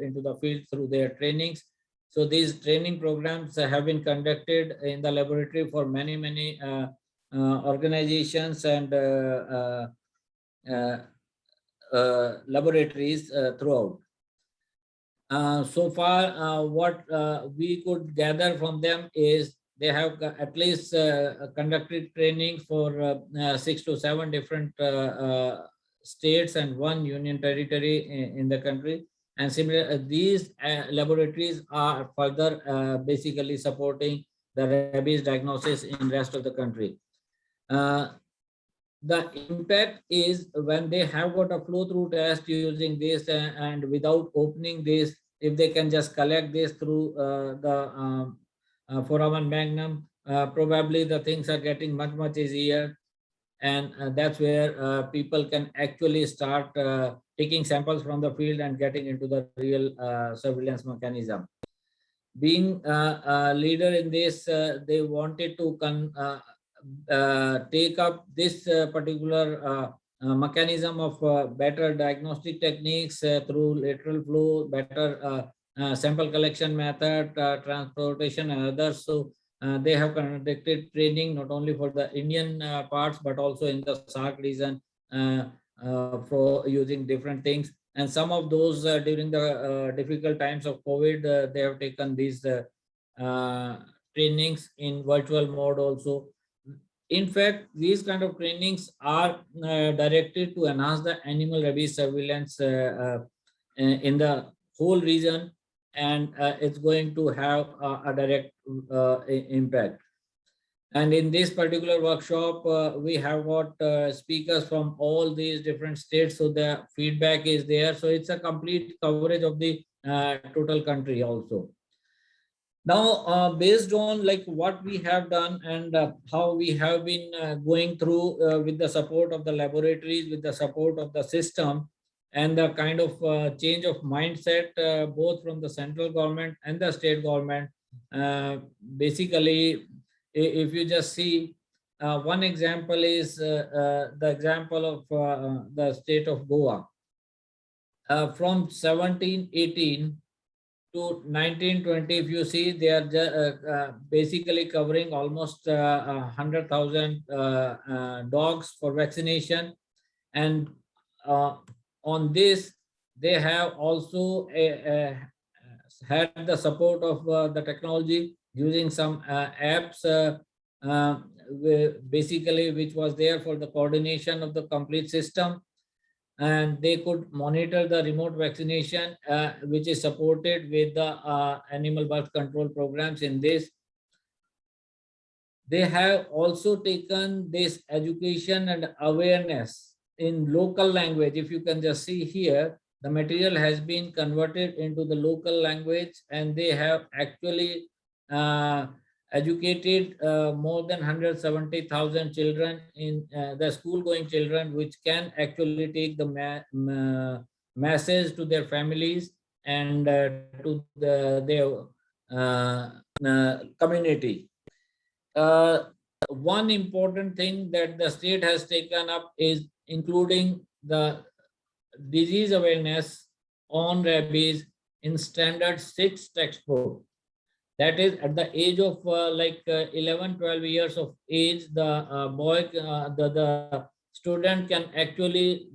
into the field through their trainings. So these training programs have been conducted in the laboratory for many organizations and laboratories throughout. So far, what we could gather from them is they have at least conducted training for 6 to 7 different states and 1 union territory in the country. And similar, these laboratories are further basically supporting the rabies diagnosis in rest of the country. The impact is when they have got a flow-through test using this and without opening this, if they can just collect this through the foramen magnum, probably the things are getting much easier. And that's where people can actually start taking samples from the field and getting into the real surveillance mechanism. Being a leader in this, they wanted to take up this particular mechanism of better diagnostic techniques through lateral flow, better sample collection method, transportation and others. So they have conducted training not only for the Indian parts, but also in the SAARC region for using different things. And some of those during the difficult times of COVID, they have taken these trainings in virtual mode also. In fact, these kind of trainings are directed to enhance the animal rabies surveillance in the whole region, and it's going to have a direct impact. And in this particular workshop, we have got speakers from all these different states, so the feedback is there. So it's a complete coverage of the total country also. Now, based on like what we have done and how we have been going through with the support of the laboratories, with the support of the system, and the kind of change of mindset both from the central government and the state government, basically, if you just see, one example is the example of the state of Goa. From 1718 to 1920, if you see, they are basically covering almost 100,000 dogs for vaccination. And on this, they have also had the support of the technology using some apps, basically, which was there for the coordination of the complete system. And they could monitor the remote vaccination, which is supported with the animal birth control programs in this. They have also taken this education and awareness in local language. If you can just see here, the material has been converted into the local language, and they have actually educated more than 170,000 children in the school-going children, which can actually take the message to their families and to their community. one important thing that the state has taken up is including the disease awareness on rabies in standard 6 textbook. That is at the age of 11, 12 years of age, the the student can actually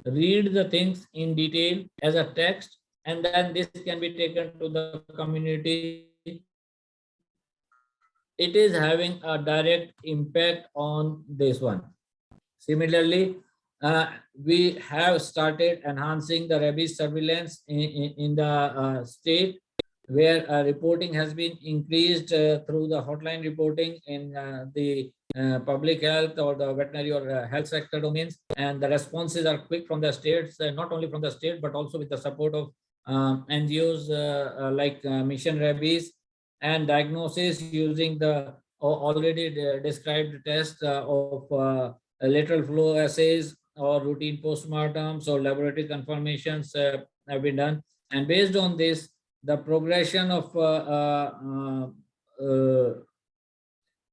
read the things in detail as a text, and then this can be taken to the community. It is having a direct impact on this one. Similarly, we have started enhancing the rabies surveillance in the state, where reporting has been increased through the hotline reporting in the public health or the veterinary or health sector domains, and the responses are quick from the states, not only from the state but also with the support of NGOs like Mission Rabies, and diagnosis using the already described test of lateral flow assays or routine postmortems or laboratory confirmations have been done, and based on this, the progression of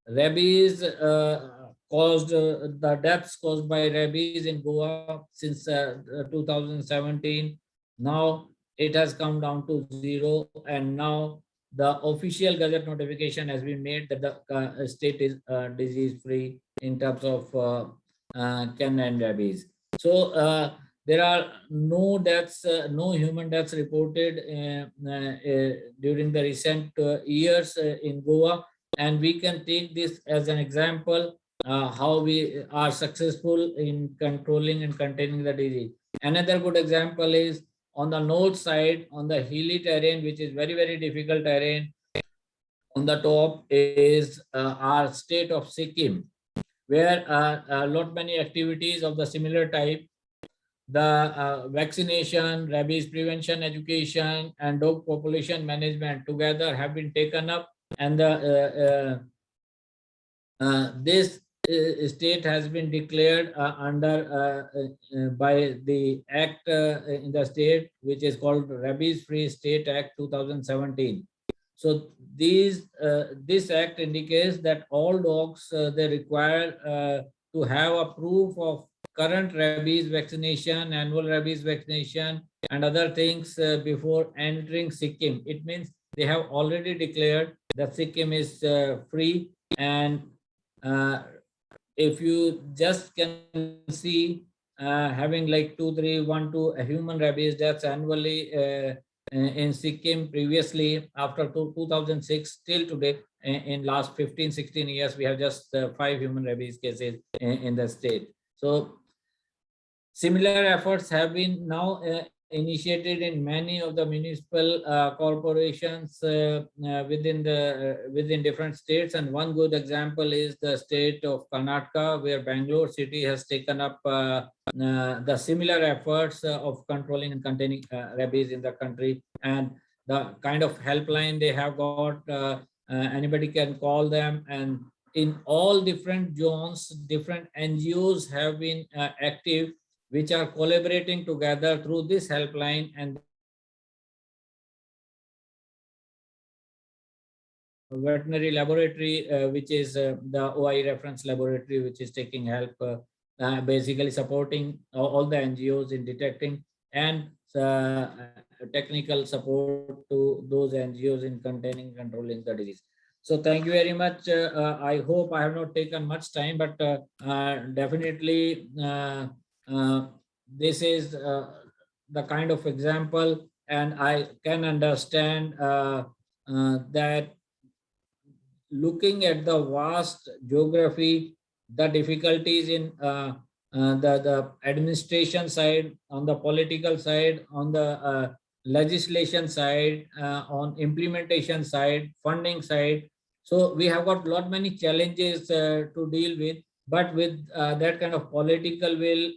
rabies caused the deaths caused by rabies in Goa since 2017. Now it has come down to 0, and now the official gazette notification has been made that the state is disease free in terms of canine rabies. So there are no deaths, no human deaths reported during the recent years in Goa, and we can take this as an example how we are successful in controlling and containing the disease. Another good example is on the north side, on the hilly terrain, which is very, very difficult terrain. On the top is our state of Sikkim, where a lot many activities of the similar type, the vaccination, rabies prevention, education, and dog population management together have been taken up, and this state has been declared under by the act in the state, which is called Rabies Free State Act 2017. So this act indicates that all dogs they require to have a proof of current rabies vaccination, annual rabies vaccination, and other things before entering Sikkim. It means they have already declared that Sikkim is free, and if you just can see having like 2, 3, 1, 2 human rabies deaths annually in Sikkim previously, after 2006 till today, in last 15, 16 years, we have just 5 human rabies cases in the state. So similar efforts have been now initiated in many of the municipal corporations within different states, and one good example is the state of Karnataka, where Bangalore city has taken up the similar efforts of controlling and containing rabies in the country, and the kind of helpline they have got, anybody can call them, and in all different zones, different NGOs have been active, which are collaborating together through this helpline, and veterinary laboratory, which is the OI reference laboratory, which is taking help, basically supporting all the NGOs in detecting, and technical support to those NGOs in containing, controlling the disease. So thank you very much. I hope I have not taken much time, but definitely this is the kind of example, and I can understand that looking at the vast geography, the difficulties in the administration side, on the political side, on the legislation side, on implementation side, funding side. So we have got lot many challenges to deal with, but with that kind of political will,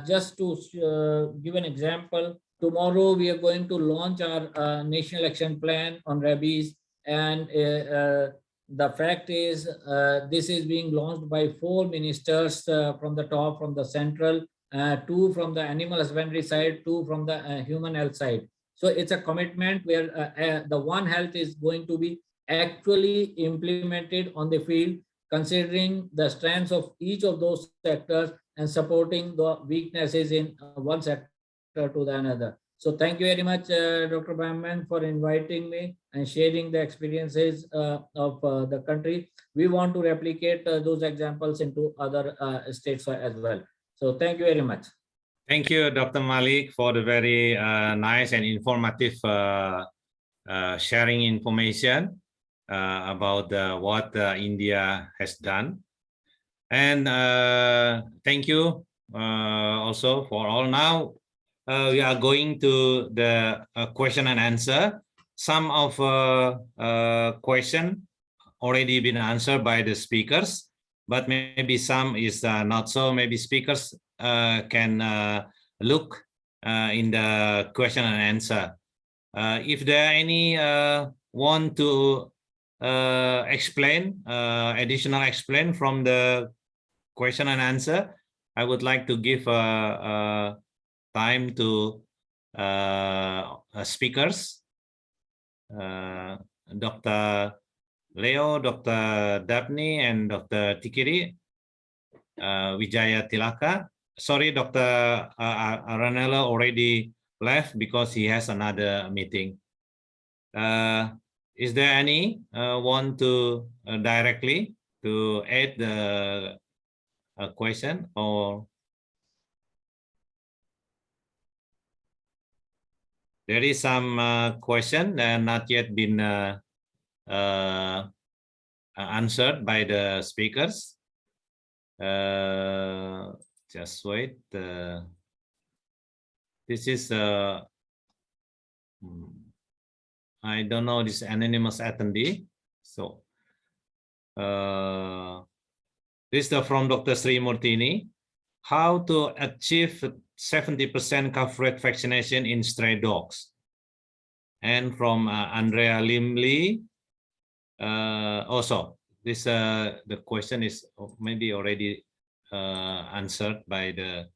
just to give an example, tomorrow we are going to launch our national action plan on rabies, and the fact is this is being launched by 4 ministers from the top, from the central, 2 from the animal husbandry side, 2 from the human health side. So it's a commitment where the One Health is going to be actually implemented on the field, considering the strengths of each of those sectors and supporting the weaknesses in one sector to the another. So thank you very much, Dr. Bamman, for inviting me and sharing the experiences of the country. We want to replicate those examples into other states as well. So thank you very much. Thank you, Dr. Malik, for the very nice and informative sharing information about what India has done. And thank you also for all. Now we are going to the question and answer. Some of question already been answered by the speakers, but maybe some is not so. Maybe speakers can look in the question and answer. If there are any want to explain, additional explain from the question and answer, I would like to give time to speakers, Dr. Leo, Dr. Dabni, and Dr. Tikiri Wijaya Tilaka. Sorry, Dr. Aranella already left because he has another meeting. Is there any want to directly to add the question, or there is some question that not yet been answered by the speakers? Just wait. This is I don't know this anonymous attendee. So this is from Dr. Sri Murtini. How to achieve 70% coverage vaccination in stray dogs? And from Andrea Limley. Also, this the question is maybe already answered by the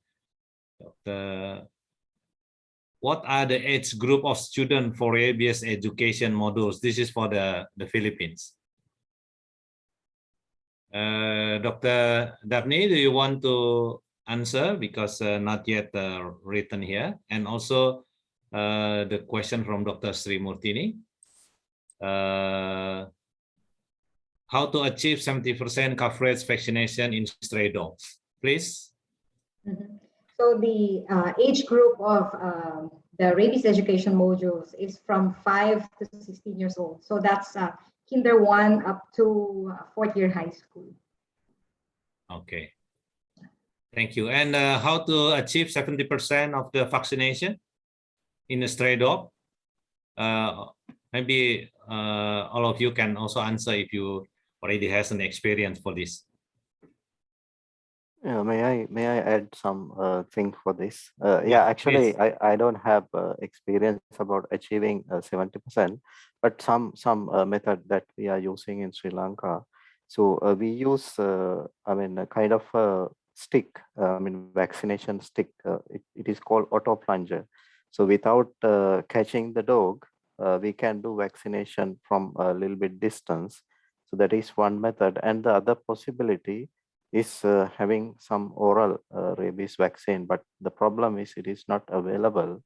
what are the age group of students for rabies education modules? This is for the Philippines. Dr. Daphne, do you want to answer, because not yet written here? And also the question from Dr. Sri Murtini. How to achieve 70% coverage vaccination in stray dogs, please. So the age group of the rabies education modules is from 5 to 16 years old. So that's kinder 1 up to 4th year high school. Okay. Thank you. And how to achieve 70% of the vaccination in a stray dog? Maybe all of you can also answer if you already has an experience for this. Yeah, may I add some thing for this? Yeah, actually, I don't have experience about achieving 70%, but some method that we are using in Sri Lanka. So we use, I mean, a kind of a stick, I mean, vaccination stick. It is called auto plunger. So without catching the dog, we can do vaccination from a little bit distance. So that is one method. And the other possibility is having some oral rabies vaccine, but the problem is it is not available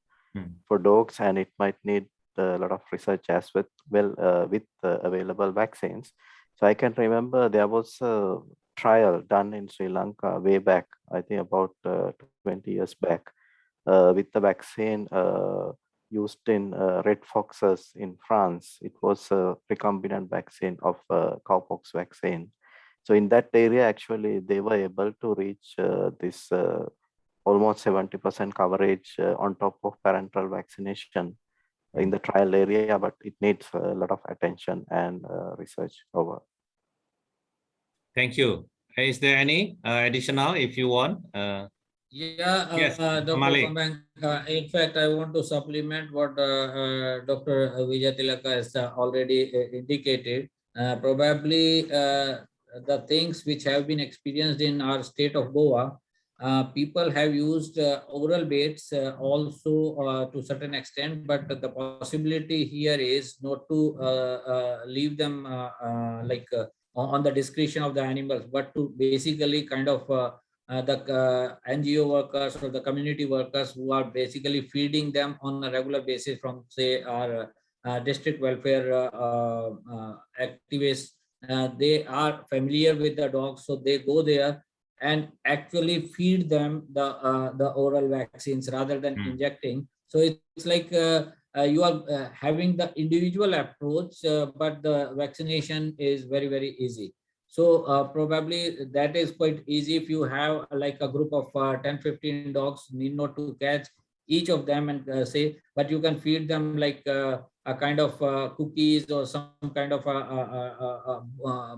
for dogs, and it might need a lot of research as with available vaccines. So I can remember there was a trial done in Sri Lanka way back, I think about 20 years back, with the vaccine used in red foxes in France. It was a recombinant vaccine of cowpox vaccine. So in that area, actually, they were able to reach this almost 70% coverage on top of parental vaccination in the trial area, but it needs a lot of attention and research over. Thank you. Is there any additional if you want? Yes, Dr. Bambang, in fact, I want to supplement what Dr. Wijaya Tilaka has already indicated. Probably the things which have been experienced in our state of Goa, people have used oral baits also to a certain extent, but the possibility here is not to leave them on the discretion of the animals, but to basically kind of the NGO workers or the community workers who are basically feeding them on a regular basis from, say, our district welfare activists. They are familiar with the dogs, so they go there and actually feed them the oral vaccines rather than injecting. So it's like you are having the individual approach, but the vaccination is very, very easy. So probably that is quite easy if you have like a group of 10, 15 dogs, need not to catch each of them and say, but you can feed them like a kind of cookies or some kind of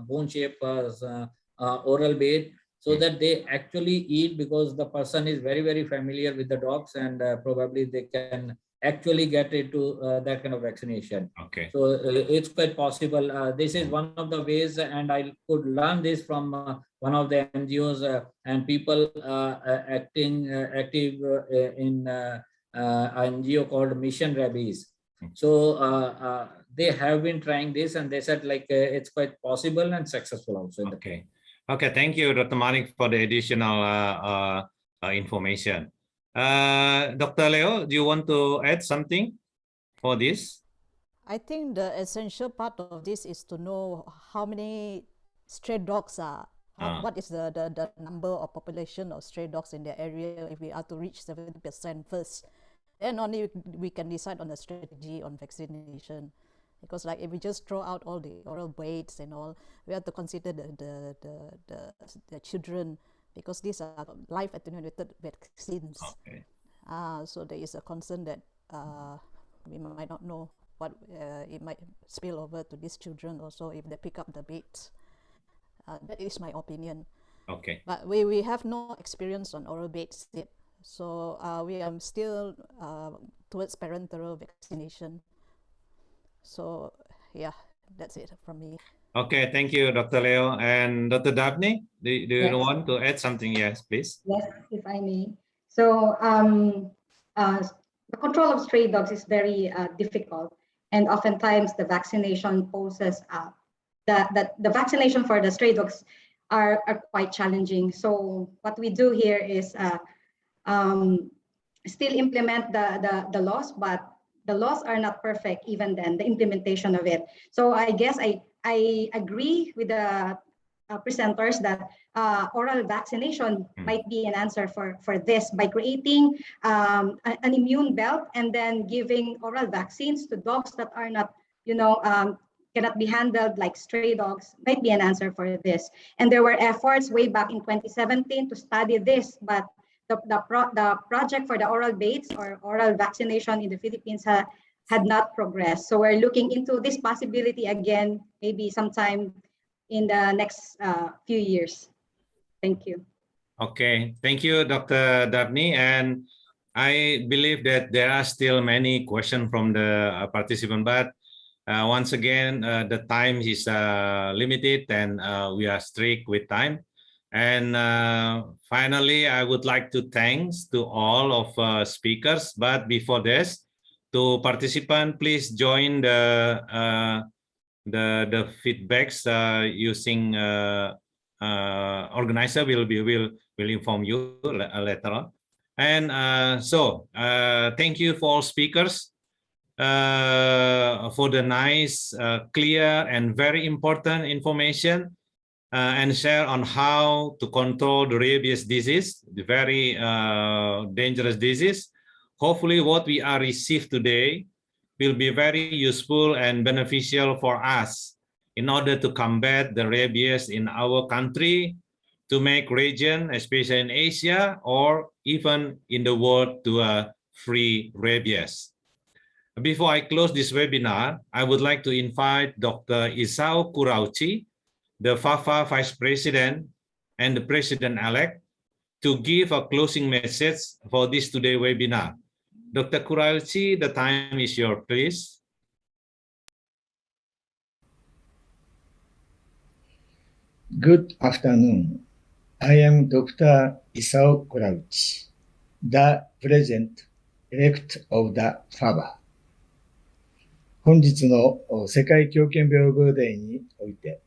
bone shape oral bait, so that they actually eat, because the person is very, very familiar with the dogs, and probably they can actually get into that kind of vaccination. Okay. So it's quite possible. This is one of the ways, and I could learn this from one of the NGOs and people active in an NGO called Mission Rabies. So they have been trying this, and they said like it's quite possible and successful also. Okay. Okay, thank you, Dr. Manik, for the additional information. Dr. Leo, do you want to add something for this? I think the essential part of this is to know how many stray dogs are, what is the number of population of stray dogs in the area. If we are to reach 70% first, then only we can decide on the strategy on vaccination. Because like if we just throw out all the oral baits and all, we have to consider the children, because these are live attenuated vaccines. Okay. So there is a concern that we might not know what it might spill over to these children also if they pick up the baits. That is my opinion. Okay. But we have no experience on oral baits yet. So we are still towards parenteral vaccination. So yeah, that's it from me. Okay, thank you, Dr. Leo. And Dr. Dabney, do you Yes. want to add something? Yes, please. Yes, if I may. So the control of stray dogs is very difficult, and oftentimes the vaccination poses the vaccination for the stray dogs are quite challenging. So what we do here is still implement the laws, but the laws are not perfect even then, the implementation of it. So I guess I agree with the presenters that oral vaccination might be an answer for this, by creating an immune belt and then giving oral vaccines to dogs that are not, cannot be handled like stray dogs, might be an answer for this. And there were efforts way back in 2017 to study this, but the project for the oral baits or oral vaccination in the Philippines had not progressed. So we're looking into this possibility again, maybe sometime in the next few years. Thank you. Okay, thank you, Dr. Dabney. And I believe that there are still many questions from the participant, but once again, the time is limited, and we are strict with time. And finally, I would like to thanks to all of speakers. But before this, to participant, please join the feedbacks using organizer will inform you later on. And so thank you for all speakers for the nice, clear, and very important information and share on how to control the rabies disease, the very dangerous disease. Hopefully what we are received today will be very useful and beneficial for us in order to combat the rabies in our country, to make region, especially in Asia or even in the world, to a free rabies. Before I close this webinar, I would like to invite Dr. Isao Kurauchi, the FAVA Vice President and the President-elect, to give a closing message for this today webinar. Dr. Kurauchi, the time is yours, please. Good afternoon. I am Dr. Isao Kurauchi, the President-elect of the FAVA. 本日の世界狂犬病デーにおいて、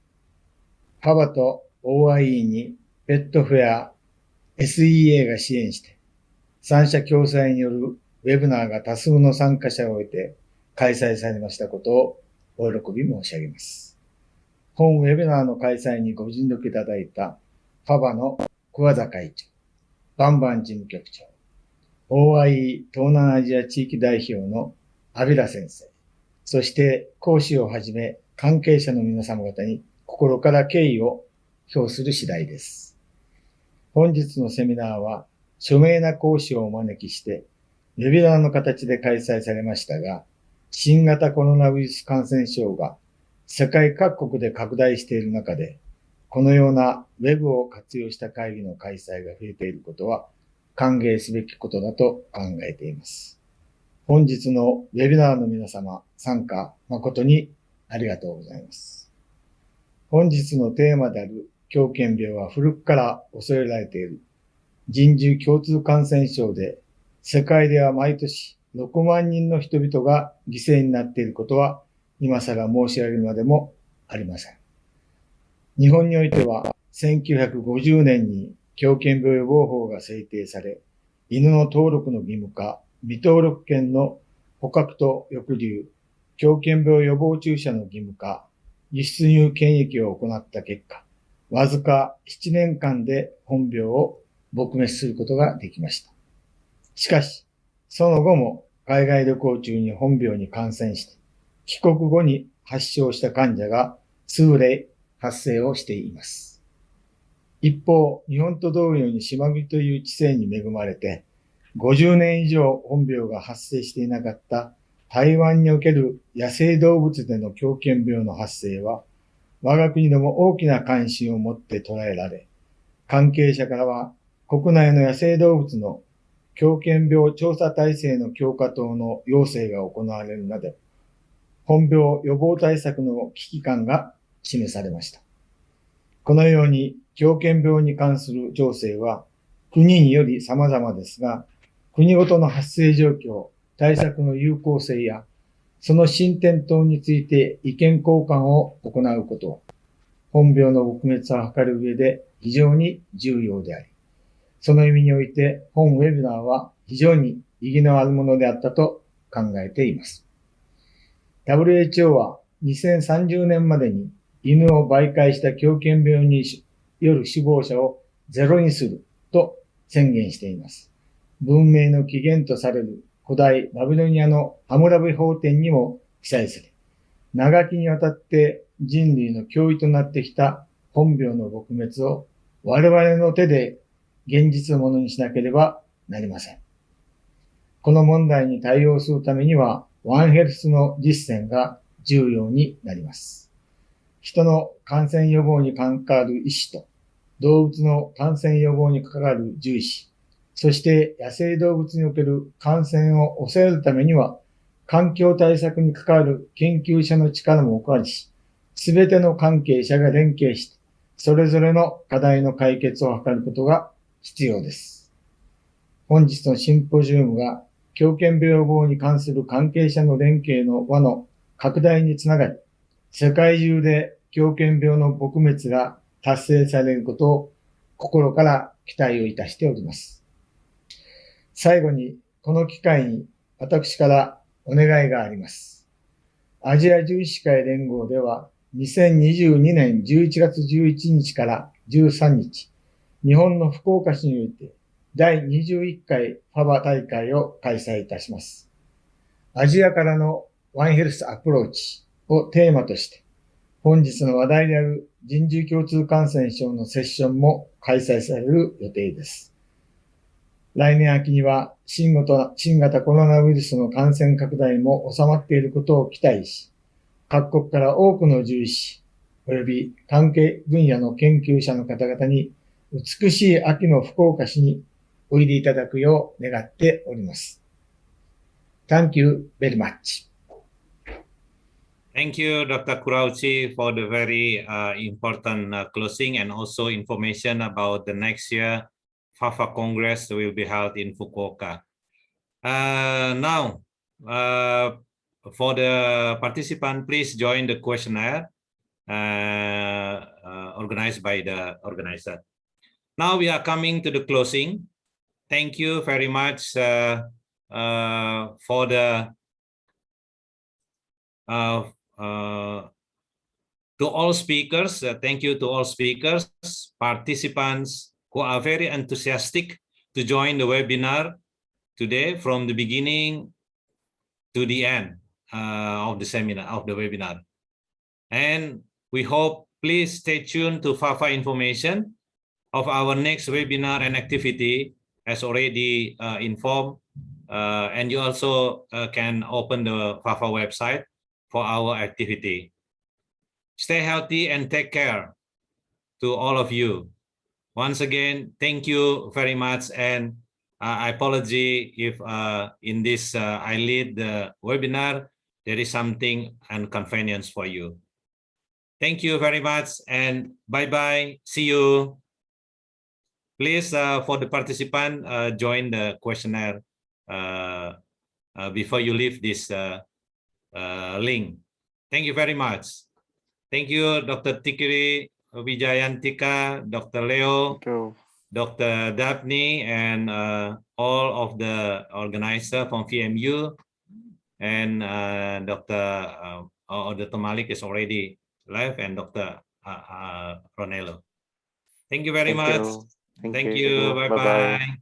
FAVA と OIE にペットフェア SEA が支援して、三者共催によるウェブナーが多数の参加者を得て開催されましたことをお喜び申し上げます。本ウェブナーの開催にご尽力いただいた FAVA の桑田会長、バンバン事務局長、OIE 東南アジア地域代表の阿部良先生、そして講師をはじめ関係者の皆様方に心から敬意を表する次第です。本日のセミナーは著名な講師をお招きして、ウェビナーの形で開催されましたが、新型コロナウイルス感染症が世界各国で拡大している中で、このようなウェブを活用した会議の開催が増えていることは歓迎すべきことだと考えています。本日のウェビナーの皆様、参加誠にありがとうございます。本日のテーマである狂犬病は古くから恐れられている人獣共通感染症で、世界では毎年6万人の人々が犠牲になっていることは、今更申し上げるまでもありません。日本においては、1950年に狂犬病予防法が制定され、犬の登録の義務化、未登録犬の捕獲と抑留、狂犬病予防注射の義務化、輸出入検疫を行った結果、わずか7年間で本病を撲滅することができました。しかし、その後も海外旅行中に本病に感染して、帰国後に発症した患者が数例発生をしています。一方、日本と同様に島国という地勢に恵まれて、50年以上本病が発生していなかった台湾における野生動物での狂犬病の発生は、我が国でも大きな関心を持って捉えられ、関係者からは国内の野生動物の狂犬病調査体制の強化等の要請が行われるなど、本病予防対策の危機感が示されました。このように狂犬病に関する情勢は国により様々ですが、国ごとの発生状況、対策の有効性やその進展等について意見交換を行うことは、本病の撲滅を図る上で非常に重要であり、その意味において本ウェビナーは非常に意義のあるものであったと考えています。WHO は2030年までに犬を媒介した狂犬病による死亡者をゼロにすると宣言しています。文明の起源とされる古代バビロニアのハムラビ法典にも記載され、長きにわたって人類の脅威となってきた本病の撲滅を我々の手で現実のものにしなければなりません。この問題に対応するためには、ワンヘルスの実践が重要になります。人の感染予防に関わる医師と、動物の感染予防に関わる獣医師、そして野生動物における感染を抑えるためには、環境対策に関わる研究者の力もお借りし、すべての関係者が連携して、それぞれの課題の解決を図ることが必要です。本日のシンポジウムが狂犬病予防に関する関係者の連携の輪の拡大につながり、世界中で狂犬病の撲滅が達成されることを心から期待をいたしております。最後に、この機会に私からお願いがあります。アジア獣医師会連合では、2022年11月11日から13日、日本の福岡市において第21回FAVA大会を開催いたします。アジアからのワンヘルスアプローチをテーマとして、本日の話題である人獣共通感染症のセッションも開催される予定です。来年秋には新型コロナウイルスの感染拡大も収まっていることを期待し、各国から多くの獣医師及び関係分野の研究者の方々に美しい秋の福岡市においでいただくよう願っております。Thank you very much. Thank you, Dr. Kurauchi, for the very important closing and also information about the next year FAVA Congress will be held in Fukuoka. Now, for the participant, please join the questionnaire organized by the organizer. Now we are coming to the closing. Thank you very much for the to all speakers. Thank you to all speakers, participants who are very enthusiastic to join the webinar today from the beginning to the end of the seminar, of the webinar. And we hope, please stay tuned to FAVA information of our next webinar and activity as already informed. And you also can open the FAVA website for our activity. Stay healthy and take care to all of you. Once again, thank you very much. And I apologize if in this I lead the webinar, there is something inconvenience for you. Thank you very much and bye-bye. See you. Please, for the participant, join the questionnaire before you leave this link. Thank you very much. Thank you, Dr. Tikiri Wijayantika, Dr. Leo, Dr. Daphne, and all of the organizers from VMU, and Dr. Malik is already live, and Dr. Ronello. Thank you very much. Thank you. Bye-bye.